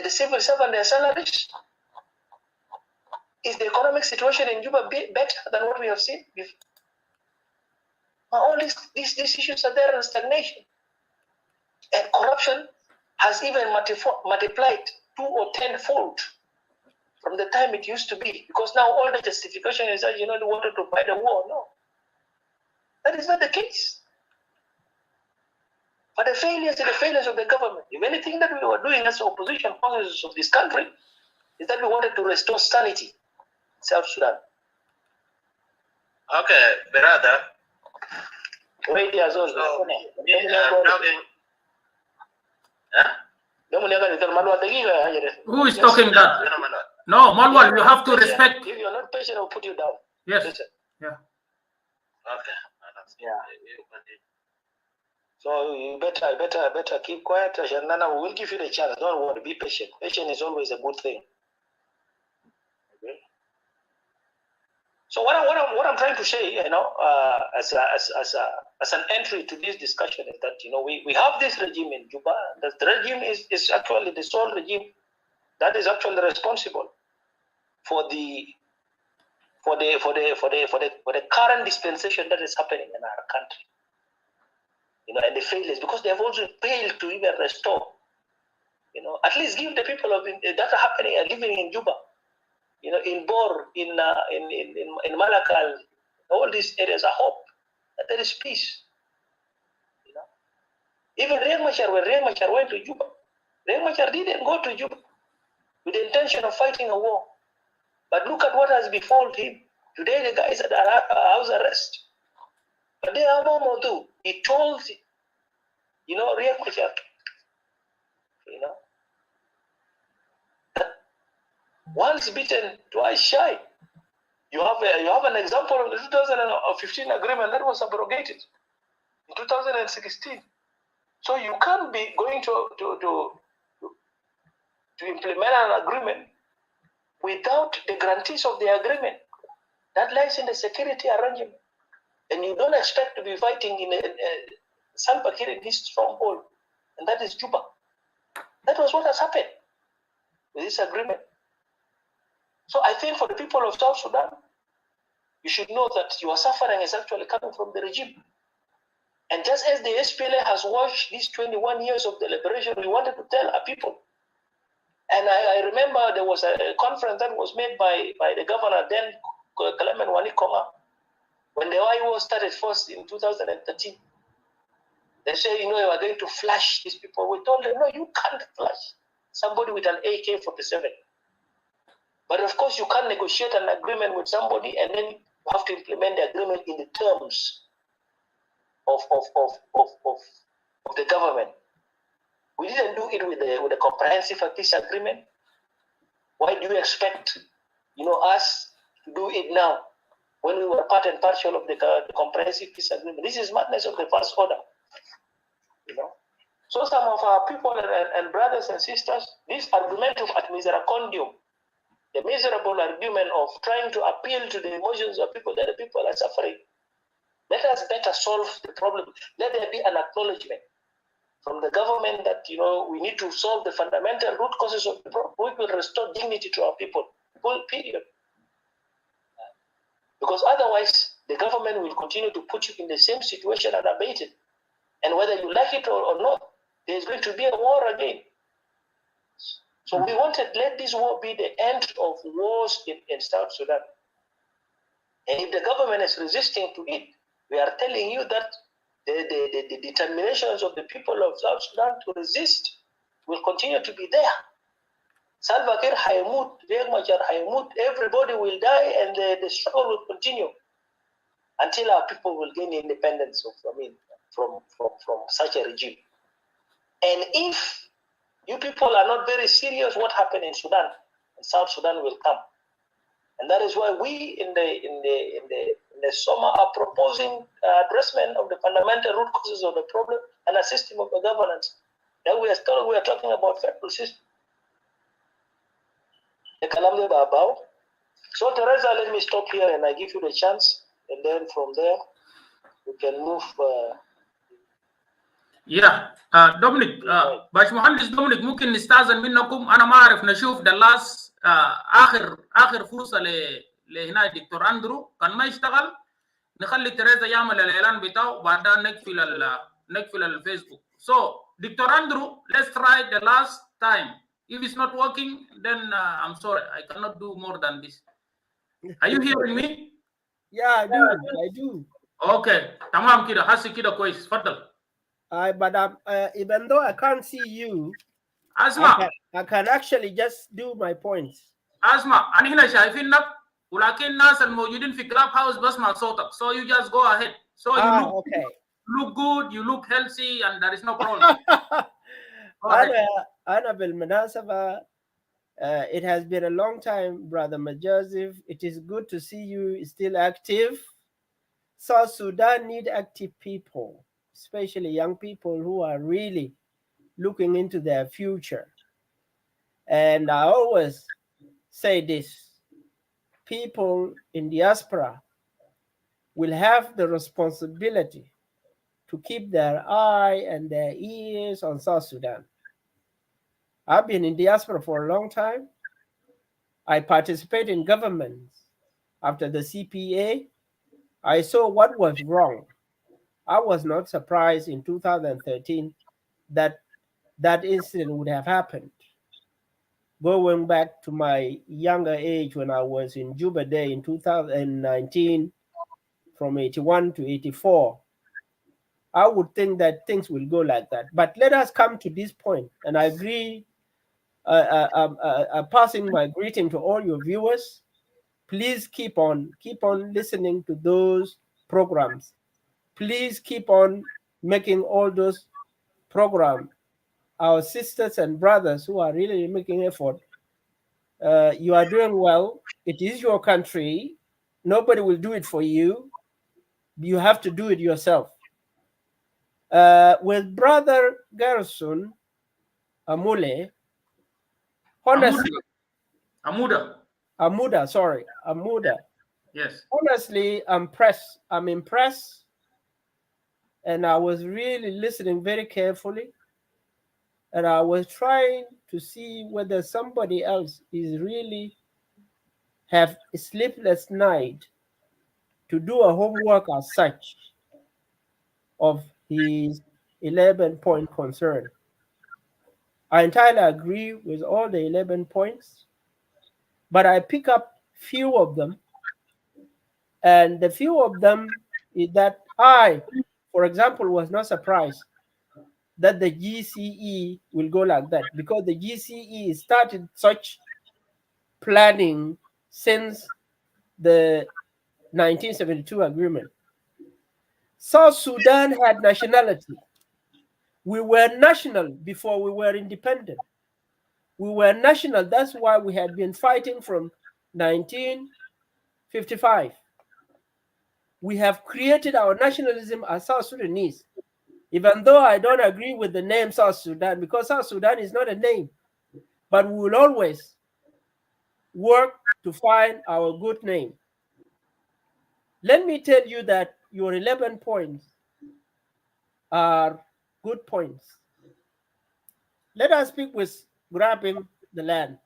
Speaker 4: the civil servant their salaries? Is the economic situation in Juba better than what we have seen before? All these issues are there in stagnation. And corruption has even multiplied 2 or 10-fold from the time it used to be. Because now all the justification is that, they wanted to fight a war. No. That is not the case. But the failures are the failures of the government. If anything that we were doing as opposition forces of this country is that we wanted to restore sanity in South Sudan.
Speaker 5: Okay, brother.
Speaker 4: Wait years old.
Speaker 2: Who is talking that? No, Malwal, you have to respect.
Speaker 4: If you're not patient, I'll put you down.
Speaker 2: Yes.
Speaker 4: Listen.
Speaker 2: Yeah.
Speaker 5: Okay.
Speaker 4: Yeah. So you better keep quiet. Shanana, we will give you the chance. Don't worry. Be patient. Patience is always a good thing. Okay. So what I'm trying to say, as an entry to this discussion is that we have this regime in Juba. The regime is actually the sole regime that is actually responsible for the current dispensation that is happening in our country. And the failures, because they have also failed to even restore. At least give the people of that are happening and living in Juba. In Bor, in Malakal, all these areas are hope that there is peace. Even when Riek Machar went to Juba, Riek Machar didn't go to Juba with the intention of fighting a war. But look at what has befallen him. Today the guy is at house arrest. But they are no more do. He told Riek Machar, once bitten, twice shy. You have an example of the 2015 agreement that was abrogated in 2016. So you can't be going to implement an agreement without the guarantees of the agreement. That lies in the security arrangement. And you don't expect to be fighting in Salva Kiir in this stronghold, and that is Juba. That was what has happened with this agreement. So I think for the people of South Sudan, you should know that your suffering is actually coming from the regime. And just as the SPLA has watched these 21 years of deliberation, we wanted to tell our people. And I remember there was a conference that was made by the governor then, Clement Wanikonga, when the OI war started first in 2013. They said, you are going to flash these people. We told them, no, you can't flash somebody with an AK-47. But of course, you can't negotiate an agreement with somebody and then you have to implement the agreement in the terms of the government. We didn't do it with the comprehensive peace agreement. Why do you expect, us to do it now when we were part and parcel of the comprehensive peace agreement? This is madness of the first order. So some of our people and brothers and sisters, this argument of ad misericordium, the miserable argument of trying to appeal to the emotions of people that the people are suffering, let us better solve the problem. Let there be an acknowledgement from the government that we need to solve the fundamental root causes of the problem. We will restore dignity to our people. Period. Because otherwise, the government will continue to put you in the same situation unabated. And whether you like it or not, there's going to be a war again. So we wanted, let this war be the end of wars in South Sudan. And if the government is resisting to it, we are telling you that the determinations of the people of South Sudan to resist will continue to be there. Salva Kiir Hayamut, Riek Machar Hayamut, everybody will die and the struggle will continue until our people will gain independence from such a regime. And if you people are not very serious, what happened in Sudan, and South Sudan will come. And that is why we in the summer are proposing addressment of the fundamental root causes of the problem and a system of governance. Then we are talking about federal system. So Teresa, let me stop here and I give you the chance, and then from there we can move.
Speaker 2: دومينيك باشمهندس دومينيك ممكن نستاذن منكم. انا ما اعرف نشوف دلاس اخر فرصه لهنا دكتور اندرو كان ما يشتغل نخلي تريزا يعمل الاعلان بتاعه وبعدها نقفل الفيسبوك. So Dr. Andrew, let's try the last time. If it's not working, then I'm sorry, I cannot do more than this. Are you hearing me?
Speaker 8: Yeah, I do. I do.
Speaker 2: Okay, tamam kida, hasi kida كويس. تفضل.
Speaker 8: But even though I can't see you,
Speaker 2: اسمع
Speaker 8: I can actually just do my points.
Speaker 2: اسمع انا هنا شايفينك ولكن الناس الموجودين في كلاب هاوس بسمع صوتك. So you just go ahead. So you look good, you look healthy, and there is no problem.
Speaker 8: أنا بالمناسبة, it has been a long time, Brother Majazif. It is good to see you still active. South Sudan need active people, especially young people who are really looking into their future. And I always say this, people in diaspora will have the responsibility to keep their eye and their ears on South Sudan. I've been in diaspora for a long time. I participate in governments. After the CPA, I saw what was wrong. I was not surprised in 2013 that that incident would have happened. Going back to my younger age when I was in Juba Day in 2019, from 81 to 84, I would think that things will go like that. But let us come to this point, and I agree, passing my greeting to all your viewers. Please keep on listening to those programs. Please keep on making all those programs. Our sisters and brothers who are really making effort, you are doing well. It is your country. Nobody will do it for you. You have to do it yourself. With Brother Gerison Amuda, honestly, Amuda.
Speaker 2: Yes.
Speaker 8: Honestly, I'm impressed, and I was really listening very carefully, and I was trying to see whether somebody else is really have a sleepless night to do a homework as such of his 11-point concern. I entirely agree with all the 11 points, but I pick up few of them, and the few of them is that I, for example, was not surprised that the GCE will go like that, because the GCE started such planning since the 1972 agreement. South Sudan had nationality. We were national before we were independent. We were national. That's why we had been fighting from 1955. We have created our nationalism as South Sudanese, even though I don't agree with the name South Sudan, because South Sudan is not a name, but we will always work to find our good name. Let me tell you that your 11 points are good points. Let us speak with grabbing the land.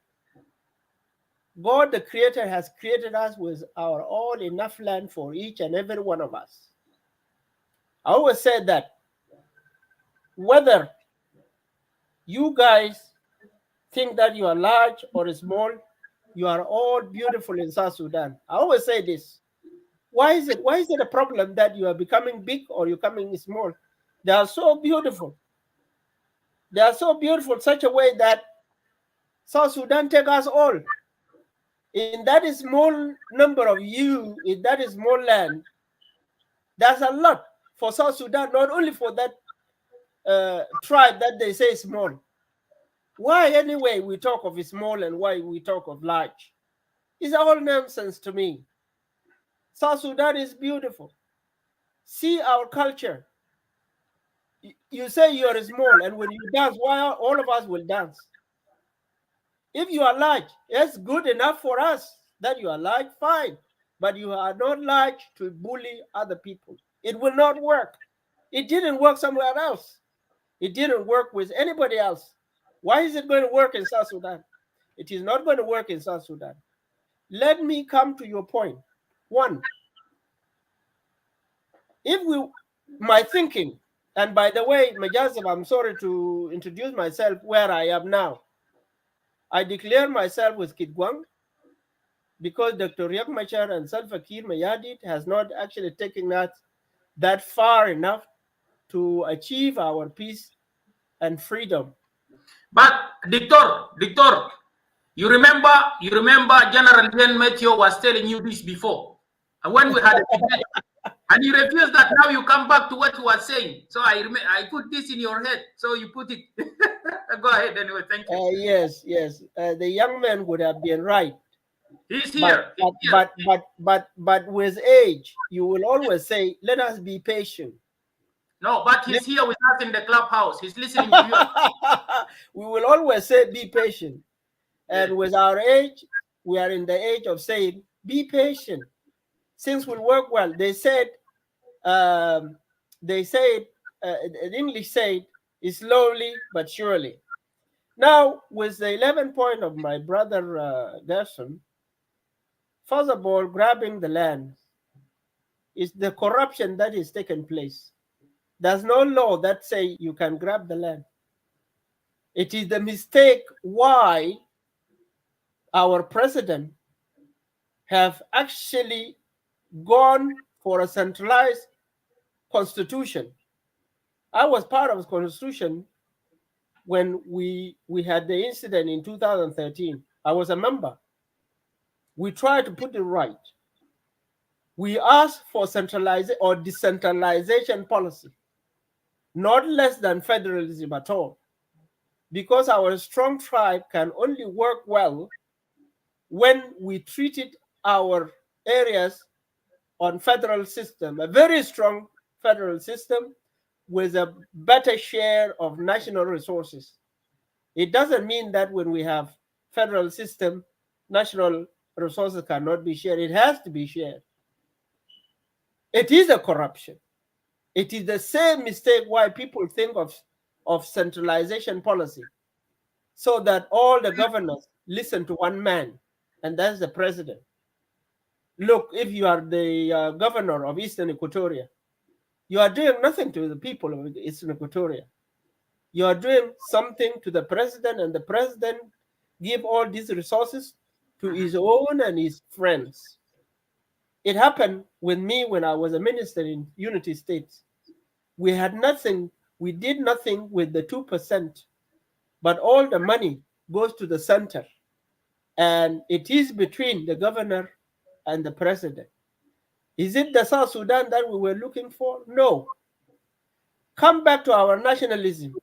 Speaker 8: God, the Creator, has created us with our all enough land for each and every one of us. I always said that whether you guys think that you are large or small, you are all beautiful in South Sudan. I always say this. Why is it a problem that you are becoming big or you're becoming small? They are so beautiful. They are so beautiful in such a way that South Sudan take us all. In that small number of you, in that small land, there's a lot for South Sudan, not only for that tribe that they say small. Why anyway we talk of small and why we talk of large? It's all nonsense to me. South Sudan is beautiful. See our culture. You say you are small, and when you dance, why all of us will dance? If you are large, it's good enough for us that you are large, fine. But you are not large to bully other people. It will not work. It didn't work somewhere else. It didn't work with anybody else. Why is it going to work in South Sudan? It is not going to work in South Sudan. Let me come to your point. One, my thinking, and by the way, Majazif, I'm sorry to introduce myself where I am now. I declare myself with Kitgwang because Dr. Riek Machar and Salva Kiir Mayardit has not actually taken us that far enough to achieve our peace and freedom.
Speaker 2: But Dictor, you remember General Jen Meteo was telling you this before, and when we had a debate, and you refused that. Now you come back to what he was saying. So I put this in your head, so you put it. Go ahead anyway. Thank you.
Speaker 8: Yes. The young man would have been right.
Speaker 2: He's here.
Speaker 8: But with age, you will always say, "Let us be patient."
Speaker 2: No, but he's here with us in the clubhouse. He's listening to you.
Speaker 8: We will always say, "Be patient." And with our age, we are in the age of saying, "Be patient." Things will work well. They said, in English said, slowly but surely. Now, with the 11 point of my brother Gerson, first of all, grabbing the land is the corruption that is taking place. There's no law that say you can grab the land. It is the mistake why our president have actually gone for a centralized constitution. I was part of the constitution when we had the incident in 2013. I was a member. We tried to put it right. We asked for centralization or decentralization policy, not less than federalism at all, because our strong tribe can only work well when we treated our areas on federal system, a very strong federal system with a better share of national resources. It doesn't mean that when we have federal system, national resources cannot be shared. It has to be shared. It is a corruption. It is the same mistake why people think of centralization policy, so that all the governors listen to one man, and that's the president. Look, if you are the governor of Eastern Equatoria, you are doing nothing to the people of Eastern Equatoria. You are doing something to the president, and the president give all these resources to his own and his friends. It happened with me when I was a minister in Unity States. We had nothing, we did nothing with the 2%, but all the money goes to the center. And it is between the governor and the president. Is it the South Sudan that we were looking for? No. Come back to our nationalism.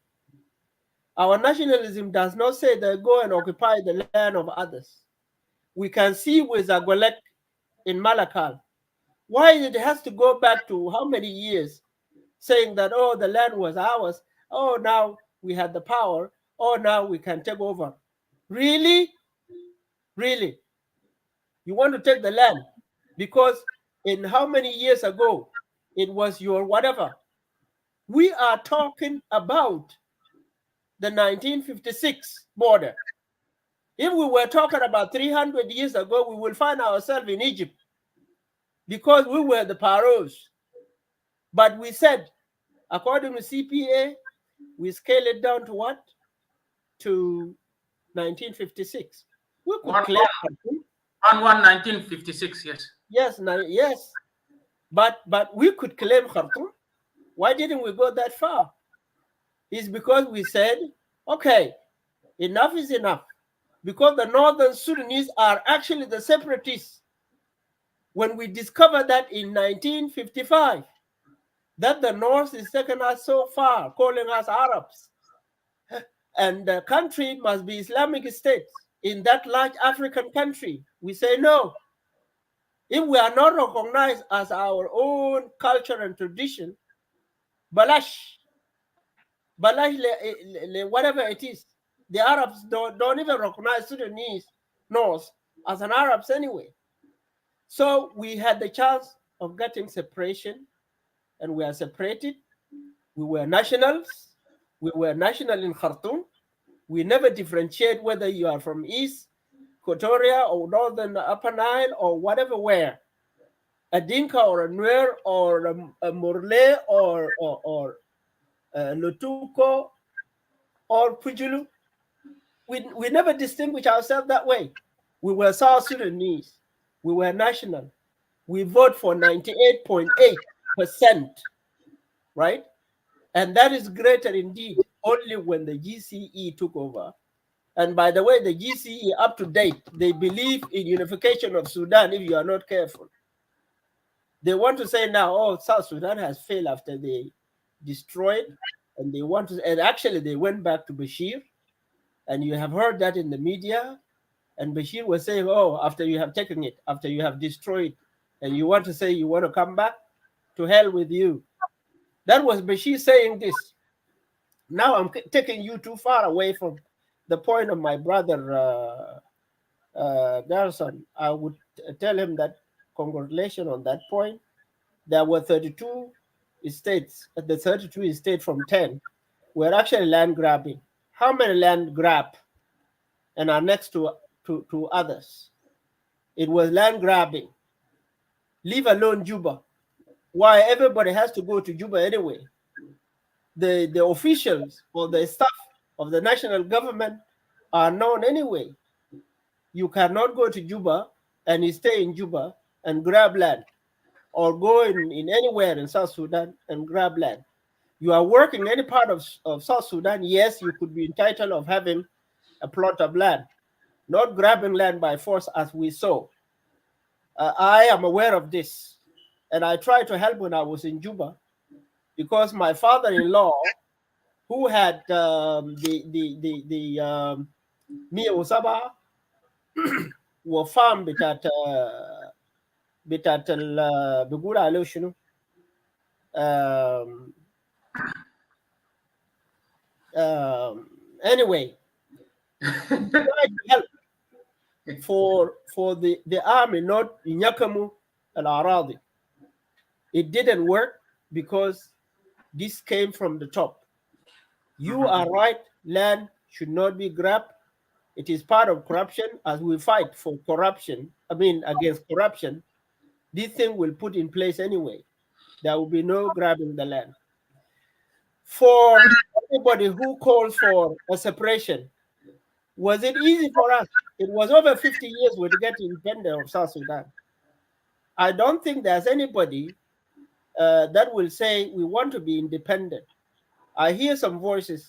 Speaker 8: Our nationalism does not say they go and occupy the land of others. We can see with Agwelek in Malakal. Why it has to go back to how many years saying that, oh, the land was ours. Oh, now we had the power. Oh, now we can take over. Really? Really? You want to take the land? Because in how many years ago it was your whatever. We are talking about the 1956 border. If we were talking about 300 years ago, we will find ourselves in Egypt because we were the pharaohs. But we said, according to CPA, we scale it down to what? To 1956. We could claim
Speaker 2: 1956, yes.
Speaker 8: Yes, yes. But we could claim Khartoum. Why didn't we go that far? It's because we said, okay, enough is enough. Because the Northern Sudanese are actually the separatists. When we discovered that in 1955, that the North is taking us so far, calling us Arabs, and the country must be Islamic State in that large African country, we say no. If we are not recognized as our own culture and tradition, balash, whatever it is, the Arabs don't even recognize Sudanese North as an Arabs anyway. So we had the chance of getting separation, and we are separated. We were nationals. We were national in Khartoum. We never differentiate whether you are from East Equatoria or Northern Upper Nile or whatever where. a Dinka or a Nuer or a Murle or Lutuko or Pujulu. We never distinguish ourselves that way. We were South Sudanese. We were national. We vote for 98.8%, right? And that is greater indeed only when the GCE took over. And by the way, the GCE up to date, they believe in unification of Sudan if you are not careful. They want to say now, oh, South Sudan has failed after they destroyed, and they want to, and actually they went back to Bashir, and you have heard that in the media, and Bashir was saying, oh, after you have taken it, after you have destroyed, and you want to say you want to come back, to hell with you. That was Bashir saying this. Now I'm taking you too far away from the point of my brother Gerison. I would tell him that congratulations on that point. There were 32 states, the 32 states from 10 were actually land grabbing. How many land grab and are next to others? It was land grabbing. Leave alone Juba. Why everybody has to go to Juba anyway? The officials or the staff of the national government are known anyway. You cannot go to Juba and stay in Juba and grab land, or go in anywhere in South Sudan and grab land. You are working any part of South Sudan, yes, you could be entitled of having a plot of land, not grabbing land by force as we saw. I am aware of this, and I tried to help when I was in Juba, because my father-in-law, who had Mia Usaba, were farm bitat bigura alo shunu anyway, tried to help for the army not Nyakamu al Aradi. It didn't work because this came from the top. You are right, land should not be grabbed. It is part of corruption. As we fight for corruption, against corruption, this thing will put in place anyway. There will be no grabbing the land. For anybody who calls for a separation, was it easy for us? It was over 50 years to get independent of South Sudan. I don't think there's anybody that will say we want to be independent. I hear some voices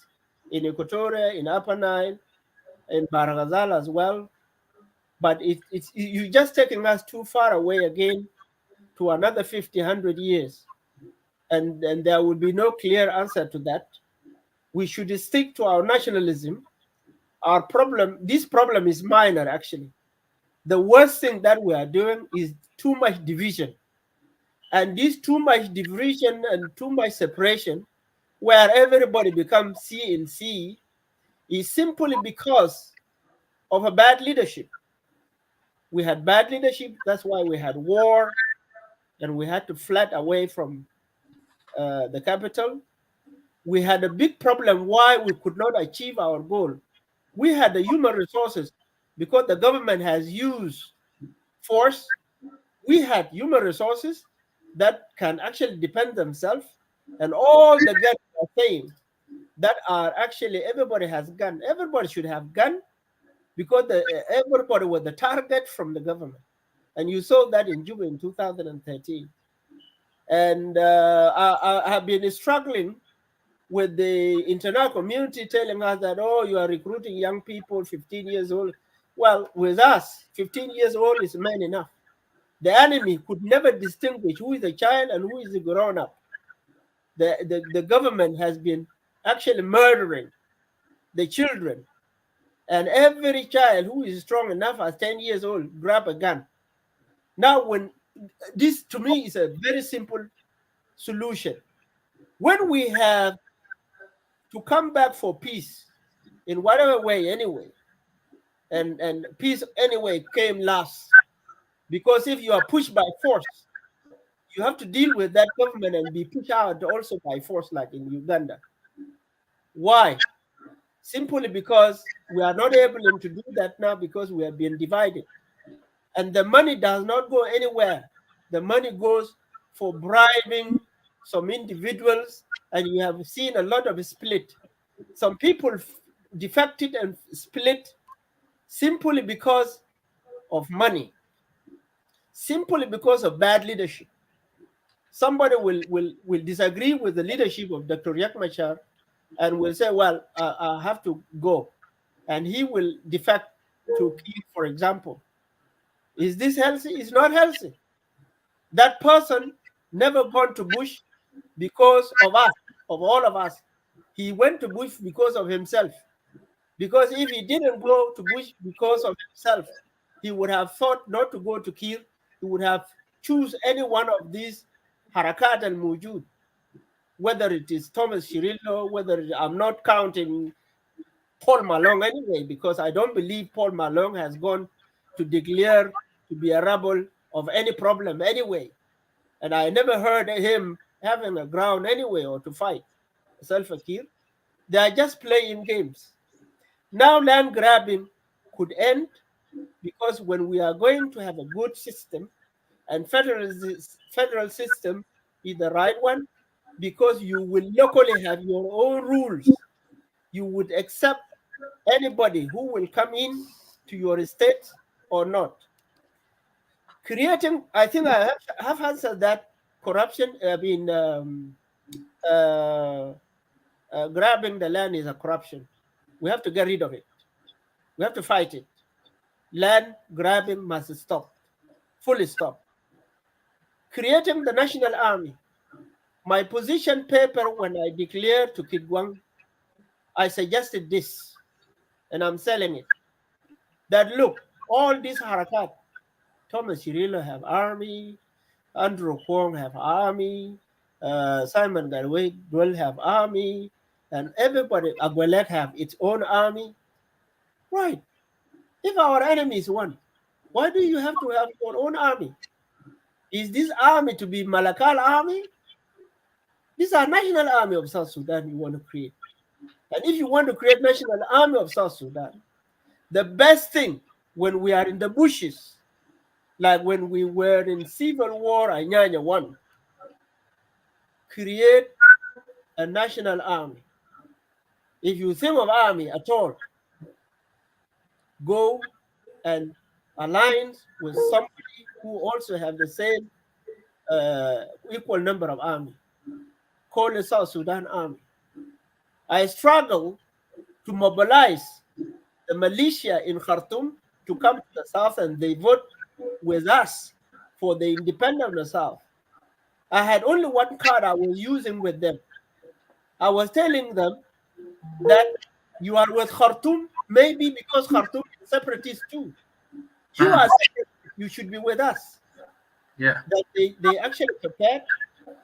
Speaker 8: in Equatoria, in Upper Nile, in Baragazal as well, but you're just taking us too far away again to another 50, 100 years, and there will be no clear answer to that. We should stick to our nationalism. Our problem, this problem is minor actually. The worst thing that we are doing is too much division, and this too much division and too much separation, where everybody becomes C and C, is simply because of a bad leadership. We had bad leadership, that's why we had war, and we had to flee away from the capital. We had a big problem why we could not achieve our goal. We had the human resources because the government has used force. We had human resources that can actually defend themselves, and all the guns are saying that are actually everybody has gun. Everybody should have gun because everybody was the target from the government, and you saw that in Juba in 2013. And I have been struggling with the international community telling us that, oh, you are recruiting young people, 15 years old. Well, with us, 15 years old is man enough. The enemy could never distinguish who is a child and who is a grown-up. The government has been actually murdering the children. And every child who is strong enough at 10 years old, grab a gun. Now, when this to me is a very simple solution. When we have to come back for peace in whatever way anyway, and peace anyway came last, because if you are pushed by force, you have to deal with that government and be pushed out also by force, like in Uganda. Why? Simply because we are not able to do that now because we have been divided. And the money does not go anywhere the money goes for bribing some individuals, and you have seen a lot of split. Some people defected and split simply because of money, simply because of bad leadership. Somebody will disagree with the leadership of Dr. Riek Machar and will say, well, I have to go. And he will defect to Kyiv, for example. Is this healthy? It's not healthy. That person never gone to Bush because of us, of all of us. He went to Bush because of himself. Because if he didn't go to Bush because of himself, he would have thought not to go to Kyiv. He would have choose any one of these Harakat al-Mujud, whether it is Thomas Cirillo, I'm not counting Paul Malong anyway, because I don't believe Paul Malong has gone to declare to be a rebel of any problem anyway. And I never heard him having a ground anyway or to fight Salva Kiir. They are just playing games. Now land grabbing could end, because when we are going to have a good system, and federal system is the right one, because you will locally have your own rules. You would accept anybody who will come in to your state or not. Creating, I think I have answered that. Corruption, grabbing the land is a corruption. We have to get rid of it. We have to fight it. Land grabbing must stop, fully stop. Creating the national army. My position paper when I declared to Kidwang, I suggested this, and I'm selling it. That look, all these harakat, Thomas Cirillo have army, Andrew Kwong have army, Simon Galway will have army, and everybody, Agwelek have its own army. Right. If our enemies won, why do you have to have your own army? Is this army to be Malakal army? This is a national army of South Sudan you want to create. And if you want to create national army of South Sudan, the best thing when we are in the bushes, like when we were in civil war, Anyanya 1, create a national army. If you think of army at all, go and align with somebody who also have the same equal number of army. Call the South Sudan Army. I struggle to mobilize the militia in Khartoum to come to the South, and they vote with us for the independence of the South. I had only one card I was using with them. I was telling them that you are with Khartoum, maybe because Khartoum is separatist too. You are separate, you should be with us.
Speaker 2: Yeah.
Speaker 8: That they actually prepared.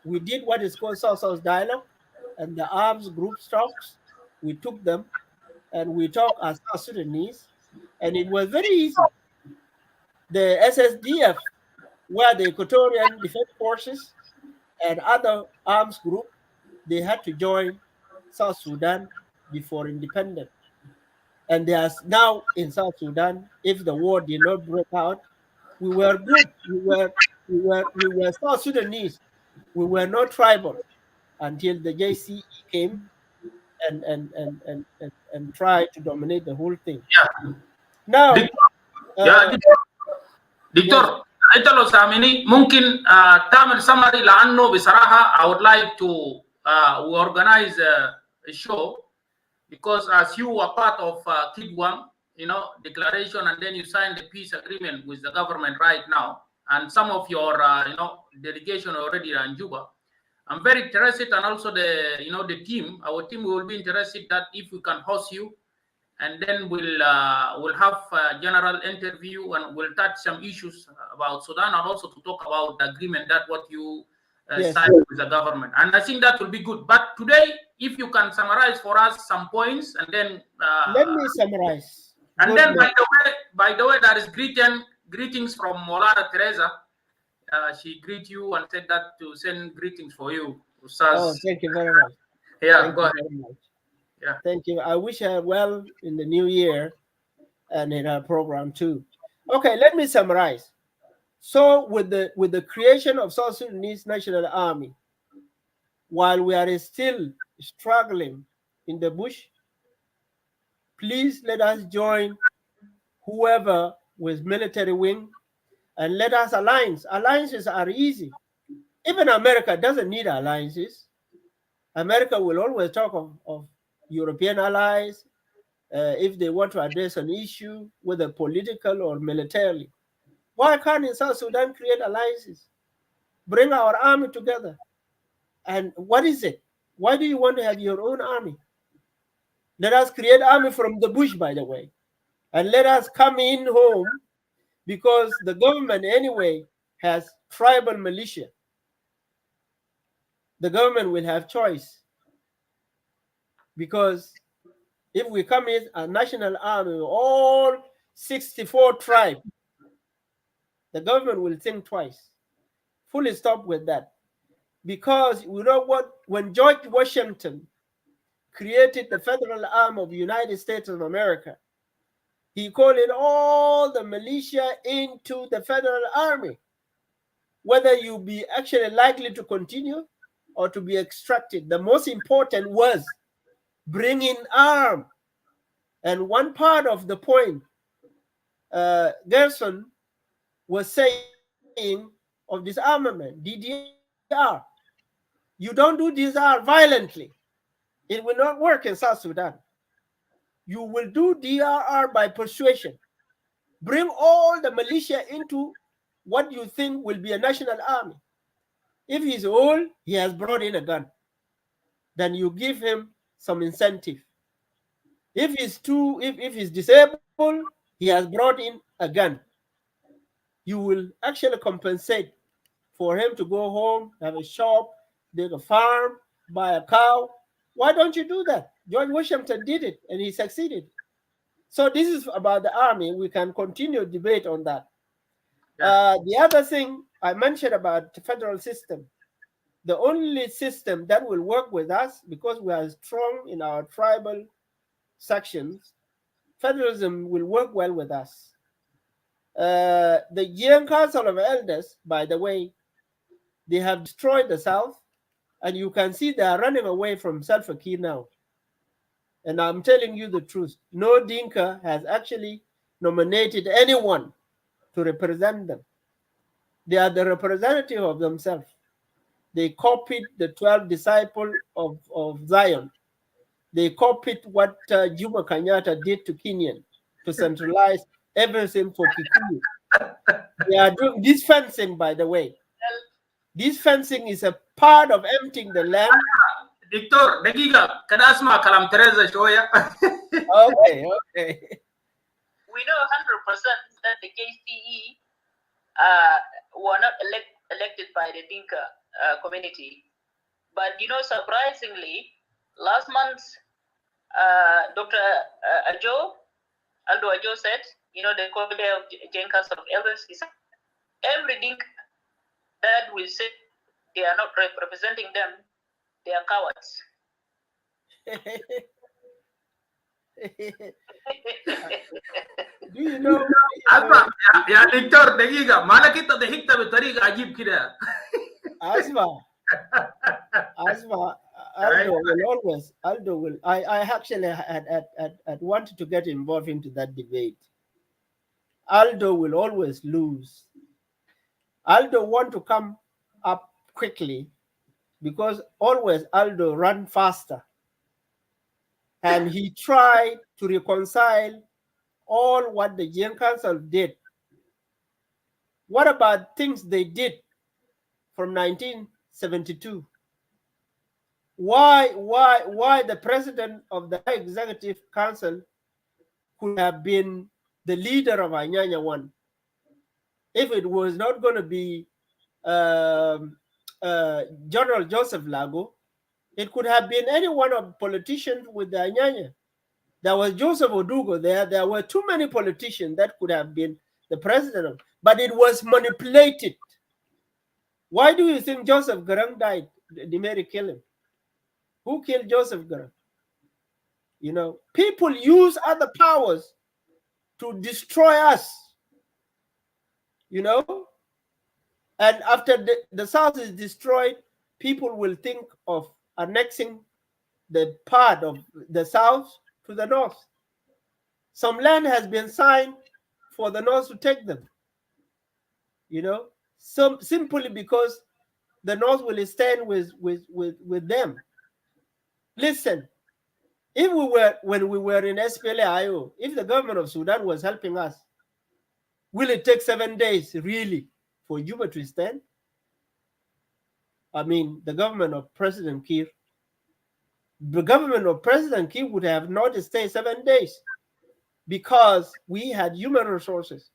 Speaker 8: We did what is called South-South dialogue, and the arms group talks. We took them, and we talked as South Sudanese, and it was very easy. The SSDF, where the Equatorian Defense Forces and other arms group, they had to join South Sudan before independence. And they are now in South Sudan. If the war did not break out, we were good. We were South Sudanese. We were not tribal until the JCE came and tried to dominate the whole thing.
Speaker 2: Yeah.
Speaker 8: Now,
Speaker 2: Dictor, انت لو سامعني ممكن تعمل summary لانه بصراحه I would like to we organize a show, because as you were part of Kidwang, declaration, and then you signed the peace agreement with the government right now, and some of your delegation already are in Juba. I'm very interested, and also the team, our team will be interested that if we can host you, and then we'll have a general interview, and we'll touch some issues about Sudan, and also to talk about the agreement that what you signed with the government. And I think that will be good. But today, if you can summarize for us some points, and then
Speaker 8: let me summarize.
Speaker 2: And then, by the way, there is greetings from Molana Teresa. She greet you and said that to send greetings for you.
Speaker 8: Oh, thank you very much.
Speaker 2: Yeah, go ahead.
Speaker 8: Yeah, thank you. I wish her well in the new year and in her program too. Okay, let me summarize. So with the creation of South Sudanese National Army, while we are still struggling in the bush, please let us join whoever with military wing and let us alliance. Alliances are easy. Even America doesn't need alliances. America will always talk of European allies if they want to address an issue, whether political or militarily. Why can't in South Sudan create alliances? Bring our army together. And what is it? Why do you want to have your own army? Let us create army from the bush, by the way. And let us come in home, because the government anyway has tribal militia. The government will have choice, because if we come in a national army, all 64 tribes, the government will think twice. Fully stop with that. Because you know what? When George Washington created the federal arm of the United States of America, he called it all the militia into the federal army, whether you be actually likely to continue or to be extracted. The most important was bringing arm. And one part of the point Gerson was saying of disarmament, DDR, you don't do DDR violently. It will not work in South Sudan. You will do DRR by persuasion. Bring all the militia into what you think will be a national army. If he's old, he has brought in a gun. Then you give him some incentive. If he's disabled, he has brought in a gun. You will actually compensate for him to go home, have a shop, dig a farm, buy a cow. Why don't you do that? George Washington did it, and he succeeded. So this is about the army. We can continue debate on that. Yeah. The other thing I mentioned about the federal system, the only system that will work with us, because we are strong in our tribal sections, federalism will work well with us. The Young Council of Elders, by the way, they have destroyed the South, and you can see they are running away from Salva Kiir now. And I'm telling you the truth. No Dinka has actually nominated anyone to represent them. They are the representative of themselves. They copied the 12 disciples of Zion. They copied what Juma Kenyatta did to Kenyan to centralize everything for Kikuyu. They are doing this fencing, by the way. This fencing is a part of emptying the land.
Speaker 2: Victor, dagiga, kada asma kalam Teresa shoya.
Speaker 8: Okay.
Speaker 6: We know 100% that the KCE were not elected by the Dinka community. But, you know, surprisingly, last month, Dr. Aldo Ajo said, you know, the co-chair of Young Council of Elders, he said, every Dinka that will say they are not representing them, they are cowards.
Speaker 8: Do you know?
Speaker 2: Asma, ya Victor, dagiga, mala kita dehikta bitariqa ajib kida.
Speaker 8: Asma, Aldo will. I actually had wanted to get involved into that debate. Aldo will always lose. Aldo want to come up quickly because always Aldo run faster. And he tried to reconcile all what the Young Council did. What about things they did from 1972? Why the president of the Executive Council could have been the leader of Anyanya 1 if it was not going to be General Joseph Lago? It could have been any one of politicians with the Anyanya. There was Joseph Odugo there. There were too many politicians that could have been the president, but it was manipulated. Why do you think Joseph Garang died? Nimeri killed him. Who killed Joseph Garang? You know, people use other powers to destroy us. You know, And after the South is destroyed, people will think of annexing the part of the South to the North. Some land has been signed for the North to take them, simply because the North will stand with them. Listen, when we were in SPLA-IO, if the government of Sudan was helping us, will it take 7 days really for Juba to stand? I mean, the government of President Kiir would have not stayed 7 days because we had human resources.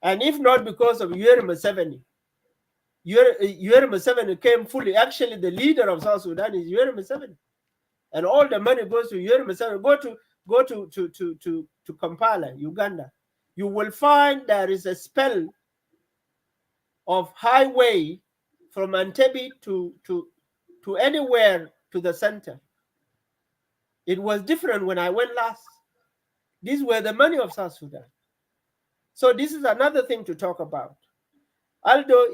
Speaker 8: And if not because of Yoweri Museveni, Yoweri Museveni came fully. Actually, the leader of South Sudan is Yoweri Museveni, and all the money goes to Yoweri Museveni. Go to Kampala, Uganda. You will find there is a spell of highway from Entebbe to anywhere to the center. It was different when I went last. These were the money of South Sudan. So this is another thing to talk about. Aldo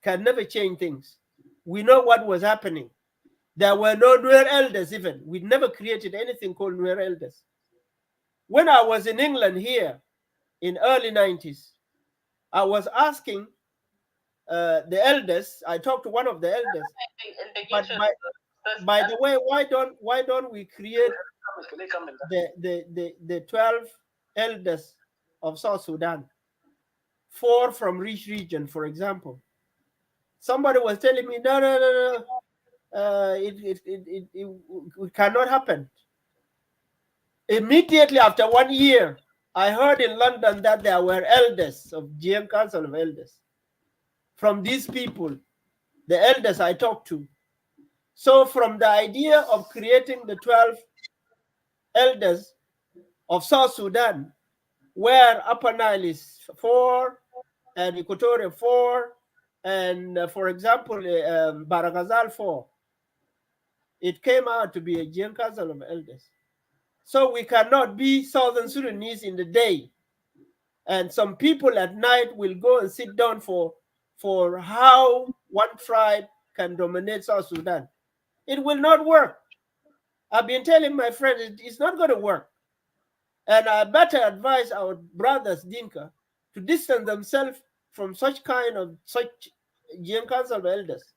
Speaker 8: can never change things. We know what was happening. There were no Nuer elders even. We never created anything called Nuer elders. When I was in England here in early 90s, I was asking the elders. I talked to one of the elders. But by the way, why don't we create the 12 elders of South Sudan? 4 from each region, for example. Somebody was telling me, no. It cannot happen. Immediately after 1 year, I heard in London that there were elders of GM Council of Elders. From these people, the elders I talked to. So from the idea of creating the 12 elders of South Sudan, where Upper Nile is 4 and Equatorial 4, and for example, Baragazal 4, it came out to be a GM Council of Elders. So we cannot be Southern Sudanese in the day, and some people at night will go and sit down for how one tribe can dominate South Sudan. It will not work. I've been telling my friends it's not going to work. And I better advise our brothers, Dinka, to distance themselves from such GM Council of Elders.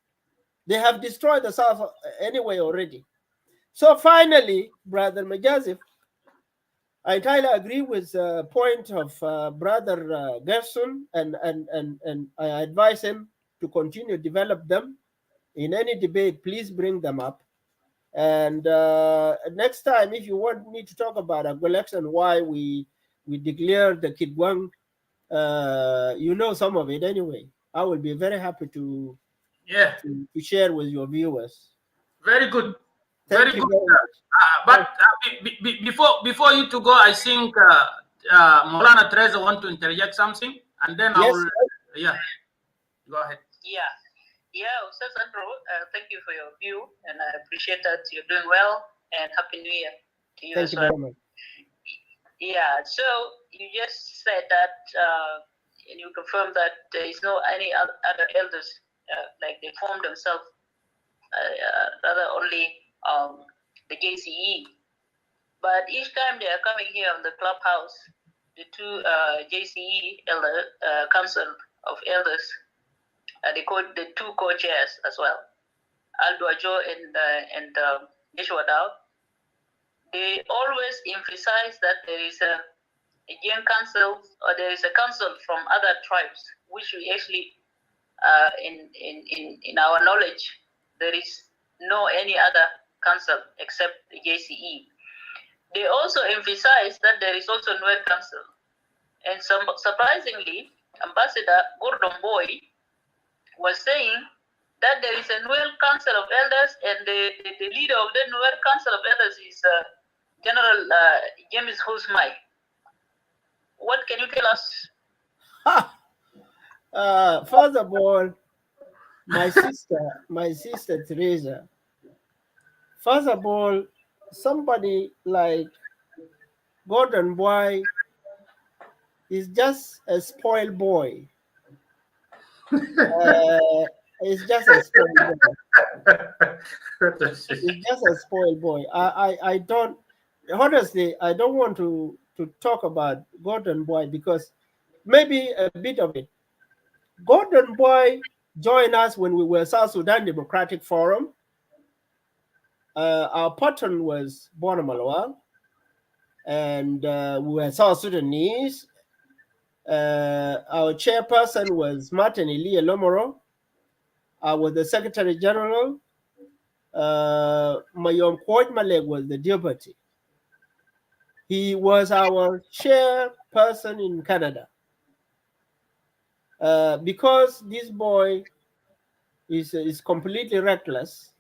Speaker 8: They have destroyed the South anyway already. So finally, Brother Majazif, I entirely agree with the point of Brother Gerson, and I advise him to continue to develop them. In any debate, please bring them up. And next time, if you want me to talk about Agwelex and why we declared the Kidwang, some of it anyway. I will be very happy to share with your viewers.
Speaker 2: Very good.
Speaker 8: Thank you very much.
Speaker 2: But before you to go, I think Maulana Teresa want to interject something, and then I will. Yeah, go ahead.
Speaker 6: Yeah, Ustaz Andrew, thank you for your view, and I appreciate that you're doing well, and Happy New Year to you as well.
Speaker 8: Thank you very much.
Speaker 6: Yeah, so you just said that, and you confirmed that there is no any other elders, like they formed themselves, rather only the JCE. But each time they are coming here on the clubhouse, the two JCE Council of Elders, they call the two co-chairs as well, Aldo Ajo and Joshua Dow. They always emphasize that there is a GM council, or there is a council from other tribes, which we actually, in our knowledge, there is no any other council except the JCE. They also emphasize that there is also Nuer Council. And surprisingly, Ambassador Gordon Boy was saying that there is a Nuer Council of Elders, and the leader of the Nuer Council of Elders is General James Husmai. What can you tell us?
Speaker 8: First of all, my sister Teresa. First of all, somebody like Gordon Boy is just a spoiled boy. It's just a spoiled boy. It's just a spoiled boy. I don't, honestly, I don't want to talk about Gordon Boy because maybe a bit of it. Gordon Boy joined us when we were South Sudan Democratic Forum. Our patron was Bona Malawal, and we were South Sudanese. Our chairperson was Martin Elia Lomoro. I was the Secretary General. Mayom Kwoj Malek was the deputy. He was our chairperson in Canada. Because this boy is completely reckless,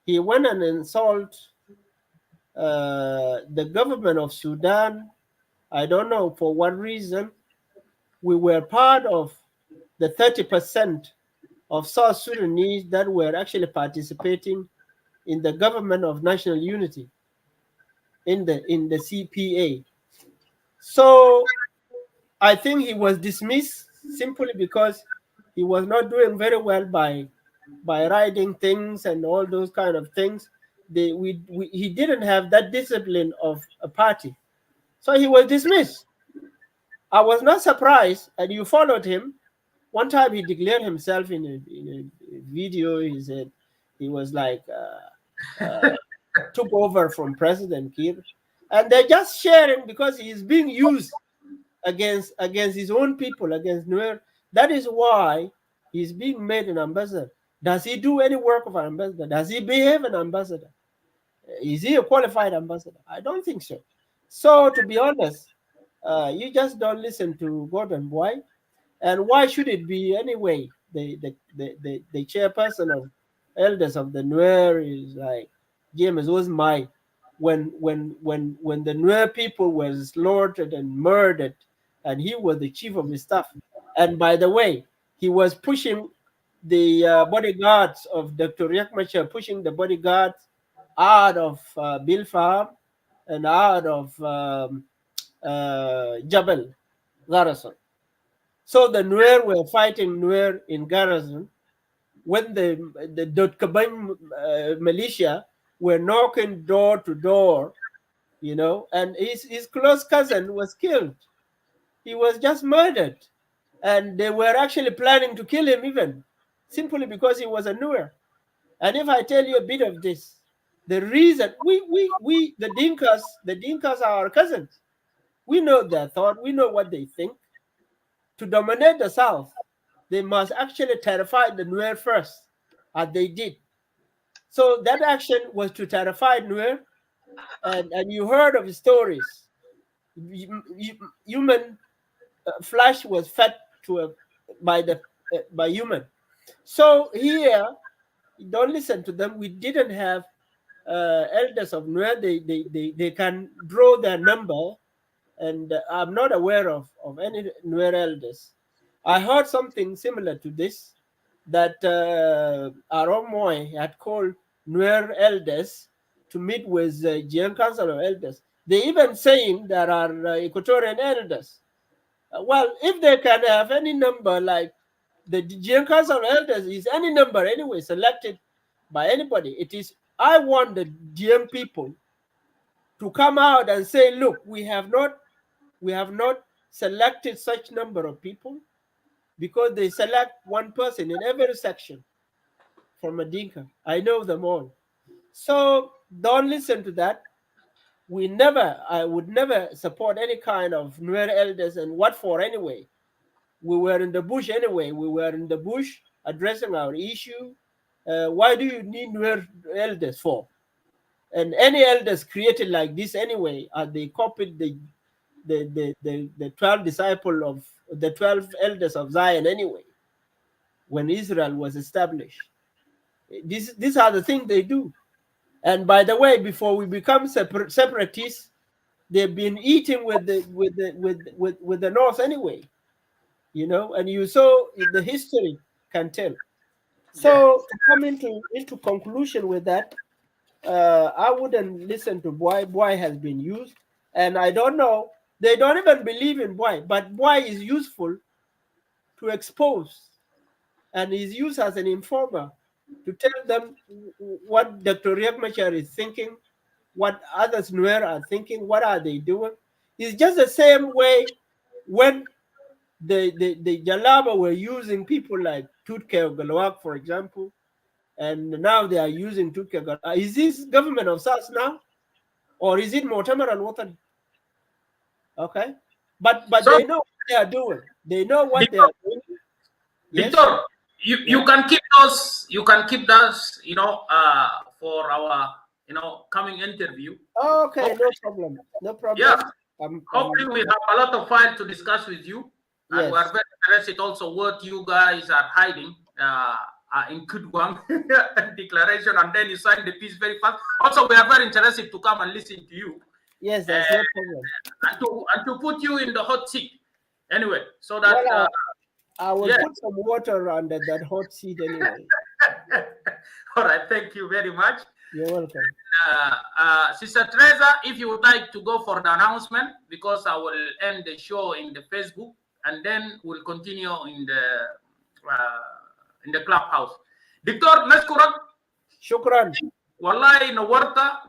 Speaker 8: he went and insulted the government of Sudan. I don't know for what reason. We were part of the 30% of South Sudanese that were actually participating in the government of national unity in the CPA. So I think he was dismissed simply because he was not doing very well by writing things and all those kind of things. He didn't have that discipline of a party, so he was dismissed. I was not surprised, and you followed him. One time he declared himself in a video. He said he was like took over from President Kiir, and they're just sharing because he is being used against his own people, against Nuer. That is why he's being made an ambassador. Does he do any work of an ambassador? Does he behave an ambassador? Is he a qualified ambassador? I don't think so. So to be honest, you just don't listen to Gordon Boy. And why should it be anyway? The chairperson of elders of the Nuer is like James was my when the Nuer people were slaughtered and murdered, and he was the chief of his staff. And by the way, he was pushing the bodyguards of Dr. Riek Machar, pushing the bodyguards out of Bill Farm and out of Jabal Garrison. So the Nuer were fighting Nuer in Garrison when the Dotkaban militia were knocking door to door, you know, and his close cousin was killed. He was just murdered. And they were actually planning to kill him even, simply because he was a Nuer. And if I tell you a bit of this, the reason the Dinkas are our cousins. We know their thought, we know what they think. To dominate the South, they must actually terrify the Nuer first, as they did. So that action was to terrify Nuer, and you heard of stories. Human flesh was fed by human. So here, don't listen to them. We didn't have elders of Nuer. They can draw their number, and I'm not aware of any Nuer elders. I heard something similar to this, that Aaron Moy had called Nuer elders to meet with Jiang Council of Elders. They even saying there are Equatorian elders. Well, if they can have any number, like the Jiang Council of Elders is any number anyway, selected by anybody. It is, I want the Jiang people to come out and say, look, we have not selected such number of people, because they select one person in every section from a Dinka. I know them all. So don't listen to that. I would never support any kind of Nuer elders, and what for anyway? We were in the bush anyway. We were in the bush addressing our issue. Why do you need Nuer elders for? And any elders created like this anyway, they copied the 12 disciples of the 12 elders of Zion anyway, when Israel was established. These are the things they do. And by the way, before we become separatists, they've been eating with the North anyway, you know, and you saw the history can tell. So to come into conclusion with that, I wouldn't listen to Boy. Boy has been used, and I don't know They don't even believe in Boy, but Boy is useful to expose, and is used as an informer to tell them what Dr. Riek Machar is thinking, what others Nuer are thinking, what are they doing. It's just the same way when the Jalaba were using people like Tutke Galwak, for example, and now they are using Tutke Galwak. Is this government of SARS now? Or is it Mortimer and Watan? Okay. But
Speaker 2: So,
Speaker 8: they know what they are doing. They know what they are doing. Yes.
Speaker 2: Victor, you can keep those. You can keep those. For our coming interview.
Speaker 8: Okay,
Speaker 2: Hopefully,
Speaker 8: no problem. No problem.
Speaker 2: Yeah. Hopefully, we have a lot of files to discuss with you, and
Speaker 8: Yes.
Speaker 2: we are very interested also what you guys are hiding in Kudwang declaration, and then you sign the peace very fast. Also, we are very interested to come and listen to you.
Speaker 8: Yes, that's no problem.
Speaker 2: And to put you in the hot seat. Anyway, so that
Speaker 8: Well, I will put some water under that hot seat anyway.
Speaker 2: All right, thank you very much.
Speaker 8: You're welcome.
Speaker 2: Sister Teresa, if you would like to go for the announcement, because I will end the show in the Facebook, and then we'll continue in the clubhouse. Dictor, نشكرك.
Speaker 8: شكرا.
Speaker 2: والله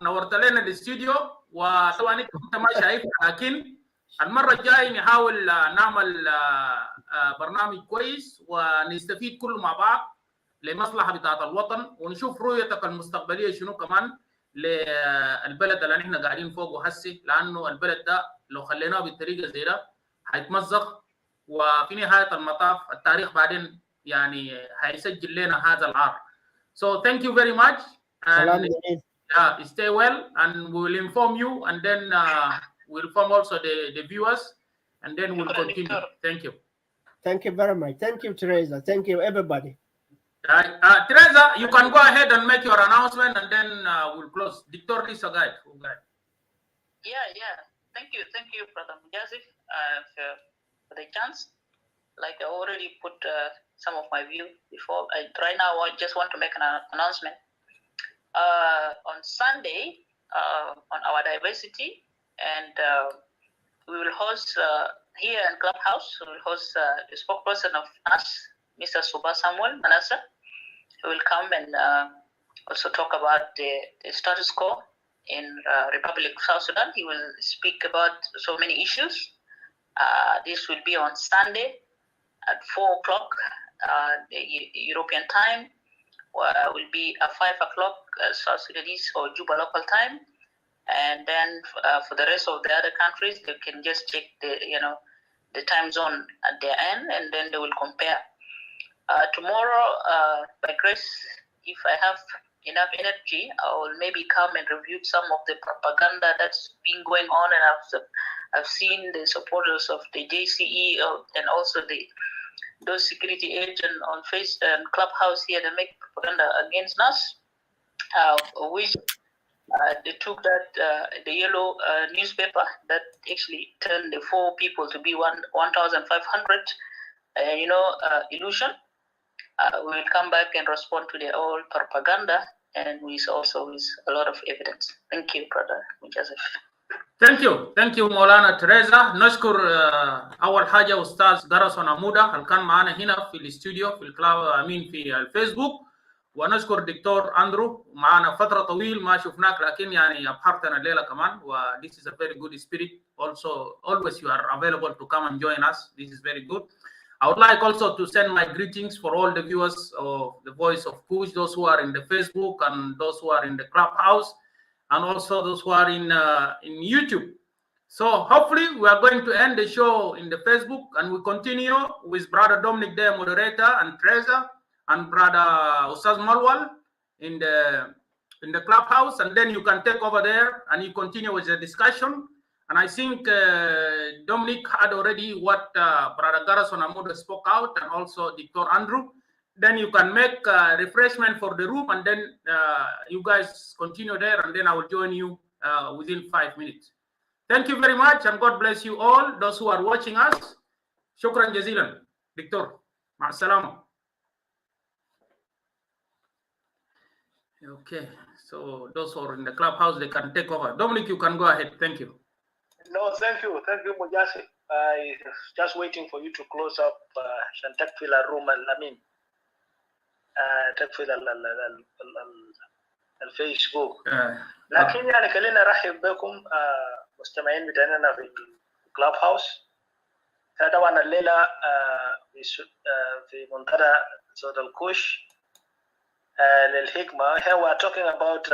Speaker 2: نورت لنا الاستوديو، وطبعا انت ما شايف، لكن المره الجايه نحاول نعمل برنامج كويس ونستفيد كله مع بعض لمصلحه بتاعت الوطن، ونشوف رؤيتك المستقبليه شنو كمان للبلد اللي نحن قاعدين فوقه هسه، لانه البلد ده لو خليناه بالطريقه زي ده هيتمزق، وفي نهايه المطاف التاريخ بعدين يعني هيسجل لنا هذا العار. So thank you very much. And stay well, and we will inform you, and then we'll inform also the viewers, and then we'll continue. Thank you.
Speaker 8: Thank you very much. Thank you, Teresa. Thank you, everybody.
Speaker 2: Teresa, you can go ahead and make your announcement, and then we'll close. Dictor Lisa, guide.
Speaker 6: Yeah. Thank you, Brother Majazif, for the chance. Like I already put some of my view before. Right now, I just want to make an announcement. On Sunday, on our diversity, and we will host here in Clubhouse. We will host the spokesperson of us, Mr. Samuel Manasa. He will come and also talk about the status quo in Republic of South Sudan. He will speak about so many issues. This will be on Sunday at 4 o'clock the European time. Will be at 5 o'clock South Sudanese or Juba local time, and then for the rest of the other countries, they can just check the time zone at their end, and then they will compare. Tomorrow, by grace, if I have enough energy, I will maybe come and review some of the propaganda that's been going on, and I've seen the supporters of the JCE and also those security agents on Facebook and Clubhouse here that make propaganda against us, which they took that the yellow newspaper that actually turned the 4 people to be 1,500, illusion. We will come back and respond to the old propaganda, and also with a lot of evidence. Thank you, Brother Majazif.
Speaker 2: Thank you مولانا تريزا. نشكر اول حاجه استاذ جرسون عموده اللي كان معنا هنا في الاستوديو في الكلاو في الفيسبوك، ونشكر دكتور اندرو معنا فتره طويل ما شفناك، لكن يعني ابحرتنا الليله كمان، و this is a very good spirit. Also always you are available to come and join us. This is very good. I would like also to send my greetings for all the viewers of the Voice of Kush, those who are in the Facebook and those who are in the Clubhouse, and also those who are in YouTube. So hopefully we are going to end the show in the Facebook, and we continue with Brother Dominic there, moderator, and Teresa, and Brother Ustaz Malwal in the Clubhouse, and then you can take over there and you continue with the discussion. And I think Dominic had already what Brother Gerison Amuda spoke out, and also Dr. Andrew. Then you can make refreshment for the room, and then you guys continue there, and then I will join you within 5 minutes. Thank you very much, and God bless you all. Those who are watching us, shukran jazilan. Victor, ma'asalama. Okay, so those who are in the Clubhouse, they can take over. Dominic, you can go ahead. Thank you.
Speaker 4: No, thank you, Majazif. I just waiting for you to close up عشان تقفل الروم الأمين. تقفل الفيسبوك. لكن يعني خلينا نرحب بكم مستمعين بتاعنا في الكلاب هاوس. طبعا الليلة في منتدى صوت الكوش للحكمة. Here we are talking about